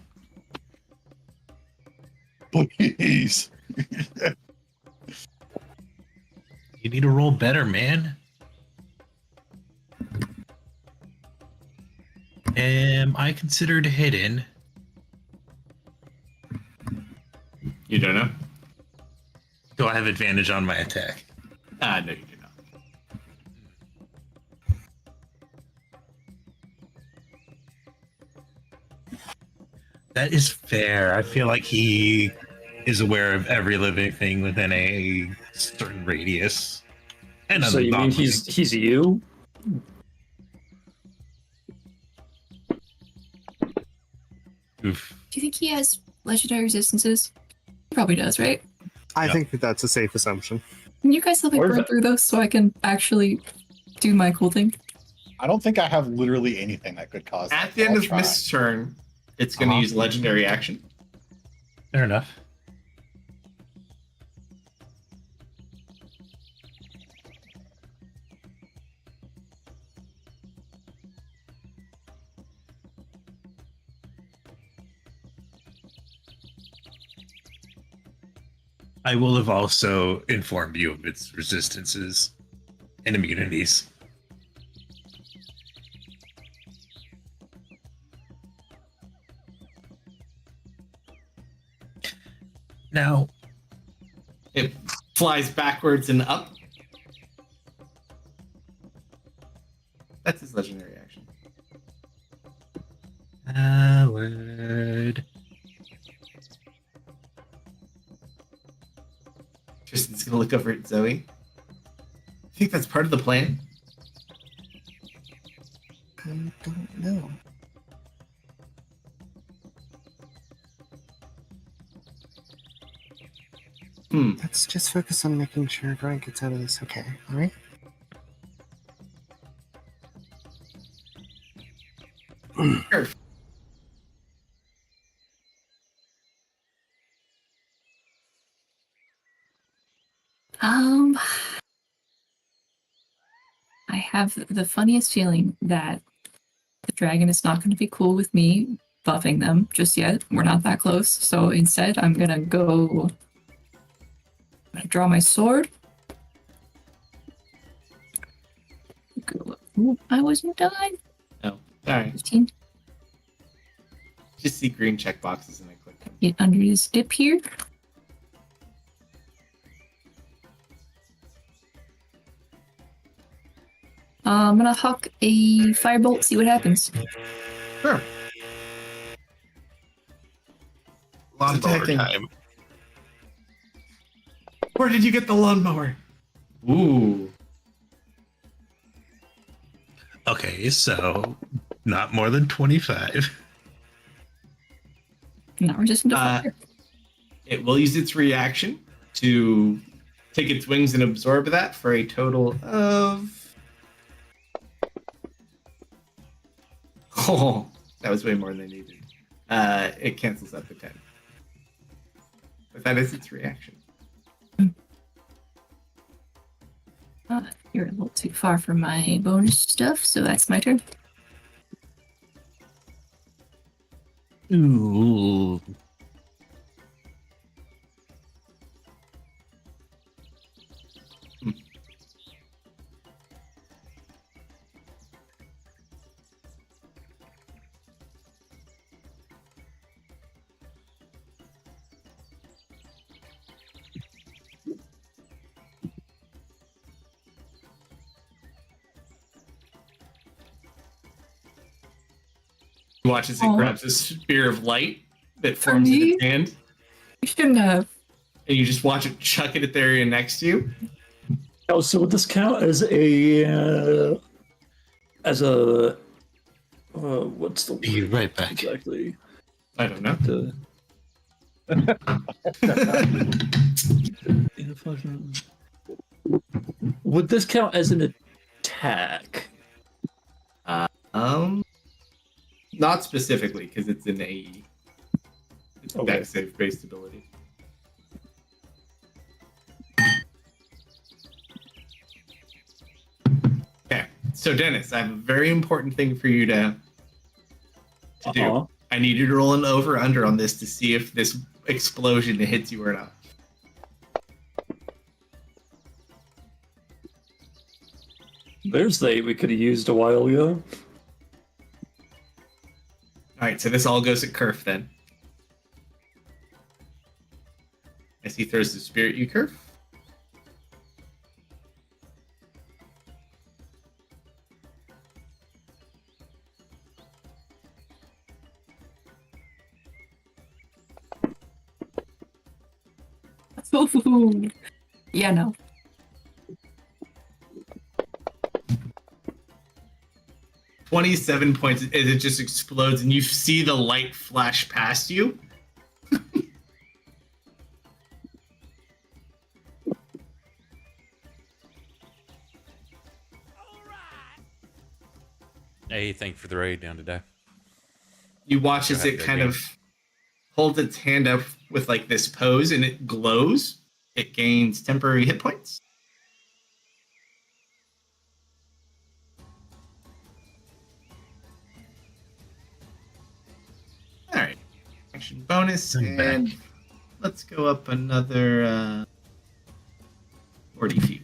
Please. You need to roll better, man. Am I considered hidden? You don't know? Do I have advantage on my attack? No, you do not. That is fair. I feel like he is aware of every living thing within a certain radius. And So I'm you not mean living. he's you? Oof. Do you think he has legendary resistances? He probably does, right? I Yeah. think that that's a safe assumption. Can you guys let me Or burn the- through those so I can actually do my cool thing? I don't think I have literally anything that could cause At that, the but end I'll of try. Mist's turn, it's going to use legendary action. Fair enough. I will have also informed you of its resistances and immunities. Now, It flies backwards and up. That's his legendary action. Howard. Tristan's going to look over at Zoe. I think that's part of the plan. I don't know. Let's just focus on making sure Brian gets out of this okay, alright? I have the funniest feeling that the dragon is not going to be cool with me buffing them just yet. We're not that close. So instead, I'm going to draw my sword. Ooh, I wasn't done. Oh, sorry. 15. Just see green checkboxes and I click them. Get under this dip here. I'm gonna huck a firebolt, see what happens. Sure. Lawnmower attacking. time. Where did you get the lawnmower? Ooh. Okay, so not more than 25. Not resistant to fire. It will use its reaction to take its wings and absorb that for a total of... Oh, that was way more than I needed. It cancels out the 10. But that is its reaction. You're a little too far from my bonus stuff, so that's my turn. Ooh. You watch as it grabs a spear of light that For forms in me? its hand, You shouldn't have. and you just watch it chuck it at the area next to you. Oh, so would this count as what's the Be word right back. exactly? I don't know. Would this count as an attack? Not specifically, because it's an AE. It's a Okay. dex save based ability. Okay, so Dennis, I have a very important thing for you to do. Uh-huh. I need you to roll an over/under on this to see if this explosion hits you or not. There's the 8 we could have used a while ago. All right, so this all goes at Kerf then. As he throws the spirit, you Kerf. Ooh. Yeah, no. $27 as it just explodes, and you see the light flash past you. Hey, thank you for the raid down today. You watch as Have a it good kind game. of holds its hand up with like this pose, and it glows. It gains temporary hit points. All right, action bonus, I'm back. and let's go up another 40 feet.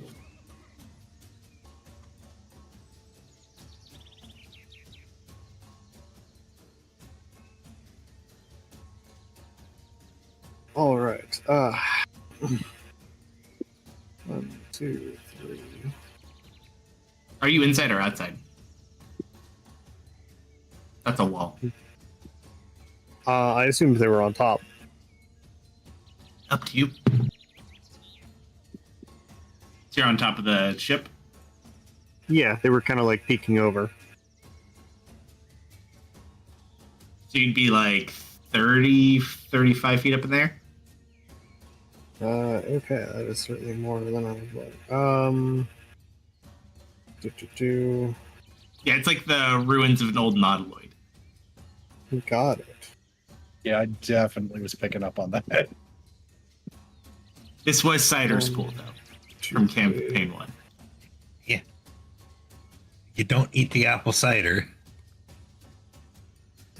Alright. 1, 2, 3. Are you inside or outside? That's a wall. I assumed they were on top. Up to you. So you're on top of the ship? Yeah, they were kind of like peeking over. So you'd be like 30, 35 feet up in there? Okay, that is certainly more than I would like. Yeah, it's like the ruins of an old nautiloid. Got it. Yeah, I definitely was picking up on that. This was Cider's pool, though, from campaign 1. Yeah. You don't eat the apple cider.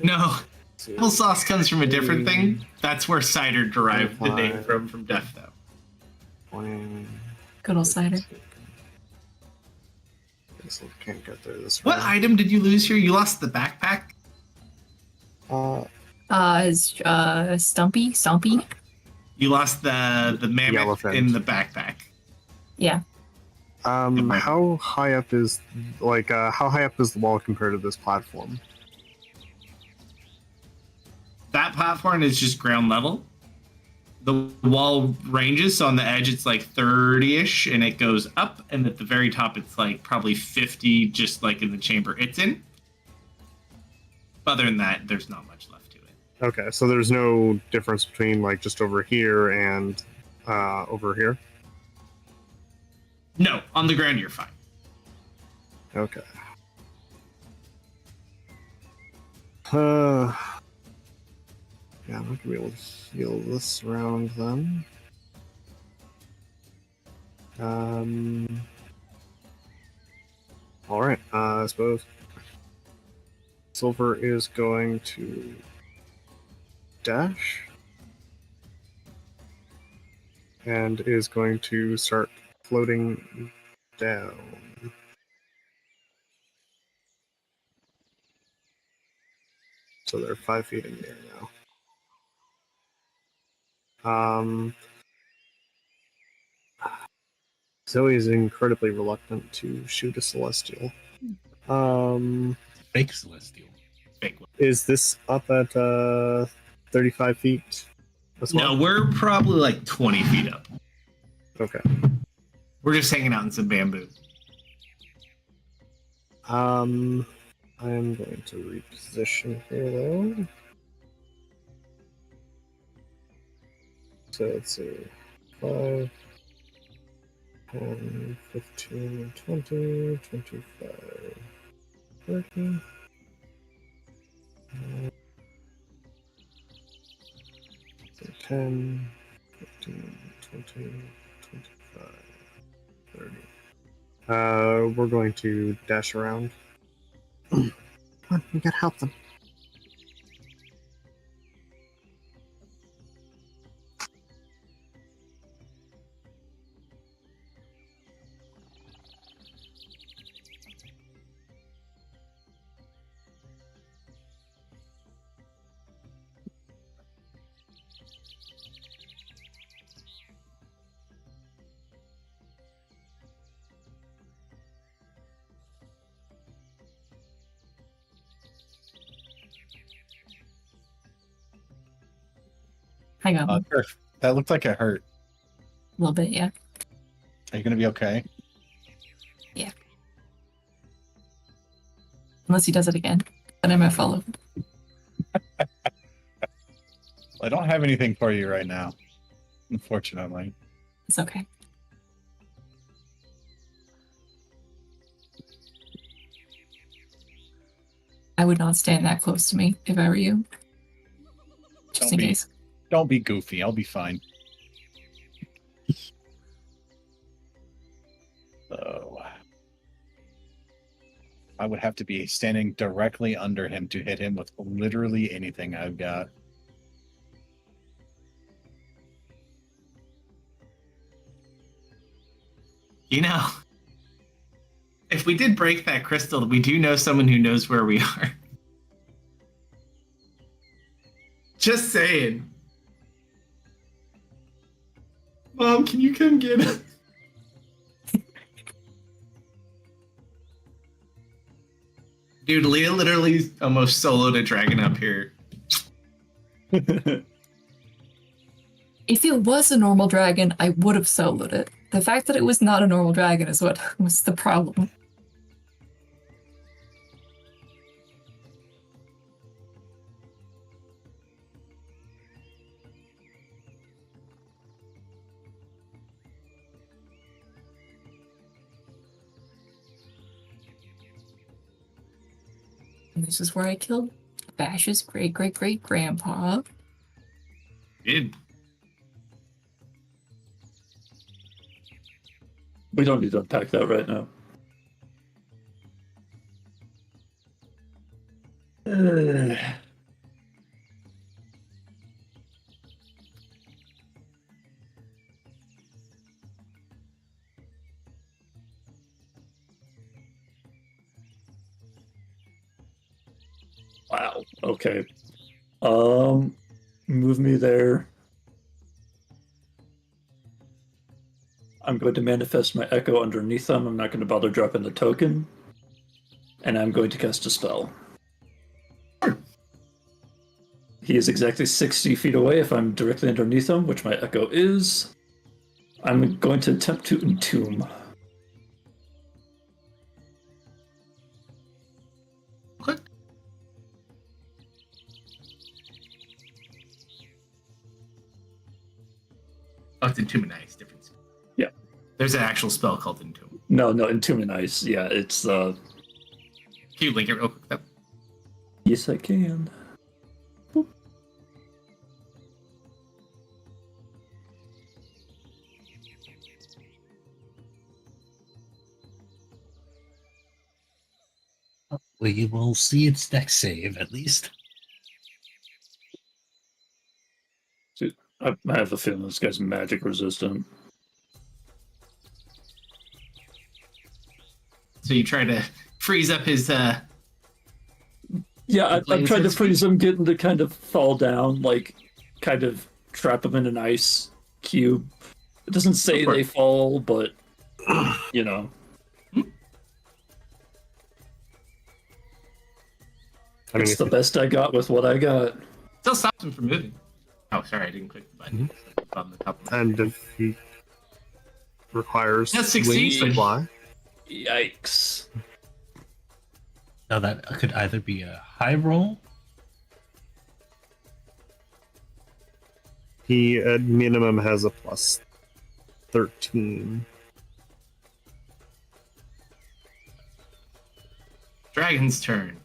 No, applesauce comes from a different thing. That's where cider derived the name from Death, though. 20. Good old cider. Guess I can't get there this What round. item did you lose here? You lost the backpack? Stumpy? You lost the mammoth elephant. in the backpack. Yeah. How high up is the wall compared to this platform? That platform is just ground level. The wall ranges, so on the edge it's like 30-ish, and it goes up, and at the very top it's like probably 50, just like in the chamber it's in. Other than that, there's not much left to it. Okay, so there's no difference between like just over here and over here? No, on the ground you're fine. Okay. Yeah, I'm not gonna be able to heal this round then. Alright, I suppose Silver is going to dash and is going to start floating down. So they're 5 feet in the air now. Zoe is incredibly reluctant to shoot a celestial. Fake celestial. Fake one. Is this up at 35 feet as well? No, we're probably like 20 feet up. Okay. We're just hanging out in some bamboo. I am going to reposition here though. So let's see. 5, 10, 15, 20, 25, 30. 10, 15, 20, 25, 30. We're going to dash around. Come on, we gotta help them. Hang on. Griff, that looked like it hurt. A little bit, yeah. Are you gonna be okay? Unless he does it again. Then I might follow. I don't have anything for you right now, unfortunately. It's okay. I would not stand that close to me if I were you. Just Don't in be. case. Don't be goofy. I'll be fine. So I would have to be standing directly under him to hit him with literally anything I've got. You know, if we did break that crystal, we do know someone who knows where we are. Just saying. Mom, can you come get us? Dude, Leah literally almost soloed a dragon up here. If it was a normal dragon, I would have soloed it. The fact that it was not a normal dragon is what was the problem. And this is where I killed Bash's great-great-great-grandpa. Did. We don't need to unpack that right now. Wow. Okay. Move me there. I'm going to manifest my echo underneath them. I'm not going to bother dropping the token. And I'm going to cast a spell. He is exactly 60 feet away if I'm directly underneath him, which my echo is. I'm going to attempt to entomb. Click. Oh, it's Entominize. Difference. Yeah. There's an actual spell called Entomb. No, entominize. Yeah, it's Can you link it real quick though? Yes, I can. We will see its deck save at least. Dude, I have a feeling this guy's magic resistant. So you try to freeze up his Yeah, I'm trying to Blazes. freeze him, get him to kind of fall down, like, kind of trap him in an ice cube. It doesn't say they fall, but, you know. I mean, It's the best I got with what I got. still stops him from moving. Oh, sorry, I didn't click the button. On the top of my and if he requires That's wings 16, to but- fly, Yikes. Now that could either be a high roll. he at minimum has a plus 13. Dragon's turn.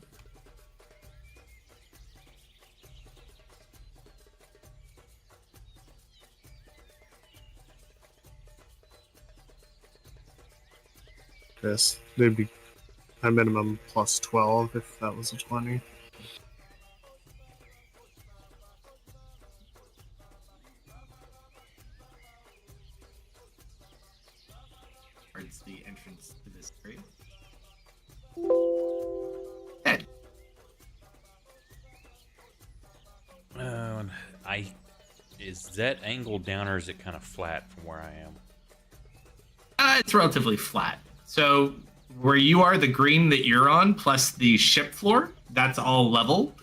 Yes, they'd be a minimum plus 12 if that was a 20. Towards the entrance to this area. And is that angle down or is it kind of flat from where I am? It's relatively flat. So where you are, the green that you're on, plus the ship floor, that's all level.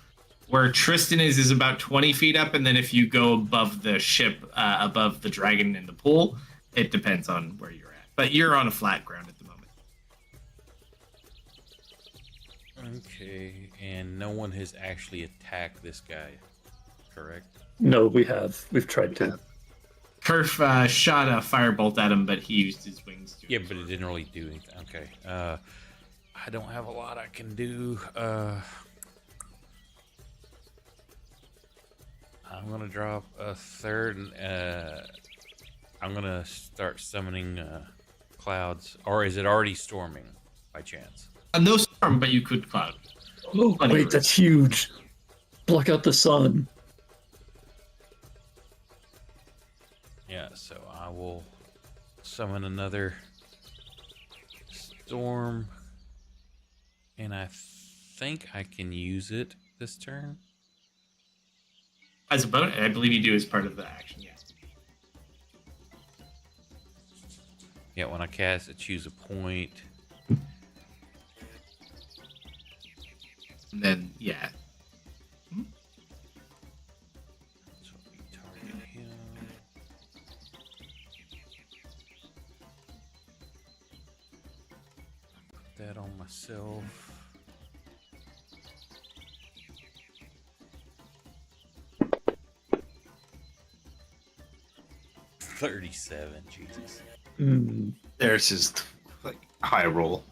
Where Tristan is about 20 feet up, and then if you go above the ship, above the dragon in the pool, it depends on where you're at. But you're on a flat ground at the moment. Okay, and no one has actually attacked this guy, correct? No, we've tried to. Kerf shot a firebolt at him, but he used his wings to. Yeah, but it didn't really do anything. Okay. I don't have a lot I can do. I'm gonna drop a third, and I'm gonna start summoning clouds. Or is it already storming by chance? No storm, but you could cloud. Oh, wait, that's huge. Block out the sun. Yeah, so I will summon another storm, and I think I can use it this turn. As a bonus, I believe you do as part of the action, yeah. Yeah, when I cast it, choose a point. And then, yeah. So we target him. Put that on myself. $37, Jesus. There's his like high roll.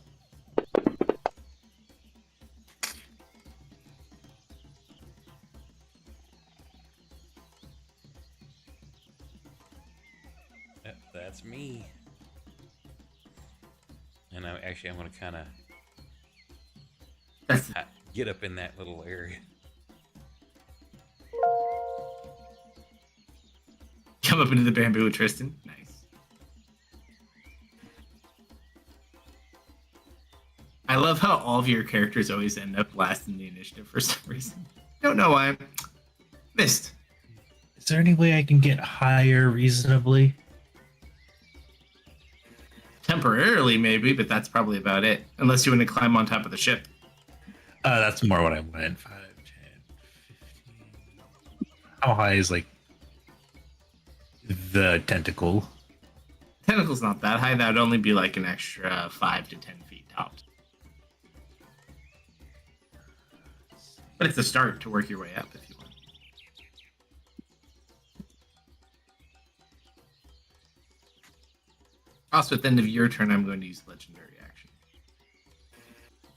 That's me. And I'm going to kind of That's get up in that little area. come up into the bamboo with Tristan. Nice. I love how all of your characters always end up last in the initiative for some reason. Don't know why. Missed. Is there any way I can get higher reasonably? Temporarily, maybe, but that's probably about it. Unless you want to climb on top of the ship. That's more what I wanted. 5, 10, 15. How high is like the tentacle? Tentacle's not that high. That would only be like an extra 5 to 10 feet tops. But it's a start to work your way up if you want. Also, at the end of your turn, I'm going to use legendary action.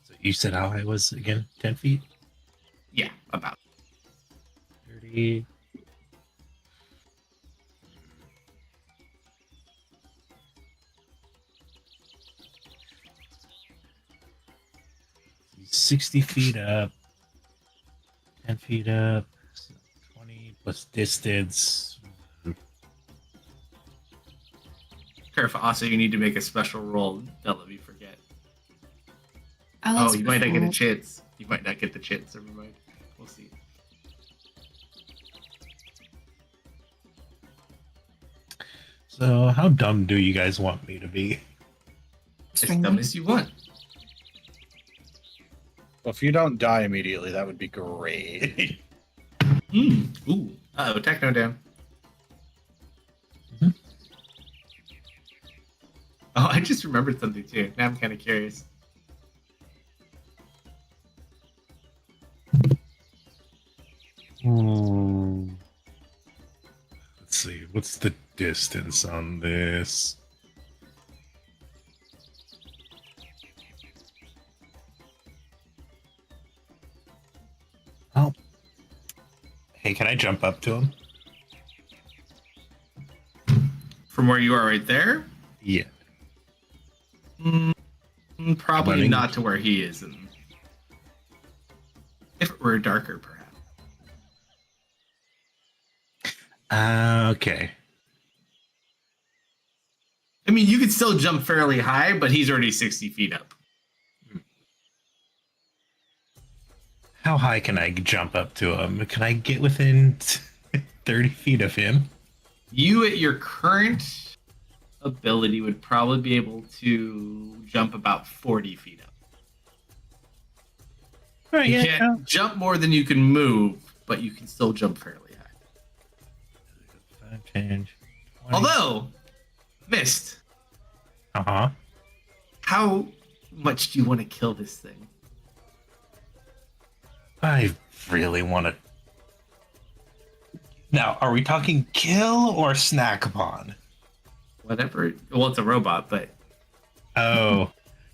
So you said how high was again? 10 feet? Yeah, about. 30. He's 60 feet up. 10 feet up. 20 plus distance. Careful. Also, you need to make a special roll. Don't let me forget. Oh, You might not get a chance. You might not get the chance. Never mind. We'll see. So how dumb do you guys want me to be? As dumb as you want. Well, if you don't die immediately, that would be great. Ooh. Uh-oh, techno down. Mhm. Oh, I just remembered something too. Now I'm kind of curious. Let's see, what's the distance on this? Oh. Hey, can I jump up to him? From where you are right there? Yeah. Probably Running. not to where he is. And if it were darker, perhaps. Okay. I mean, you could still jump fairly high, but he's already 60 feet up. How high can I jump up to him? Can I get within 30 feet of him? You, at your current ability, would probably be able to jump about 40 feet up. All right, You yeah. can't jump more than you can move, but you can still jump fairly high. 5, 10, 20. Although, missed. Uh-huh. How much do you want to kill this thing? I really want to. Now, are we talking kill or snack upon? Whatever. Well, it's a robot, but Oh,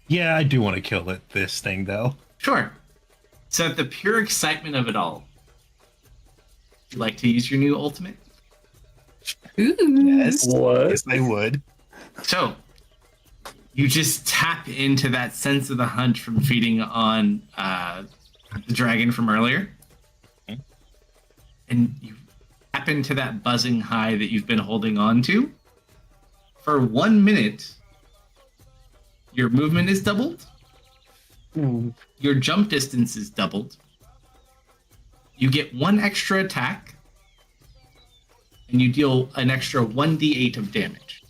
yeah, I do want to kill this thing, though. sure. So, at the pure excitement of it all, would you like to use your new ultimate? Ooh. Yes. What? Yes, I would. So, you just tap into that sense of the hunt from feeding on the dragon from earlier. Okay. And you tap into that buzzing high that you've been holding on to. For 1 minute, your movement is doubled. Your jump distance is doubled. You get 1 extra attack. And you deal an extra 1d8 of damage.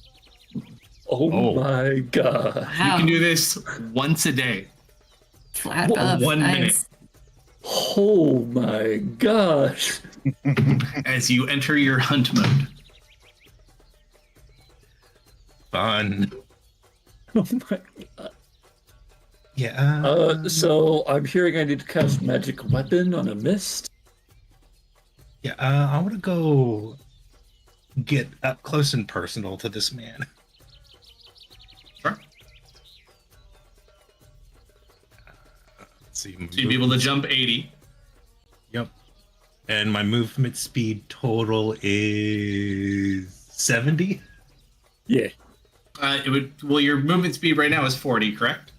Oh my god. You can do this once a day. Flat Wha- up. 1 minute. Nice. Oh my gosh. As you enter your hunt mode. Fun. Oh my god. Yeah. So I'm hearing I need to cast magic weapon on a mist. Yeah, I want to go get up close and personal to this man. Sure. Let's see. So you'd be able to jump 80. Yep. And my movement speed total is 70. Yeah. It would. Well, your movement speed right now is 40, correct?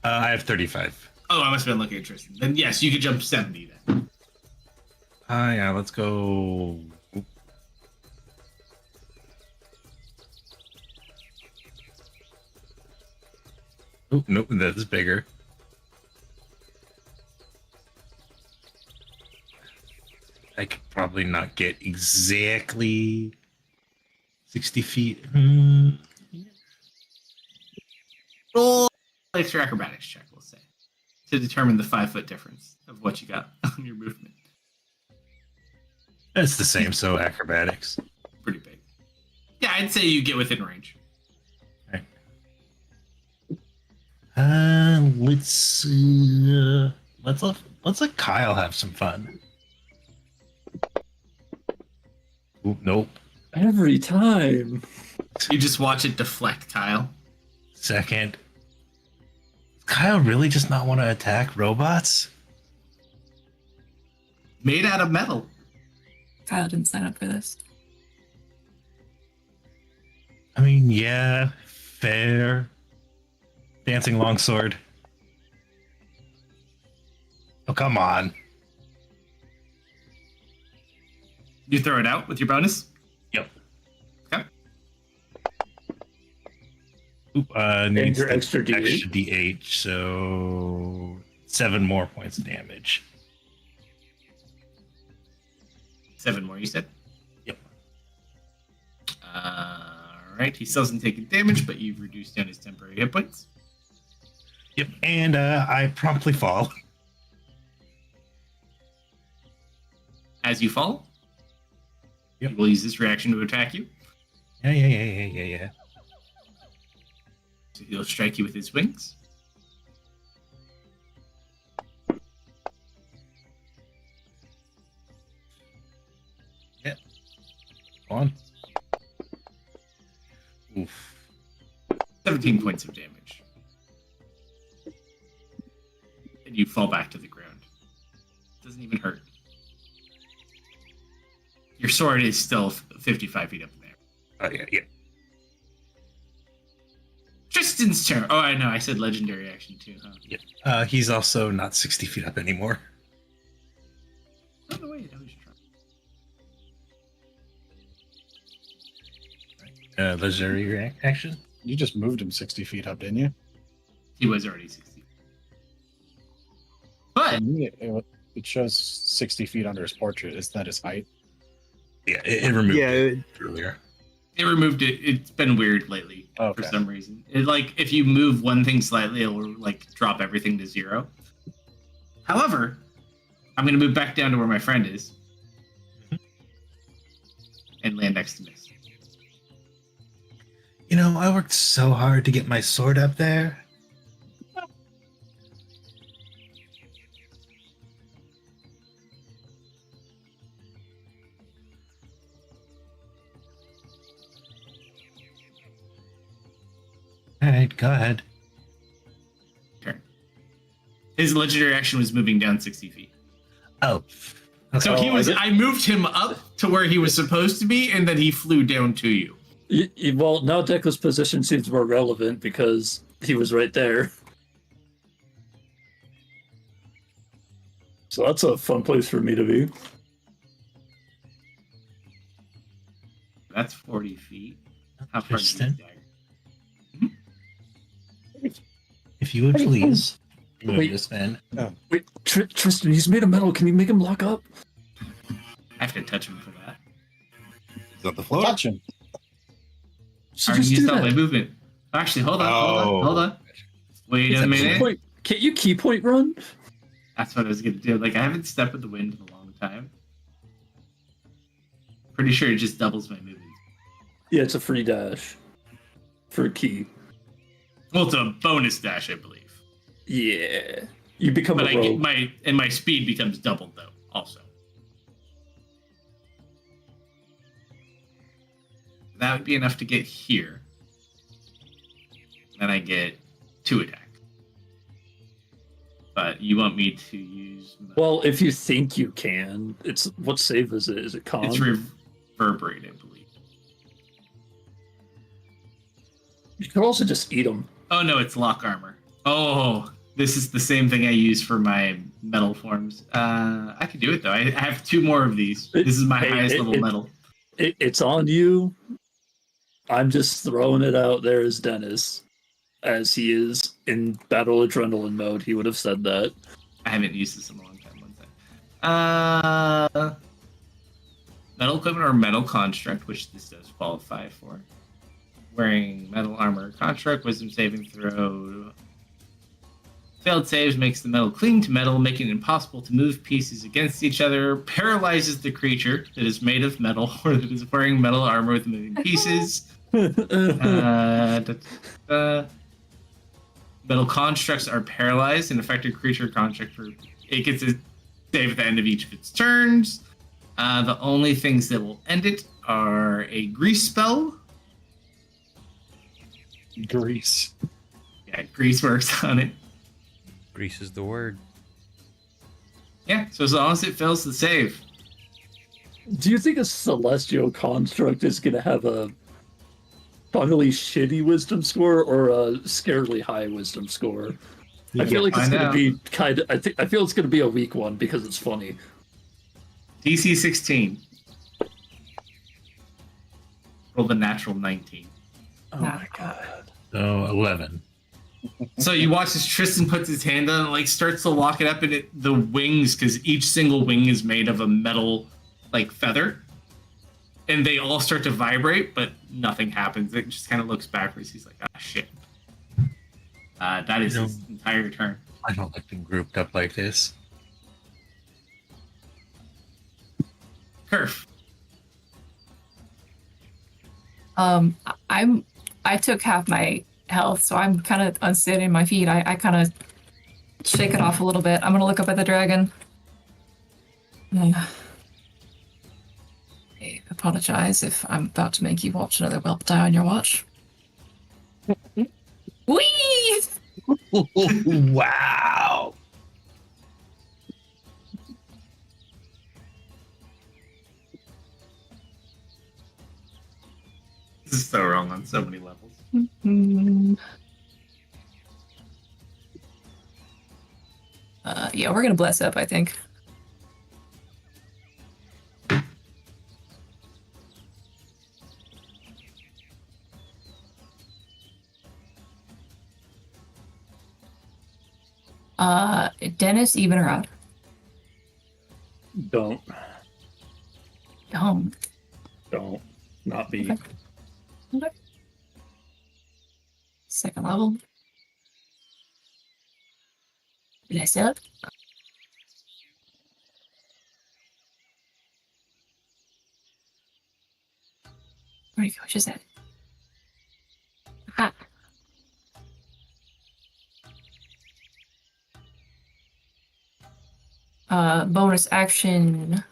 I have 35. Oh, I must have been looking at Tristan. Then yes, you could jump 70 then. Yeah, let's go. Oh, nope, that is bigger. I could probably not get exactly 60 feet. Roll place your acrobatics check, we'll say, to determine the 5-foot difference of what you got on your movement. That's the same, so acrobatics. Pretty big. Yeah, I'd say you get within range. Okay. Let's let Kyle have some fun. Oop, nope. Every time. You just watch it deflect, Kyle. Second. Does Kyle really just not want to attack robots? Made out of metal. Kyle didn't sign up for this. I mean, yeah, fair. Dancing longsword. Oh, come on. You throw it out with your bonus? Yep. Okay. Oop, needs your the extra D8. extra D8, so 7 more points of damage. 7 more, you said? Yep. Alright, he still hasn't taken damage, but you've reduced down his temporary hit points. Yep, and I promptly fall. As you fall, Yep. he will use this reaction to attack you. Yeah. So he'll strike you with his wings. Yep. Go on. Oof. 17 points of damage. And you fall back to the ground. Doesn't even hurt. Your sword is still 55 feet up in there. Oh, yeah. Tristan's turn. Oh, I know. I said legendary action too, huh? He's also not 60 feet up anymore. Oh, no, wait. I was trying. Legendary action? You just moved him 60 feet up, didn't you? He was already 60. But To me, it shows 60 feet under his portrait. Isn't that his height? Yeah, it removed Yeah, it earlier. it removed it. It's been weird lately for Okay. some reason. It, like, if you move one thing slightly, it will like drop everything to 0. However, I'm going to move back down to where my friend is and land next to Miss. You know, I worked so hard to get my sword up there. All right, go ahead. His legendary action was moving down 60 feet. Oh. So he was. I moved him up to where he was supposed to be, and then he flew down to you. Well, now Declan's position seems more relevant because he was right there. So that's a fun place for me to be. That's 40 feet. How far is Tristan? dagger? If you would please move Wait. this man. Wait, Tristan, he's made of metal. Can you make him lock up? I have to touch him for that. Is that the floor? Touch him. So I already just do used all my that. movement. Actually, hold on. Hold on. Wait a Key minute. Point. Can't you key point run? That's what I was gonna do. Like, I haven't stepped with the wind in a long time. Pretty sure it just doubles my movement. Yeah, it's a free dash. For a key. Well, it's a bonus dash, I believe. Yeah. You become But a rogue. my speed becomes doubled though, also. That would be enough to get here. Then I get 2 attack. But you want me to use Well, if you think you can, it's what save is it? Is it con? it's reverberate, I believe. You could also just eat them. Oh no, it's lock armor. Oh, this is the same thing I use for my metal forms. I could do it though. I have 2 more of these. This is my highest level metal. It's on you. I'm just throwing it out there as Dennis, as he is in battle adrenaline mode. He would have said that. I haven't used this in a long time. One second. Metal equipment or metal construct, which this does qualify for. Wearing metal armor construct, wisdom saving throw. Failed saves makes the metal cling to metal, making it impossible to move pieces against each other. Paralyzes the creature that is made of metal or that is wearing metal armor with moving pieces. Metal constructs are paralyzed. An affected creature construct it gets a save at the end of each of its turns. The only things that will end it are a grease spell. Grease. Yeah, grease works on it. Grease is the word. Yeah, so as long as it fails the save. Do you think a celestial construct is going to have a funnily shitty wisdom score or a scarily high wisdom score? I feel like it's going to be I feel it's going to be a weak one because it's funny. DC 16. Roll the natural 19. Oh my god. Oh, 11. So you watch as Tristan puts his hand on it, like starts to lock it up, and the wings, because each single wing is made of a metal, like feather, and they all start to vibrate, but nothing happens. It just kind of looks backwards. He's like, "Ah, shit." That is his entire turn. I don't like being grouped up like this. Kerf. I took half my health, so I'm kind of unsteady on my feet. I kind of shake it off a little bit. I'm gonna look up at the dragon. I apologize if I'm about to make you watch another whelp die on your watch. Whee! Wow. This is so wrong on so many levels. Yeah, we're gonna bless up, I think. Dennis, even or odd? Don't. Don't. Not me. Okay. Second level. Bless up. Where'd he go? Just that. Ah. Bonus action.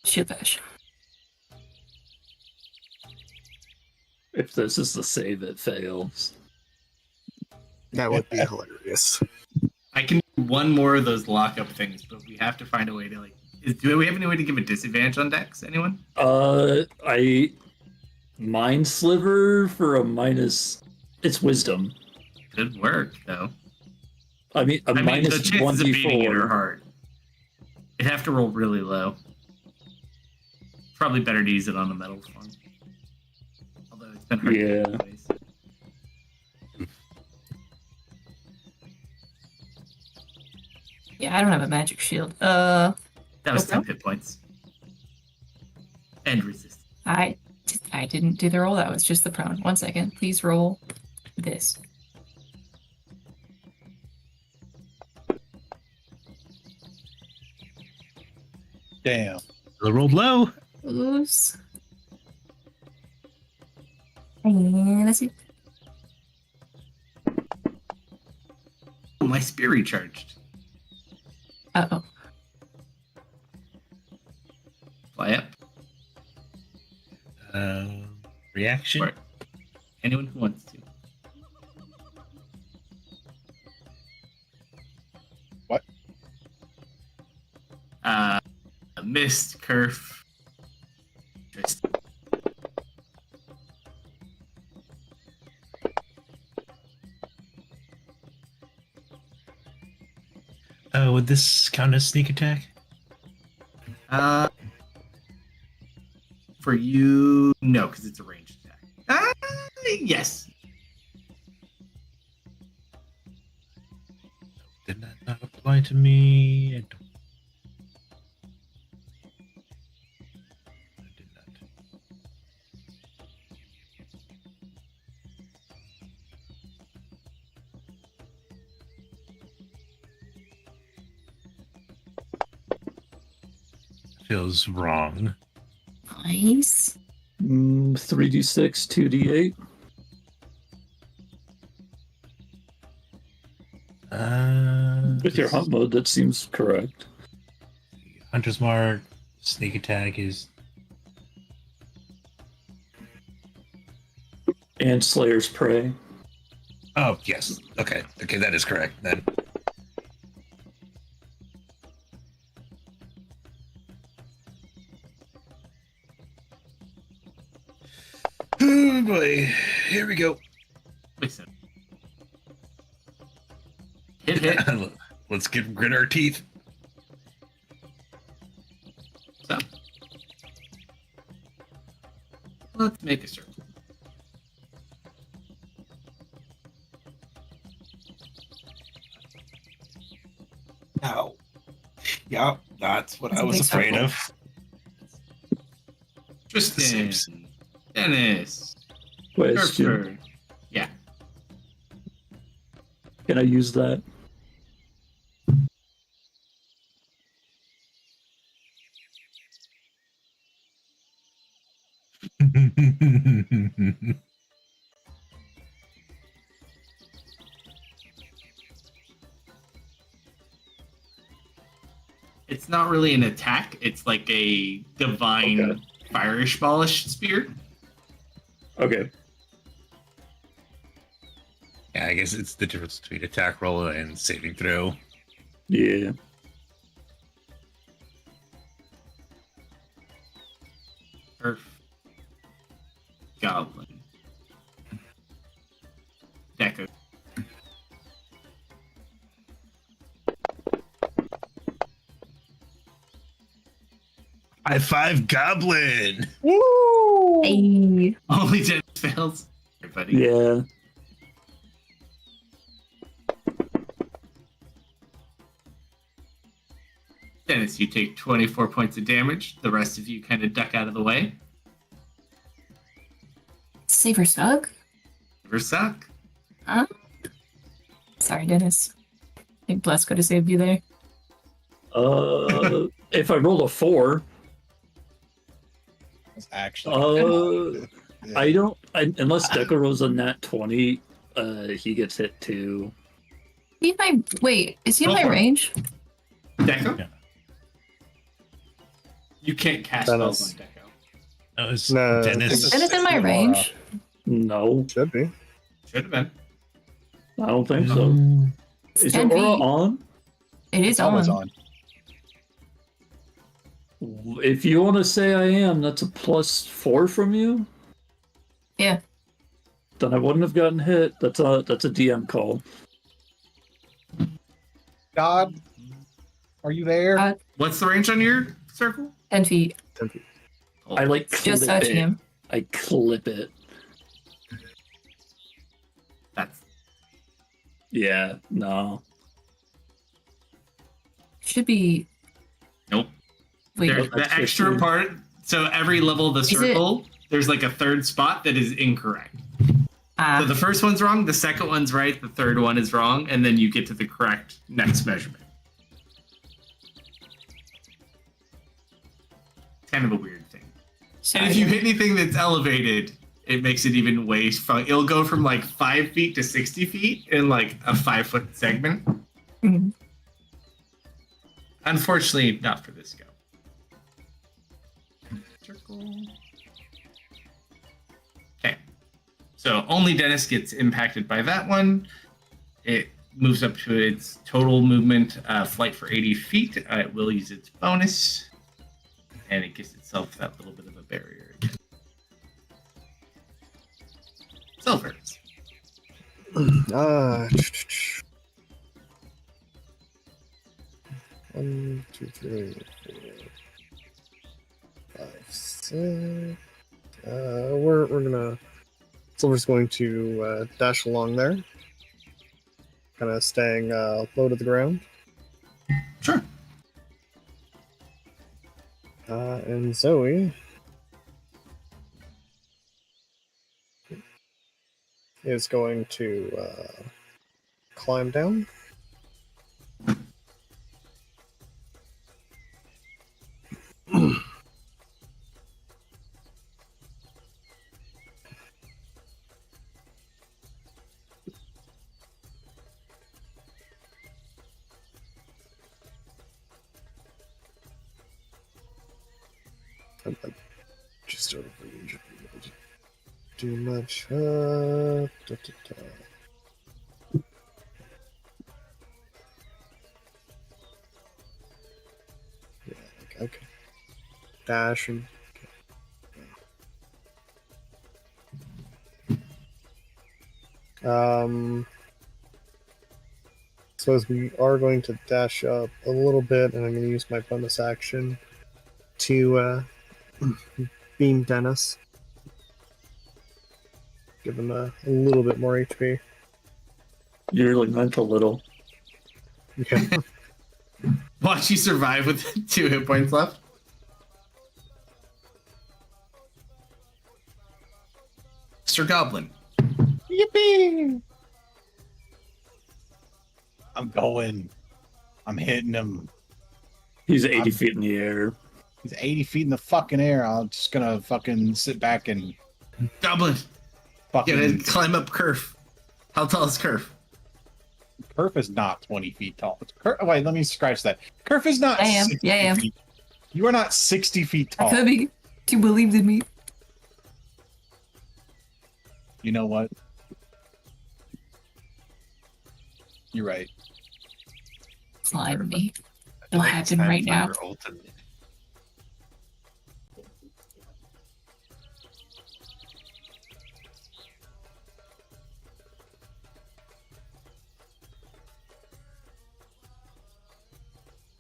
Shield bash. If this is the save, it fails. That would be hilarious. I can do one more of those lockup things, but we have to find a way to do we have any way to give a disadvantage on decks? Anyone? I mind sliver for a minus. It's wisdom. Good work, though. I mean, minus the chances of beating it are 1d4. hard. It'd have to roll really low. Probably better to use it on a metal form. Although it's been hard to Yeah. do anyways. Yeah, I don't have a magic shield. That was Okay. 10 hit points. And resist. I didn't do the roll. That was just the prone. 1 second. Please roll this. Damn. I rolled low. Oops. And let's see. Oh, my spear recharged. Uh-oh. Fly up. Reaction. Or anyone who wants to. What? Mist, Kerf. would this count as sneak attack? For you, no, because it's a ranged attack. Yes. Did that not apply to me? I did not. Feels wrong. Nice. 3d6, 2d8. With your hunt mode, that seems correct. Hunter's Mark, sneak attack is And Slayer's Prey. Oh, yes. Okay. Okay, that is correct then. Oh boy. Here we go. Listen. Hit. Let's grit our teeth. So. Let's make a circle. No. Yep, that's what I was big afraid circle. of. Tristan. Dennis. Question. Surfer. Yeah. Can I use that? It's not really an attack. It's like a divine fire-ish ballish spear. Okay. Yeah, I guess it's the difference between attack roll and saving throw. Yeah. Earth. Goblin. Deco. High five, goblin. Hey. Only Dennis fails. Everybody. Yeah. Dennis, you take 24 points of damage. The rest of you kind of duck out of the way. Saver Snug? Never suck. Huh? Sorry, Dennis. I think Bless could have saved you there. If I roll a 4, It's actually. I don't. Unless Decker rolls a nat 20, he gets hit too. Wait, is he in Go my for it. range? Deco? Yeah. You can't cast Dennis. spells on Deco. That was No, Dennis. Dennis in my range? No, Should be. Should have been. I don't think so. Um, Is 10 your aura feet. on? It is It's always on. on. If you want to say I am, that's a +4 from you. Yeah. Then I wouldn't have gotten hit. That's a DM call. God, are you there? What's the range on your circle? 10 feet. 10 feet. I like clip Just touching it. him. I clip it. That's Yeah, no. Should be. nope. Wait, There's that's the extra 15. part. So every level of the it- circle, there's like a third spot that is incorrect. So the first one's wrong, the second one's right, the third one is wrong, and then you get to the correct next measurement. It's kind of a weird thing. And if you hit anything that's elevated, it makes it even way fun. It'll go from like 5 feet to 60 feet in like a 5-foot segment. Mhm. Unfortunately, not for this go. Circle. Okay. So only Dennis gets impacted by that one. It moves up to its total movement, flight for 80 feet. It will use its bonus. And it gives itself that little bit of a barrier again. Silver. 1, 2, 3, 4, 5, 6. We're gonna. Silver's going to dash along there, kind of staying low to the ground. Sure. And Zoe is going to climb down. I'm just out of range. Too much. Da, da, da. Yeah, okay. Dash and. Suppose we are going to dash up a little bit, and I'm going to use my bonus action to beam Dennis. Give him a little bit more HP. You really meant a little. Okay. Watch you survive with 2 hit points left. Mr. Goblin. Yippee! I'm going. I'm hitting him. He's 80 feet in the air. He's 80 feet in the fucking air. I'm just gonna fucking sit back and Goblin. fucking. Get in, climb up Kerf. How tall is Kerf? Kerf is not 20 feet tall. Wait, let me scratch that. Kerf is not. I am. 60 Yeah, I am. feet. You are not 60 feet tall. I could be. You believed in me. You know what? You're right. Slime me. It'll happen right now.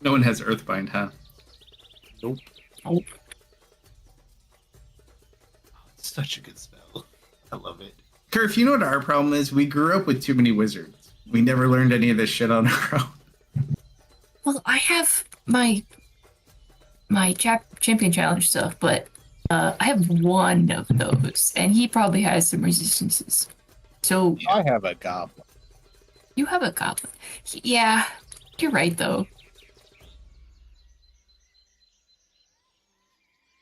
No one has Earthbind, huh? Nope. Nope. It's such a good spell. I love it. Kerf, you know what our problem is? We grew up with too many wizards. We never learned any of this shit on our own. Well, I have my champion challenge stuff, but I have one of those, and he probably has some resistances. So I have a goblin. you have a goblin. Yeah, you're right though.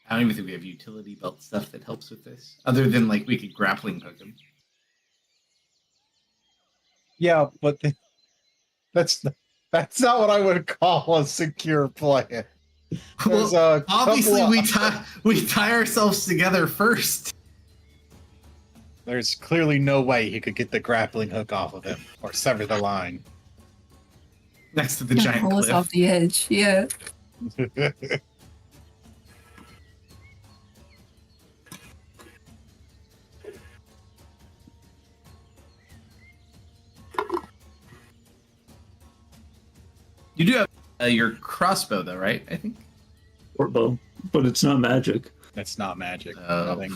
I don't even think we have utility belt stuff that helps with this. Other than, like, we could grappling hook him. Yeah, but that's not what I would call a secure plan. There's a Obviously, couple we tie ourselves together first. There's clearly no way he could get the grappling hook off of him or sever the line. Next to the Gonna giant pull us cliff. off the edge. Yeah. You do have your crossbow, though, right? I think. Short bow, but it's not magic. That's not magic. Oh. Nothing.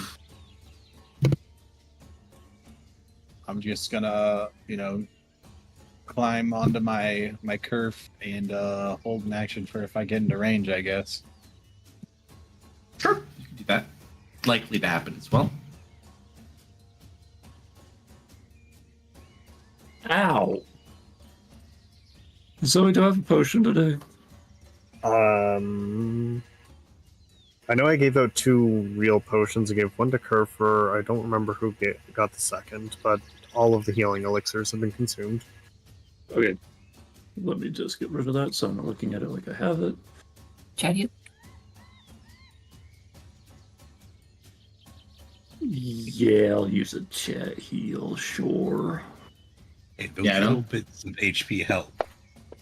I'm just gonna, climb onto my curve and hold an action for if I get into range, I guess. Sure, you can do that. Likely to happen as well. Ow. So we do have a potion today. I know I gave out 2 real potions. I gave one to Kerfer. I don't remember who got the second, but all of the healing elixirs have been consumed. Okay. Let me just get rid of that so I'm not looking at it like I have it. Chad, you? Yeah, I'll use a chat heal, sure. Hey, Yeah, I little don't- bits of HP help.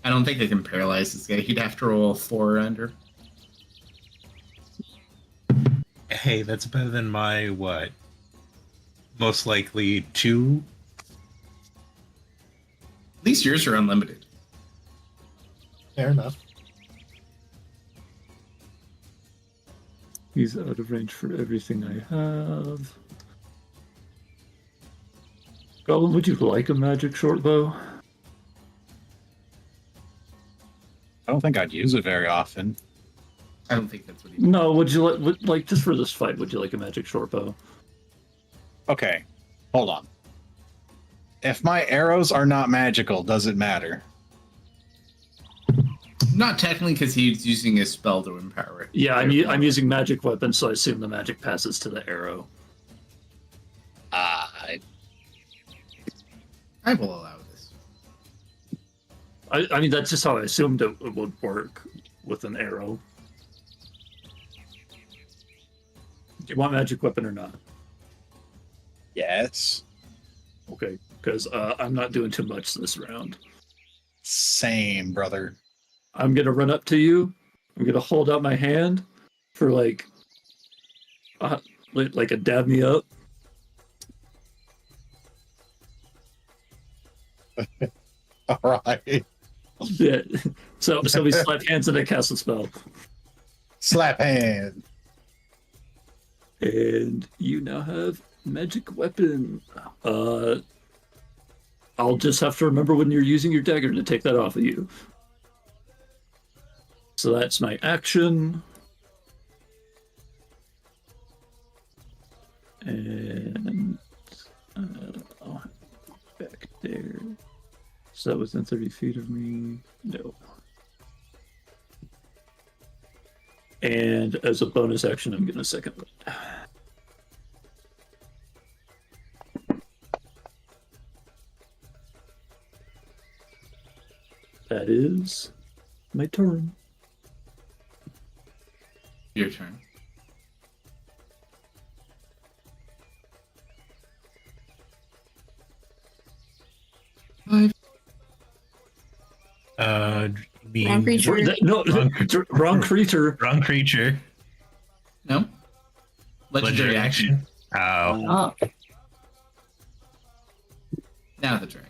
I don't think I can paralyze this guy. He'd have to roll 4 or under. Hey, that's better than my what? Most likely 2. At least yours are unlimited. Fair enough. He's out of range for everything I have. Goblin, would you like a magic short bow? I don't think I'd use it very often. I don't think that's what he. No, would you like just for this fight? Would you like a magic short bow? Okay, hold on. If my arrows are not magical, does it matter? Not technically, because he's using a spell to empower it. Yeah, I'm using magic weapons, so I assume the magic passes to the arrow. I will allow this. I mean, that's just how I assumed it would work with an arrow. Do you want magic weapon or not? Yes. Okay, because I'm not doing too much this round. Same, brother. I'm gonna run up to you. I'm gonna hold out my hand for like a dab me up. All right. Yeah. So we slap hands and I cast a spell. Slap hand. And you now have magic weapon. I'll just have to remember when you're using your dagger to take that off of you. So that's my action. And back there. Is that within 30 feet of me? No. And as a bonus action, I'm going to second wind. That is my turn. Your turn. Being creature. No, wrong creature. Wrong creature. No. Legendary action. Oh. Oh, Now the dragon.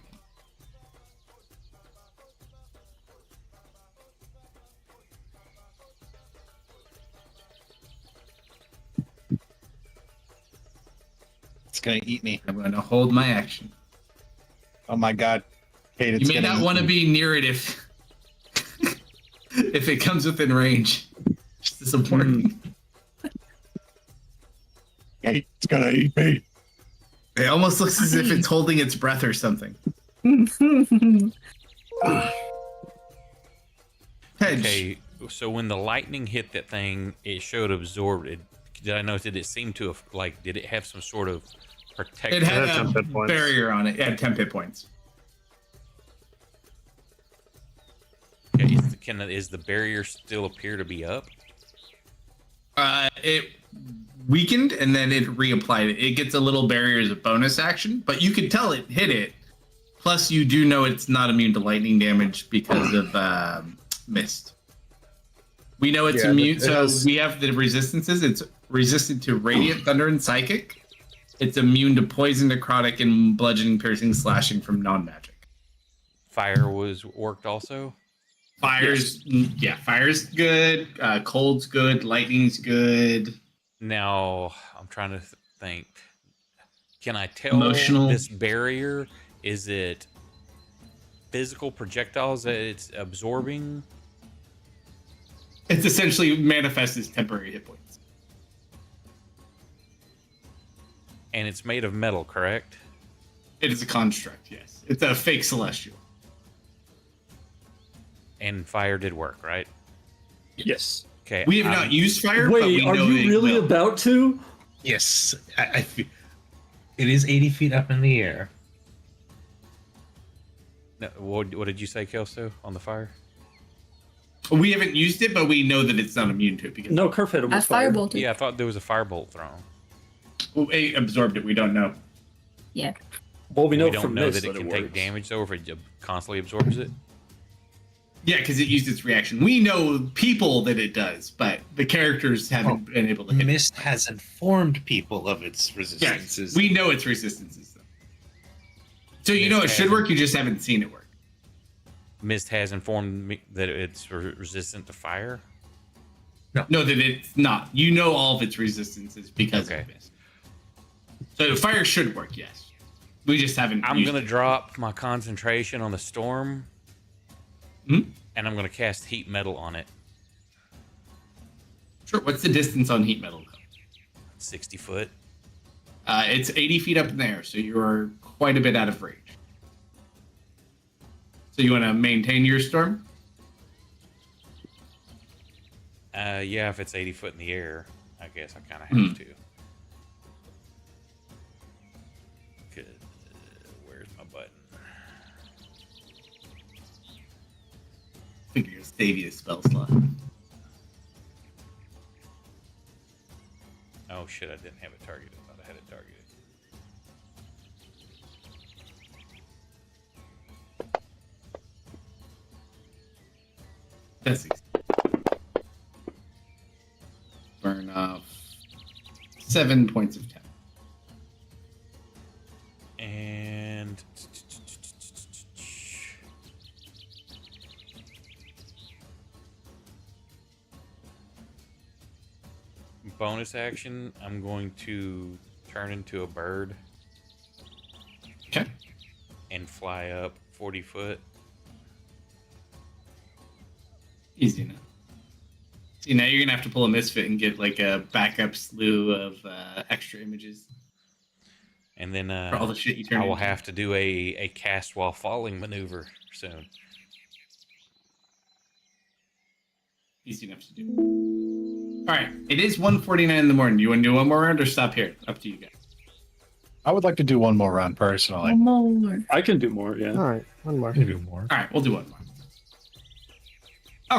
It's gonna eat me. I'm going to hold my action. Oh my god. Kate, You may not want to be near it if if it comes within range. It's disappointing. Kate, it's gonna eat me. It almost looks as if it's holding its breath or something. Hedge. Okay, so when the lightning hit that thing, it showed absorbed. Did I notice? Did it seem to have did it have some sort of protection? It had It had 10 a hit points. barrier on it. It had 10 hit points. Okay, is the barrier still appear to be up? It weakened and then it reapplied it. It gets a little barrier as a bonus action, but you can tell it hit it. Plus, you do know it's not immune to lightning damage because of mist. We know it's immune, so we have the resistances. It's resistant to radiant, thunder, and psychic. It's immune to poison, necrotic, and bludgeoning, piercing, slashing from non-magic. Fire was worked also. Fire's fire's good. Cold's good. Lightning's good. Now I'm trying to think. Can I tell Emotional. this barrier? Is it physical projectiles that it's absorbing? It's essentially manifests as temporary hit points. And it's made of metal, correct? It is a construct, yes. It's a fake celestial. And fire did work, right? Yes. Okay. We have not used fire, but Wait, we are know you it really will. about to? Yes. I feel it is 80 feet up in the air. No, what did you say, Kelso, on the fire? We haven't used it, but we know that it's not immune to it because No, Kerf hit him I with fire. firebolted. Yeah, I thought there was a firebolt thrown. it absorbed it. We don't know. Yeah. Well, we know We don't from know this that it can works. take damage though if it constantly absorbs it. Yeah, because it used its reaction. We know people that it does, but the characters haven't been able to hit it. Mist has informed people of its resistances. Yes, we know its resistances. Though. So you know it Mist should hasn't. work. You just haven't seen it work. Mist has informed me that it's resistant to fire. No, that it's not. You know all of its resistances because of this. So fire should work, yes. We just haven't. I'm gonna drop my concentration on the storm, and I'm gonna cast heat metal on it. Sure. What's the distance on heat metal? 60 foot. It's 80 feet up in the air, so you're quite a bit out of range. So you want to maintain your storm? Yeah, if it's 80 foot in the air, I guess I kind of have to. Where's my button? I think you're going to save you a spell slot. Oh shit, I didn't have it targeted. I thought I had it targeted. That's easy. Burn off 7 points of temp. And bonus action, I'm going to turn into a bird. Okay. And fly up 40 foot. Easy enough. See, now you're going to have to pull a misfit and get like a backup slew of extra images. And then for all the shit you turn I will into. have to do a cast while falling maneuver soon. Easy enough to do. All right, it is 1:49 in the morning. You want to do one more round or stop here? Up to you guys. I would like to do one more round personally. One more. I can do more, yeah. All right, one more. Do more. All right, we'll do one more.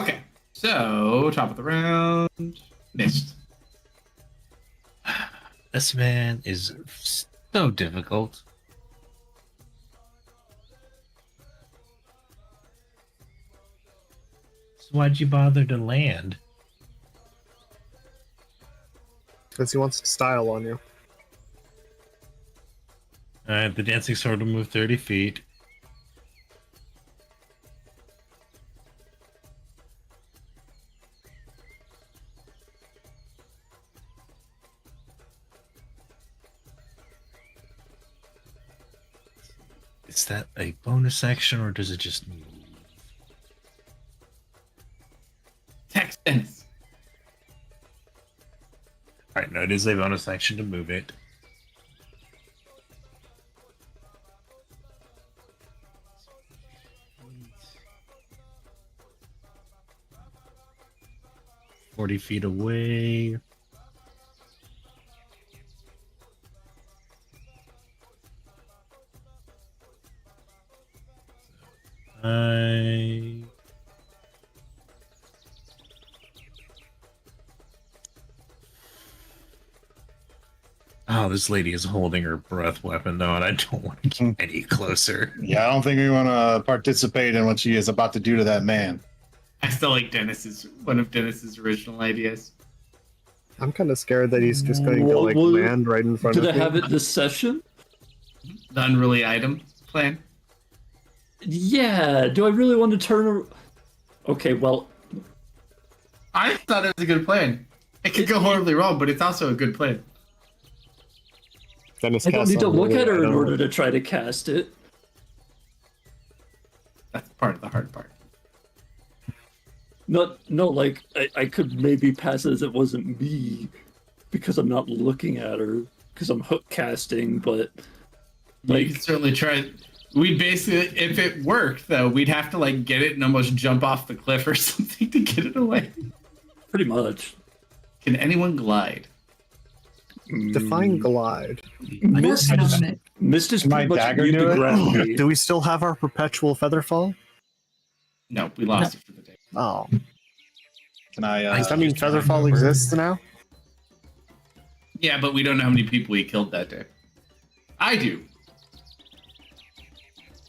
Okay, so top of the round, missed. This man is so difficult. So why'd you bother to land? Because he wants to style on you. Alright, the dancing sword will move 30 feet. Is that a bonus action or does it just move? Text Dennis. Alright, no, it is a bonus action to move it. $40 away. Oh, this lady is holding her breath weapon though, and I don't want to get any closer. Yeah, I don't think we want to participate in what she is about to do to that man. I still like one of Dennis's original ideas. I'm kind of scared that he's just going to like Well, land right in front Did of I me. have it this session? The unruly item plan. Yeah. Do I really want to turn? Okay. Well, I thought it was a good plan. It could go horribly wrong, but it's also a good plan. Dennis I don't need to Castle, look at her in really, I order don't- to try to cast it. That's part of the hard part. No, like I could maybe pass it as it wasn't me because I'm not looking at her because I'm hook casting, but You like can certainly try. We basically, if it worked though, we'd have to like get it and almost jump off the cliff or something to get it away. pretty much. Can anyone glide? Define glide. Mist Working is, on it. Mist is My pretty much dagger immune do to it? gravity. Do we still have our perpetual featherfall? No, we lost it for the day. Oh, Can I? does that mean featherfall exists now? Yeah, but we don't know how many people we killed that day. I do.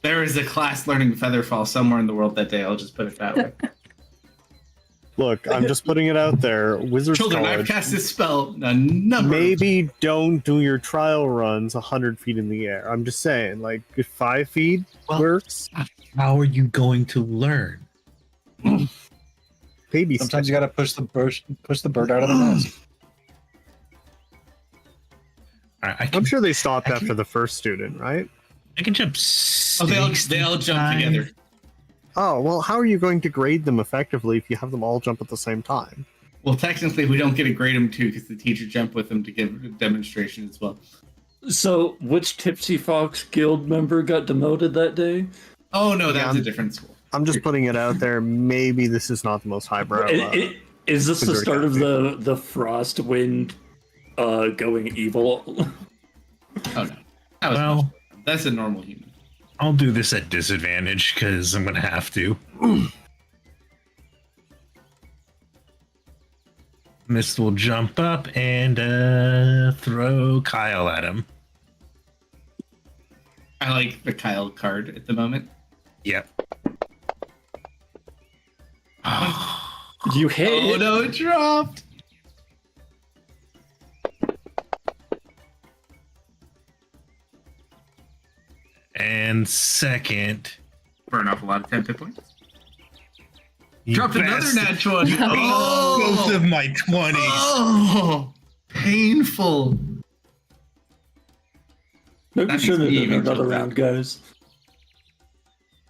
There is a class learning featherfall somewhere in the world that day. I'll just put it that way. Look, I'm just putting it out there. Wizards Children, I've College, cast this spell a number. maybe don't do your trial runs 100 feet in the air. I'm just saying, like, if 5 feet Well- works, How are you going to learn? Baby Sometimes step. you gotta push the bird out of the nest. I I'm can, sure they stopped I after can- the first student, right? I can jump. Oh, they all jump 65. together. Oh, well, how are you going to grade them effectively if you have them all jump at the same time? Well, technically, we don't get to grade them too because the teacher jumped with them to give a demonstration as well. So, which Tipsy Fox Guild member got demoted that day? Oh no, that Yeah, was a different school. I'm just putting it out there. Maybe this is not the most highbrow. Is this the Consider start of Cafe. the Frost Wind going evil? Oh no, that was Well, that's a normal human. I'll do this at disadvantage because I'm gonna have to. Mist will jump up and throw Kyle at him. I like the Kyle card at the moment. Yep. You hit. Oh no, it dropped. And second, Burn off a lot of temp points. you Dropped another bastard. nat 20. Both Oh, of my 20s. oh, painful. Maybe That we should have means done he another jumped round, out. guys.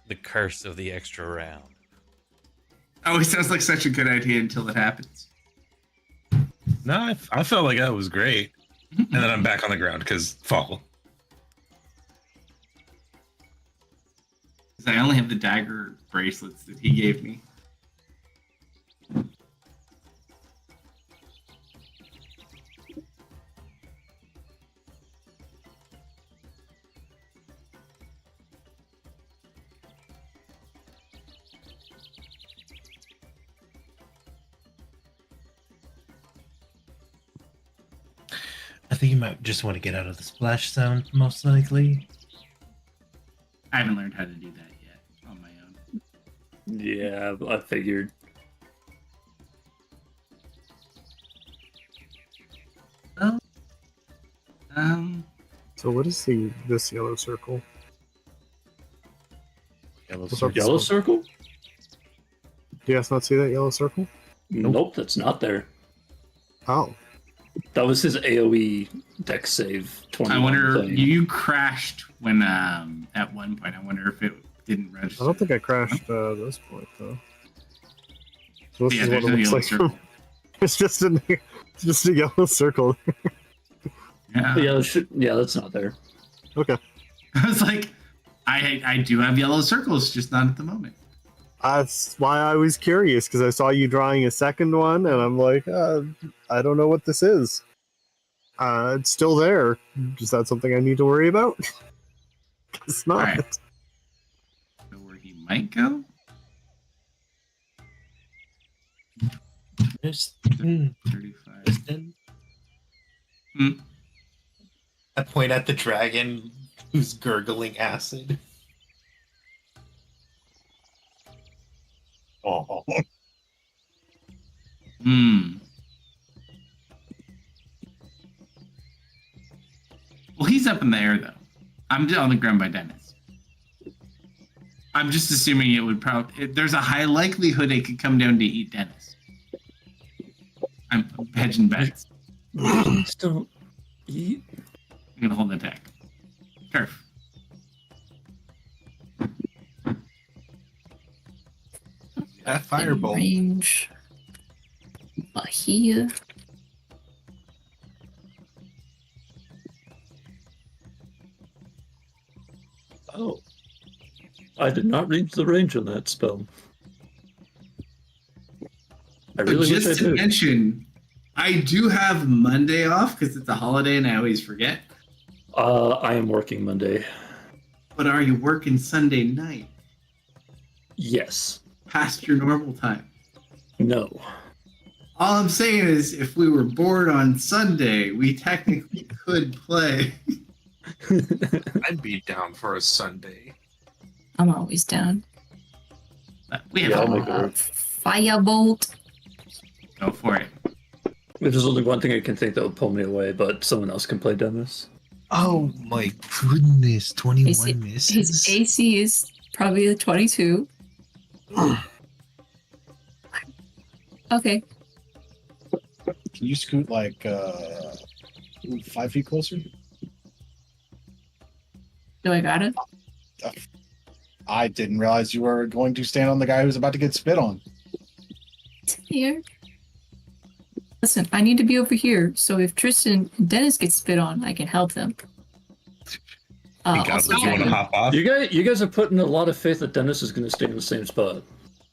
The curse of the extra round. Always sounds like such a good idea until it happens. No, I felt like that was great. And then I'm back on the ground because fall. 'Cause I only have the dagger bracelets that he gave me. I think you might just want to get out of the splash zone, most likely. I haven't learned how to do that yet on my own. Yeah, I figured. Well, So what is this yellow circle? Yellow What's up? Yellow circle? Do you guys not see that yellow circle? Nope, that's not there. Oh, That was his AoE deck save 20. I wonder, you crashed when, at one point. I wonder if it didn't register. I don't think I crashed this point though. So this Yeah, is there's what no it looks yellow like. circle. It's just a yellow circle. Yeah. Yeah, that's not there. Okay. I was like, I do have yellow circles, just not at the moment. That's why I was curious, because I saw you drawing a second one, and I'm like, I don't know what this is. It's still there. Is that something I need to worry about? It's not. Alright. Know where he might go? Kristen, 35. Kristen. Hmm. I point at the dragon who's gurgling acid. Oh, Hmm. Well, he's up in the air, though. I'm on the ground by Dennis. I'm just assuming it would probably... There's a high likelihood it could come down to eat Dennis. I'm hedging bets. Please don't eat. I'm going to hold the attack. Turf. That fireball. Range. Here. Oh. I did not read the range on that spell. I really wish I Just to did. mention, I do have Monday off because it's a holiday and I always forget. I am working Monday. But are you working Sunday night Yes. past your normal time? No. All I'm saying is, if we were bored on Sunday, we technically could play. I'd be down for a Sunday. I'm always down. But we have Yeah, I'll to make it work. Firebolt. go for it. There's only one thing I can think that would pull me away, but someone else can play Dennis. Oh my goodness, 21 His misses. AC is probably a 22. Okay. Can you scoot like 5 feet closer? Do I got it? I didn't realize you were going to stand on the guy who's about to get spit on. Here. Listen, I need to be over here, so if Tristan and Dennis get spit on, I can help them. Hey, Also, Goblin, you want to Dragon. hop off? You guys are putting a lot of faith that Dennis is going to stay in the same spot.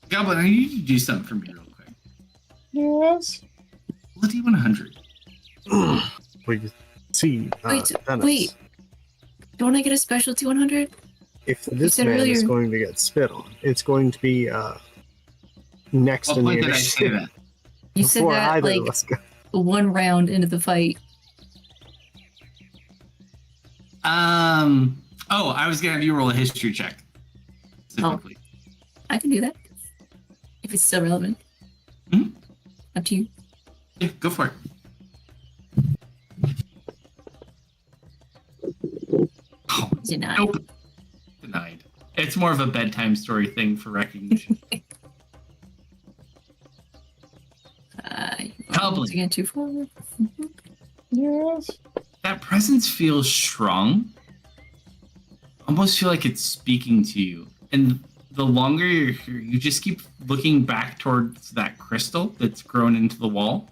Goblin, I need you to do something for me real quick. Yes. Roll a D100. We see. Wait, Dennis. wait. Don't I get a specialty 100? If this said man is earlier- going to get spit on, it's going to be next What in the point did I say initiative. that? You said Before that either like of us go. one round into the fight. Oh, I was gonna have you roll a history check. Specifically. I can do that. If it's still relevant. Mhm. Up to you. Yeah, go for it. Oh, Denied. nope. Denied. It's more of a bedtime story thing for recognition. Goblin. Again, 2-4. Yes. That presence feels strong. Almost feel like it's speaking to you. And the longer you're here, you just keep looking back towards that crystal that's grown into the wall.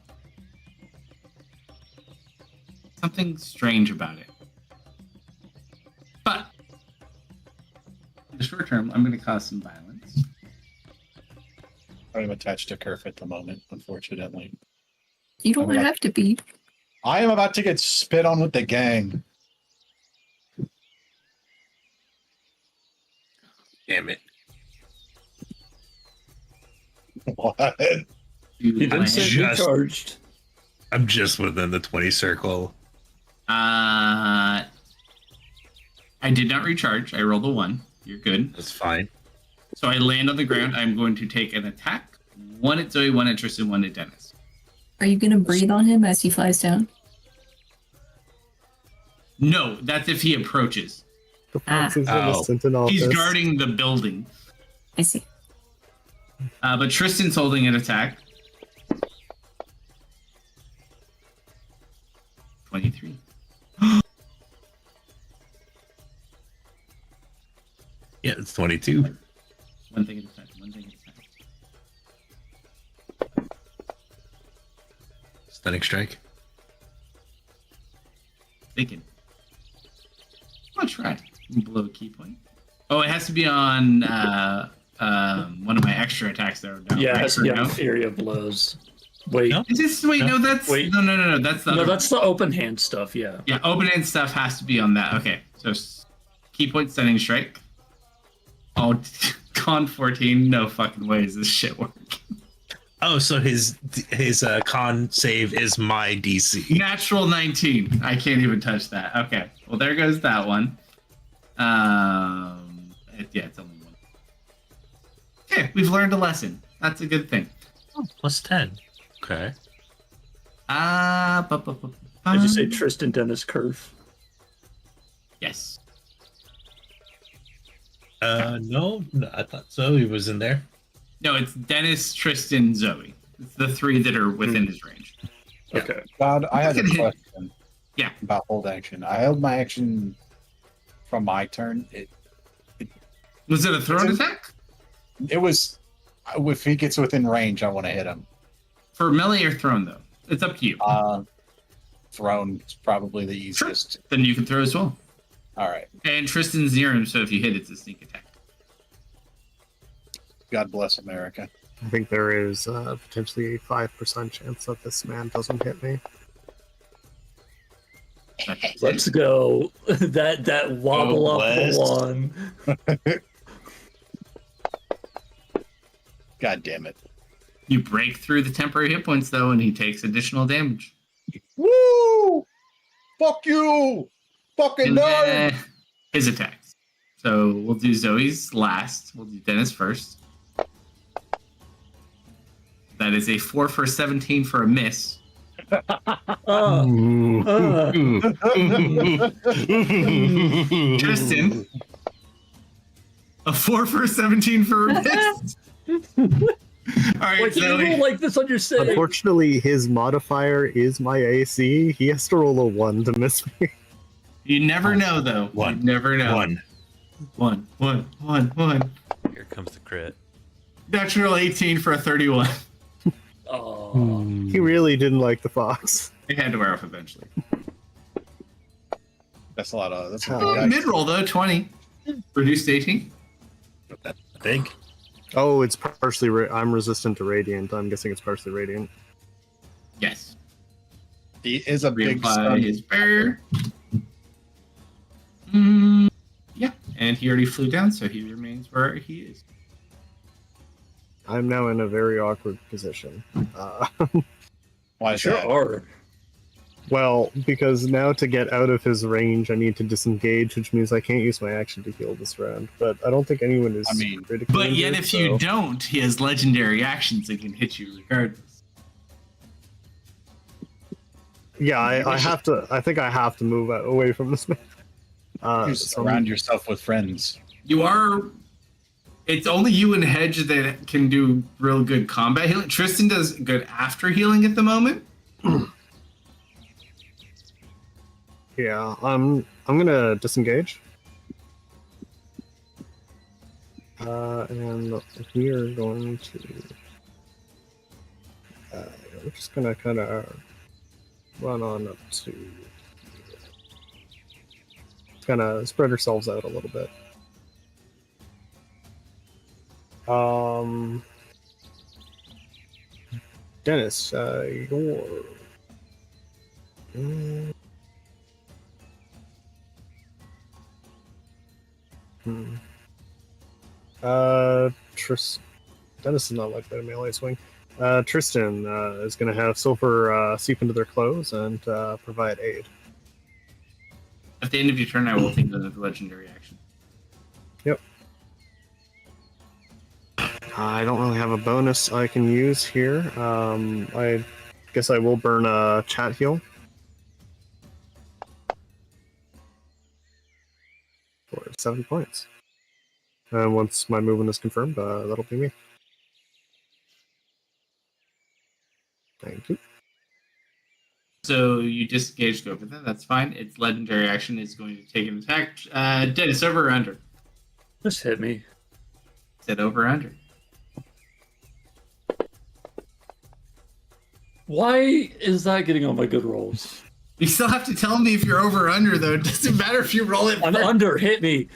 Something strange about it. But in the short term, I'm going to cause some violence. I'm attached to Kerf at the moment, unfortunately. You don't I'm have to be. I am about to get spit on with the gang. Damn it. What? He didn't say just- recharged. I'm just within the 20 circle. I did not recharge. I rolled a 1. You're good. That's fine. So I land on the ground. I'm going to take an attack. 1 at Zoe, 1 at Tristan, 1 at Dennis. Are you going to breathe on him as he flies down? No, that's if he approaches. The fox is Oh. innocent in all He's this. guarding the building. I see. But Tristan's holding an attack. 23. Yeah, it's 22. One thing at a time. One thing at a time. Stunning strike. Thinking. I'll try. Below a key point. Oh, it has to be on one of my extra attacks there. No, Yeah, it right? has to be Or on no? area blows. Wait, No? Is this wait? No, that's Wait. no. That's the no, other that's the open hand stuff. Yeah. Yeah, open end stuff has to be on that. Okay, so key point stunning strike. Oh, con 14. No fucking way is this shit work. Oh, so his con save is my DC. Natural 19. I can't even touch that. Okay, well there goes that one. It's only 1. Okay, we've learned a lesson. That's a good thing. Oh, plus 10. Okay. I just say Tristan Dennis curve. Yes. No, I thought so. He was in there. No, it's Dennis, Tristan, Zoe. It's the 3 that are within his range. Okay. God, I had a Look at him. question. Yeah. About hold action. I held my action from my turn. Was it a thrown Is it- attack? It was. If he gets within range, I want to hit him. For melee or thrown though? It's up to you. Thrown is probably the easiest. Then you can throw as well. All right. And Tristan's near him, so if you hit, it's a sneak attack. God bless America. I think there is potentially a 5% chance that this man doesn't hit me. Let's go. that wobble Oh, up West. one. God damn it. You break through the temporary hit points though, and he takes additional damage. Woo! Fuck you! Fucking And no! then his attacks. So we'll do Zoe's last. We'll do Dennis first. That is a 4 for 17 for a miss. Tristan, a 4 for 17 for a miss. All right, Why can't you Zoe. roll like this on your save? Unfortunately, his modifier is my AC. He has to roll a 1 to miss me. You never know, though. One. You never know. One. One. Here comes the crit. Natural 18 for a 31. Oh. He really didn't like the fox. It had to wear off eventually. That's a lot of. That's a Oh, good dice. Mid roll though, 20. Reduced 18. I think. Oh, it's partially. I'm resistant to radiant. I'm guessing it's partially radiant. Yes. He is a big Reapply son. his bear. Yeah, and he already flew down, so he remains where he is. I'm now in a very awkward position. Why is Sure that? are. Well, because now to get out of his range, I need to disengage, which means I can't use my action to heal this round. But I don't think anyone is I mean, critically But yet, injured, if you so- don't, he has legendary actions that can hit you regardless. Yeah, I have to. I think I have to move away from this man. You So surround yourself with friends. You are. It's only you and Hedge that can do real good combat healing. Tristan does good after healing at the moment. yeah, I'm gonna disengage. And we are going to. We're just gonna kind of run on up to. Kind of spread ourselves out a little bit. Dennis, you're. Dennis is not likely to melee swing. Tristan is going to have Silver seep into their clothes and provide aid. At the end of your turn, I will take another legendary action. Yep. I don't really have a bonus I can use here. I guess I will burn a chat heal. For 7 points. And once my movement is confirmed, that'll be me. Thank you. So you disengage to go over that. That's fine. Its legendary action is going to take an attack. Dennis, over or under? Just hit me. Said over or under. Why is that getting on my good rolls? You still have to tell me if you're over or under, though. It doesn't matter if you roll it. I'm first. under. Hit me.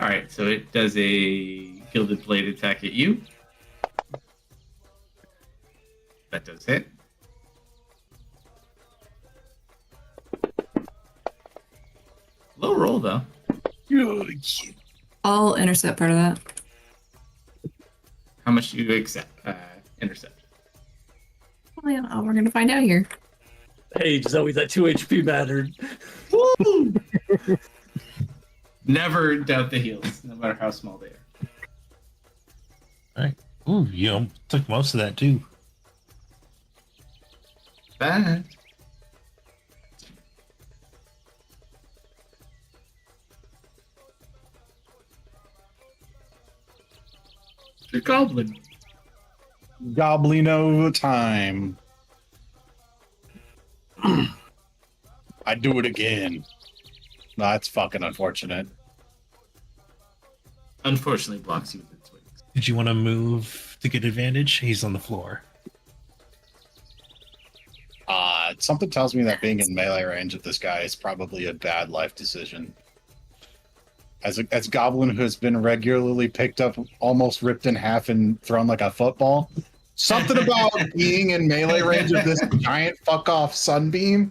All right, so it does a gilded blade attack at you. That does hit. Low roll though. I'll intercept part of that. How much do you accept? Intercept. Well, yeah, we're gonna find out here. Hey, Zoe, that 2 HP mattered. Woo! Never doubt the heals, no matter how small they are. Ooh, you took most of that too. Bad. The goblin. Goblino time. I do it again. That's fucking unfortunate. Unfortunately, blocks you with its wings. Did you want to move to get advantage? He's on the floor. Something tells me that being in melee range of this guy is probably a bad life decision. As Goblin who has been regularly picked up, almost ripped in half and thrown like a football, something about being in melee range of this giant fuck off sunbeam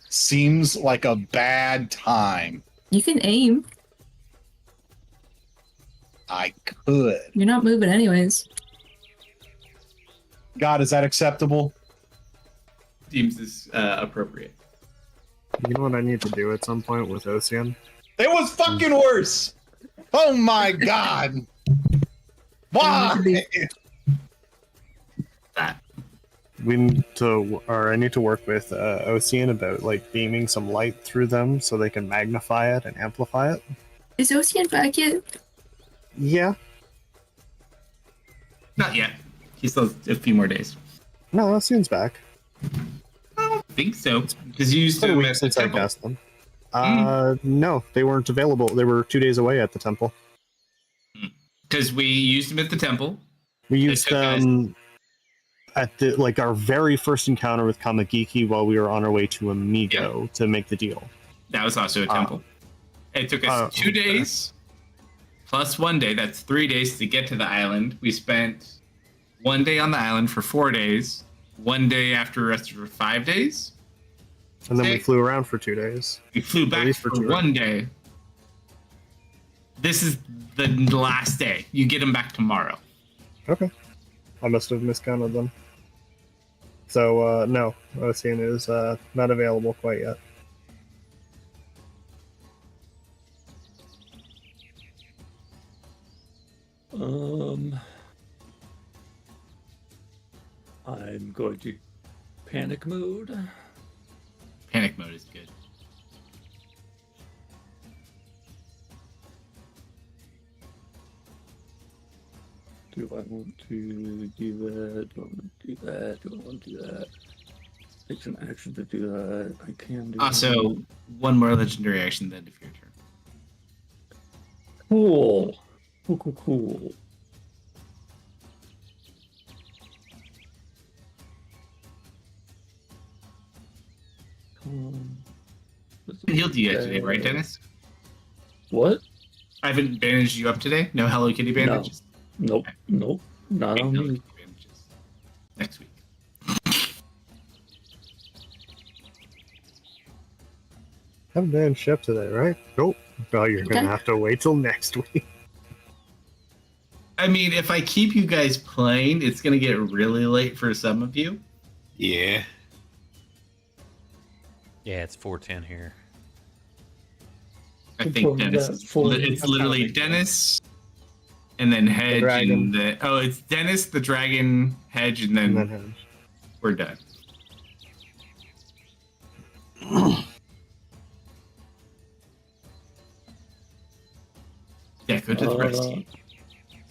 seems like a bad time. You can aim. I could. You're not moving anyways. God, is that acceptable? Deems this appropriate. You know what I need to do at some point with Ocean? It was fucking worse. Oh my god. Why? That. We need to, or I need to work with Ocean about like beaming some light through them so they can magnify it and amplify it. Is Ocean back yet? Yeah. Not yet. He still has a few more days. No, Ocean's back. I don't think so. Because you used It's been to a him week at the since I temple. cast them. No, they weren't available. They were 2 days away at the temple. Because we used him at the temple. We used took us- them at the our very first encounter with Kamagiki while we were on our way to Amigo to make the deal. That was also a temple. It took us 2 days plus 1 day. That's 3 days to get to the island. We spent 1 day on the island for 4 days. 1 day after rest for 5 days. And then we Okay. flew around for 2 days. We flew At back least for for 2 1 day. This is the last day. You get him back tomorrow. Okay. I must have miscounted them. So, no, Ocean is not available quite yet. I'm going to panic mode. Panic mode is good. Do I want to do that? Do I want to do that? Do I want to do that? Takes an action to do that. I can do Also, that. one more legendary action then if your turn. Cool. Cool. I healed you guys today, right, Dennis? What? I haven't bandaged you up today? No Hello Kitty bandages? Nope. Nope. Not on Hello me. Kitty bandages. Next week. Haven't been shipped today, right? Nope. Oh, you're Okay. gonna have to wait till next week. I mean, if I keep you guys playing, it's going to get really late for some of you. Yeah. Yeah, it's 4:10 here. I Good think point, Dennis yeah, is, full- it's That's literally kinda big, Dennis and then Hedge dragon. and it's Dennis, the dragon, Hedge, and then, And then we're done. Yeah, go to the rest.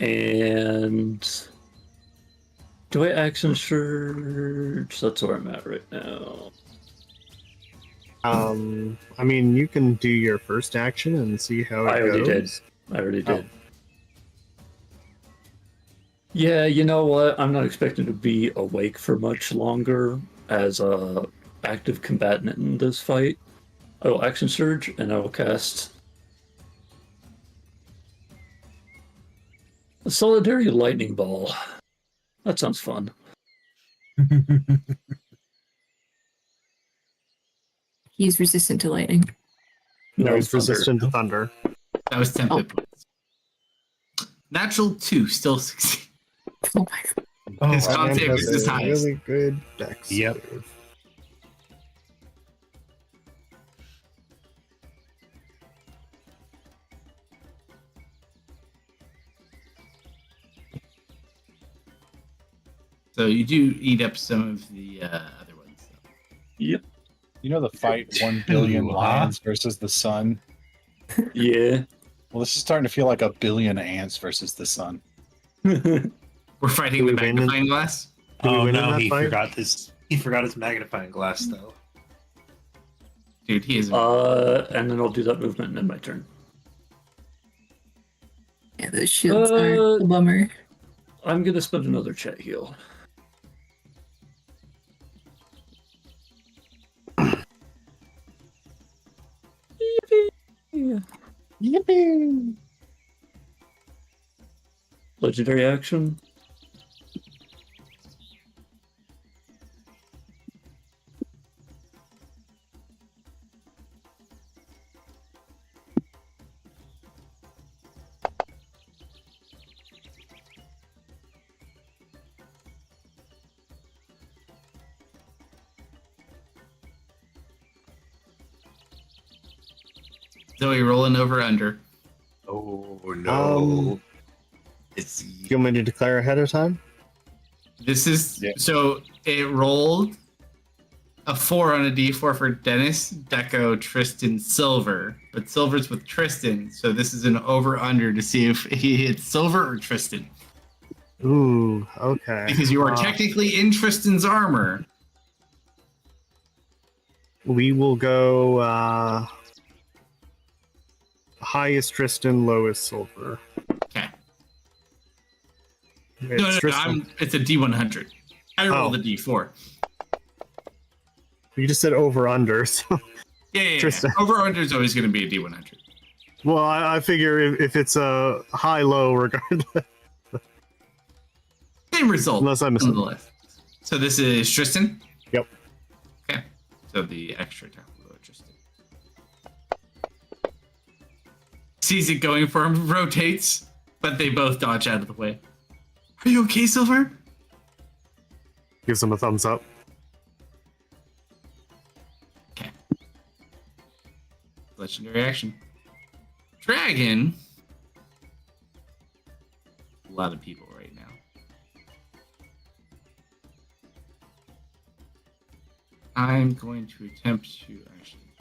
And do I action search? That's where I'm at right now. I mean, you can do your first action and see how it I already goes. did. I already Oh. did. Yeah, you know what? I'm not expecting to be awake for much longer as a active combatant in this fight. I will action surge and I will cast a Solidarity Lightning Ball. That sounds fun. He's resistant to lightning. No, he's thunder. resistant to thunder. That was 10 hit points. Natural 2 still succeed. Oh my god. Oh, His That con man save has is his a highest. really good dex. Yep. save. So you do eat up some of the other ones. Yep. You know the fight 1 billion Ooh, huh? lions versus the sun? Yeah. Well, this is starting to feel like 1 billion ants versus the sun. We're fighting Do the we win in- magnifying glass. Do we Oh win in no, that he fight? forgot his. He forgot his magnifying glass though. Dude, he is. And then I'll do that movement and end my turn. Yeah, those shields are a bummer. I'm gonna spend another chat heal. Yippee! Yippee! Legendary action. Zoe rolling over under. Oh no! It's You want me to declare ahead of time? This is Yeah. so it rolled a 4 on a D4 for Dennis, Deco, Tristan, Silver. But Silver's with Tristan, so this is an over-under to see if he hits Silver or Tristan. Ooh, okay. Because you are technically in Tristan's armor. We will go highest Tristan, lowest Silver. Okay. It's No, Tristan. it's a D100. I rolled a D4. You just said over under, so Yeah. Tristan. Over-under is always going to be a D100. well, I figure if it's a high low regardless. Same result. Unless I missed it. nonetheless. So this is Tristan? Yep. Okay. So the extra attack will go at Tristan. Sees it going for him, rotates, but they both dodge out of the way. Are you okay, Silver? Gives him a thumbs up. Okay. Legendary action. Dragon. A lot of people right now. I'm going to attempt to actually.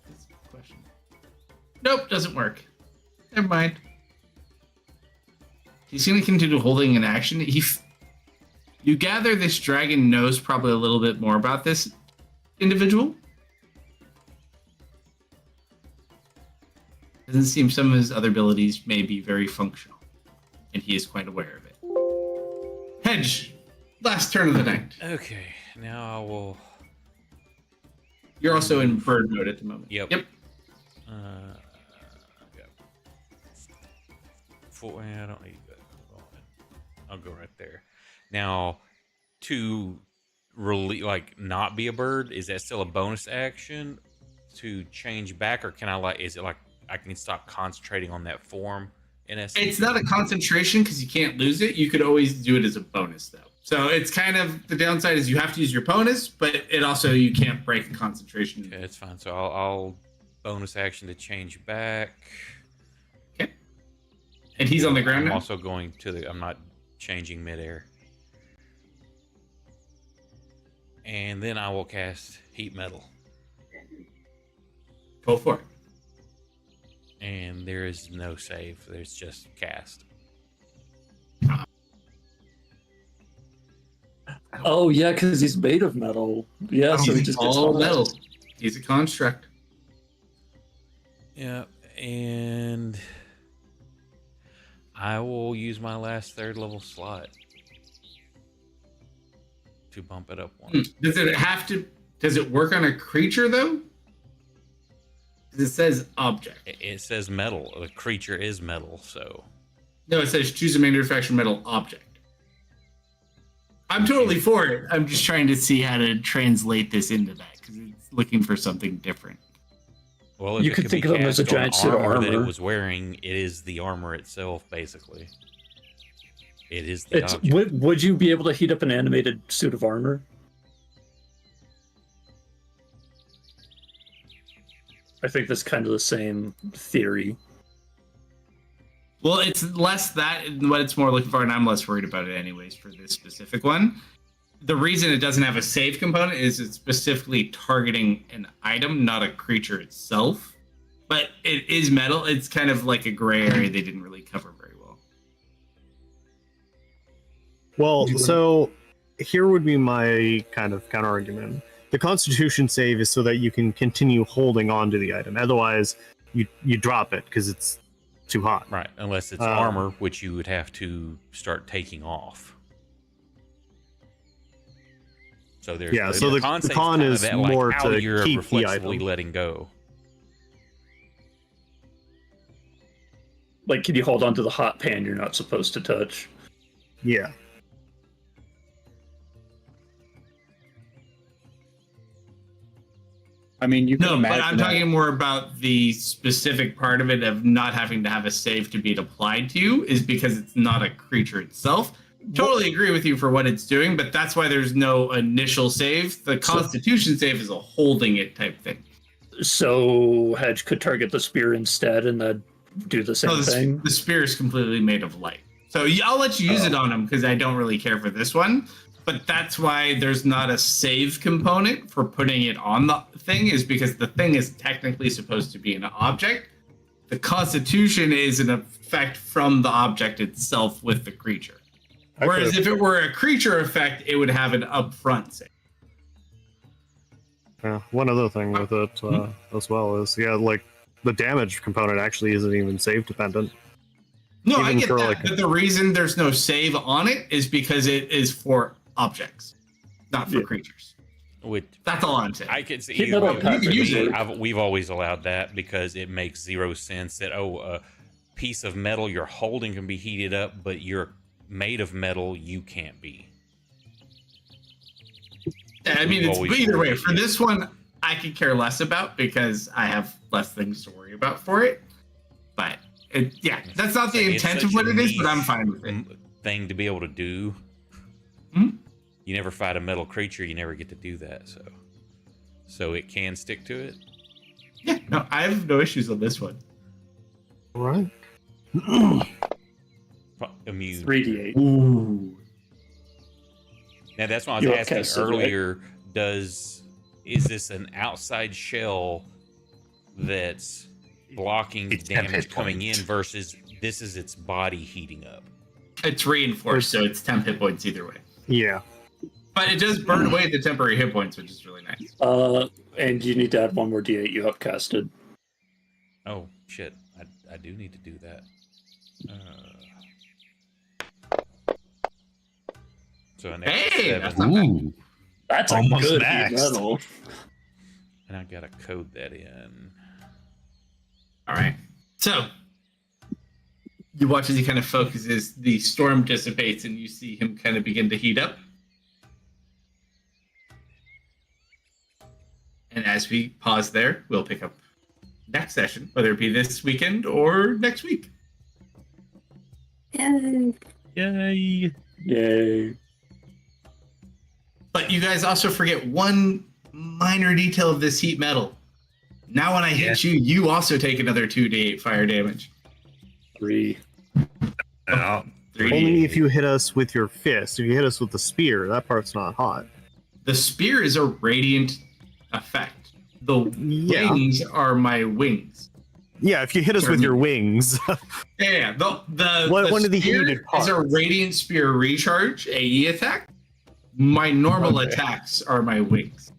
That's a question. Nope, doesn't work. Never mind. He's going to continue holding an action. You gather this dragon knows probably a little bit more about this individual. Doesn't seem some of his other abilities may be very functional, and he is quite aware of it. Hedge, last turn of the night. Okay, now I will. You're also in bird mode at the moment. Yep. Yep. I don't need that. I'll go right there. Now, to really not be a bird, is that still a bonus action to change back, or can I is it like I can stop concentrating on that form in essence? It's not a concentration because you can't lose it. You could always do it as a bonus though. So it's kind of the downside is you have to use your bonus, but it also you can't break a concentration. Okay, it's fine. So I'll bonus action to change back. Okay. And he's on the ground I'm now? also going to the. I'm not changing midair. And then I will cast Heat Metal. Go for it. And there is no save. There's just cast. Oh yeah, because he's made of metal. Yeah, so he He's just gets all all metal. He's a construct. Yeah, and I will use my last third level slot to bump it up one. Does it have to? Does it work on a creature though? 'Cause it says object. It says metal. The creature is metal, so. No, it says choose a manufactured metal object. I'm totally for it. I'm just trying to see how to translate this into that because it's looking for something different. Well, if You it could can think be of him as a cast on giant suit of armor that it armor. was wearing. It is the armor itself, basically. It is the It's, object. would you be able to heat up an animated suit of armor? I think that's kind of the same theory. Well, it's less that what it's more looking for, and I'm less worried about it anyways for this specific one. The reason it doesn't have a save component is it's specifically targeting an item, not a creature itself. But it is metal. It's kind of like a gray area they didn't really cover very well. Well, so here would be my kind of counter argument. The Constitution save is so that you can continue holding on to the item. Otherwise, you drop it because it's too hot. Right, unless it's armor, which you would have to start taking off. So there's so the save's con kind of is that, more how to you're keep the reflexively item. letting go. Like, can you hold onto the hot pan you're not supposed to touch? Yeah. I mean, you can No, but imagine I'm that- talking more about the specific part of it of not having to have a save to be applied to you is because it's not a creature itself. Totally agree with you for what it's doing, but that's why there's no initial save. The Constitution save is a holding it type thing. So Hedge could target the spear instead and then do the same No, thing? the spear is completely made of light. So I'll let you use it on him because I don't really care for this one. but that's why there's not a save component for putting it on the thing, is because the thing is technically supposed to be an object. The constitution is an effect from the object itself with the creature. Whereas if it were a creature effect, it would have an upfront save. Yeah, one other thing with it as well is, like, the damage component actually isn't even save dependent. No, Even I get for, that, like, but the reason there's no save on it is because it is for objects, not for creatures. That's all I'm saying. I could see Keep either that on way. package. We've always allowed that because it makes zero sense that a piece of metal you're holding can be heated up, but you're made of metal, you can't be. I mean, We've it's always either way. worried, For yeah. this one, I could care less about because I have less things to worry about for it. But that's not the It's intent such of what a it is, but I'm niche fine with it. thing to be able to do. Hmm? You never fight a metal creature, you never get to do that. So it can stick to it. Yeah, no, I have no issues on this one. Right. Immune. 3d8. Ooh. Now that's why I You was upcast asking it, right? earlier. Is this an outside shell that's blocking It's 10 damage hit coming points. in versus this is its body heating up? It's reinforced, so it's 10 hit points either way. Yeah. But it does burn away the temporary hit points, which is really nice. And you need to add one more d8 you upcasted. Oh shit! I do need to do that. So an extra Hey, 7, that's not bad. Ooh. That's a Almost good maxed. metal. and I gotta code that in. All right. So you watch as he kind of focuses, the storm dissipates, and you see him kind of begin to heat up. And as we pause there, we'll pick up next session, whether it be this weekend or next week. Yay. Yay. Yay. But you guys also forget one minor detail of this heat metal. Now when I hit you, you also take another 2d8 fire damage. 3. Oh, 3d8. Only if you hit us with your fist. If you hit us with the spear, that part's not hot. The spear is a radiant effect. The Yeah. wings are my wings. Yeah, if you hit us with your wings. Yeah. The One of the spear heated is a parts. radiant spear recharge AE attack. My normal attacks are my wings.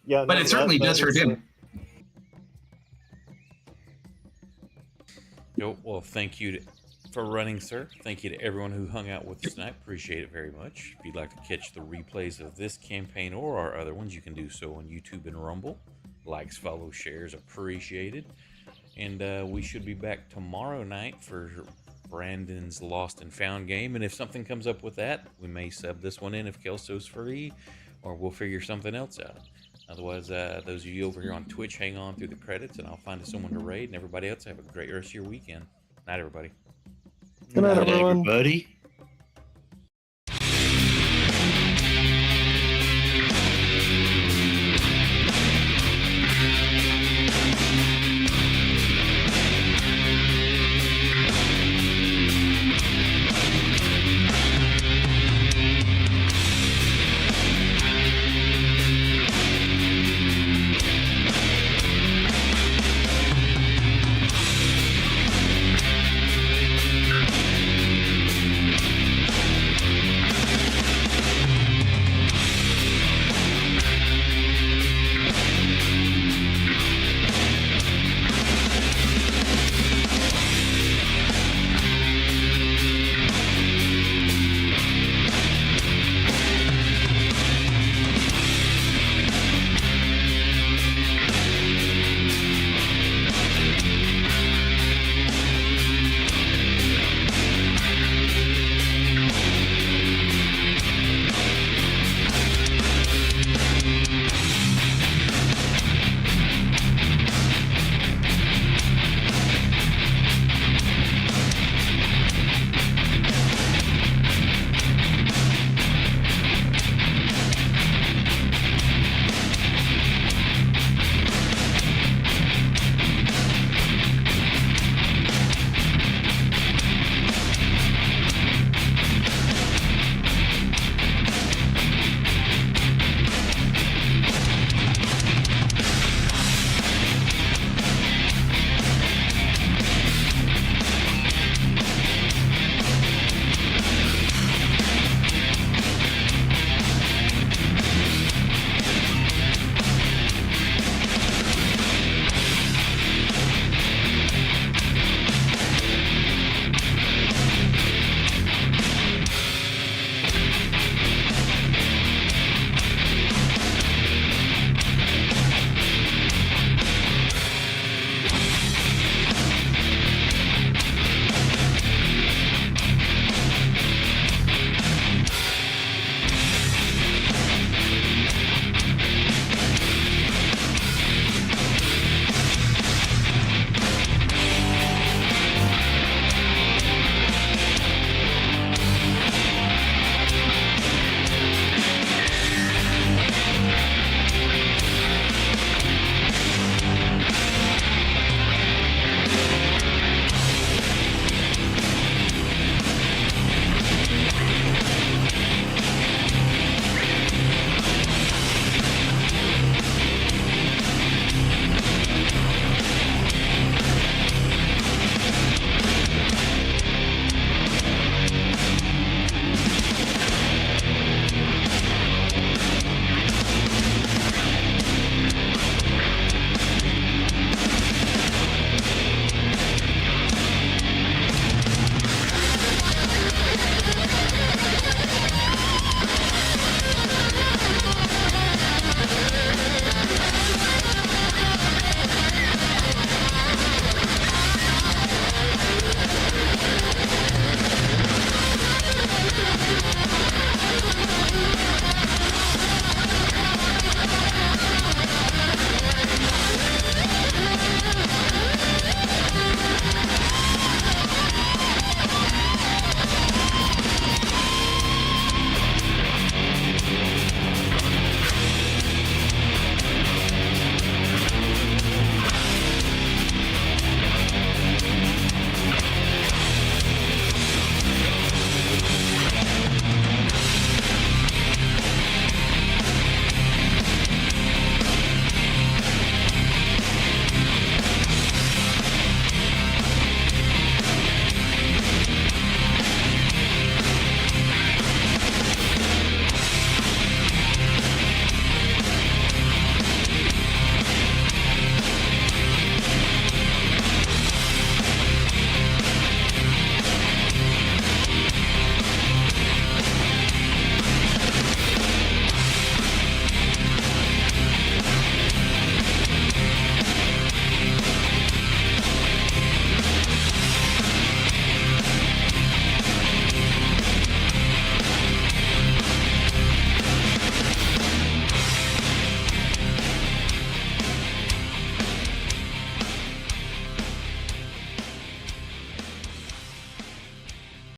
Yeah, But it certainly does hurt him. Yo, well, thank you for running, sir. Thank you to everyone who hung out with us tonight. Appreciate it very much. If you'd like to catch the replays of this campaign or our other ones, you can do so on YouTube and Rumble. Likes, follows, shares, appreciated. And we should be back tomorrow night for Brandon's Lost and Found game. And if something comes up with that, we may sub this one in if Kelso's free, or we'll figure something else out. Otherwise, those of you over here on Twitch, hang on through the credits, and I'll find someone to raid. And everybody else, have a great rest of your weekend. Night, everybody. Good night, everyone. everybody.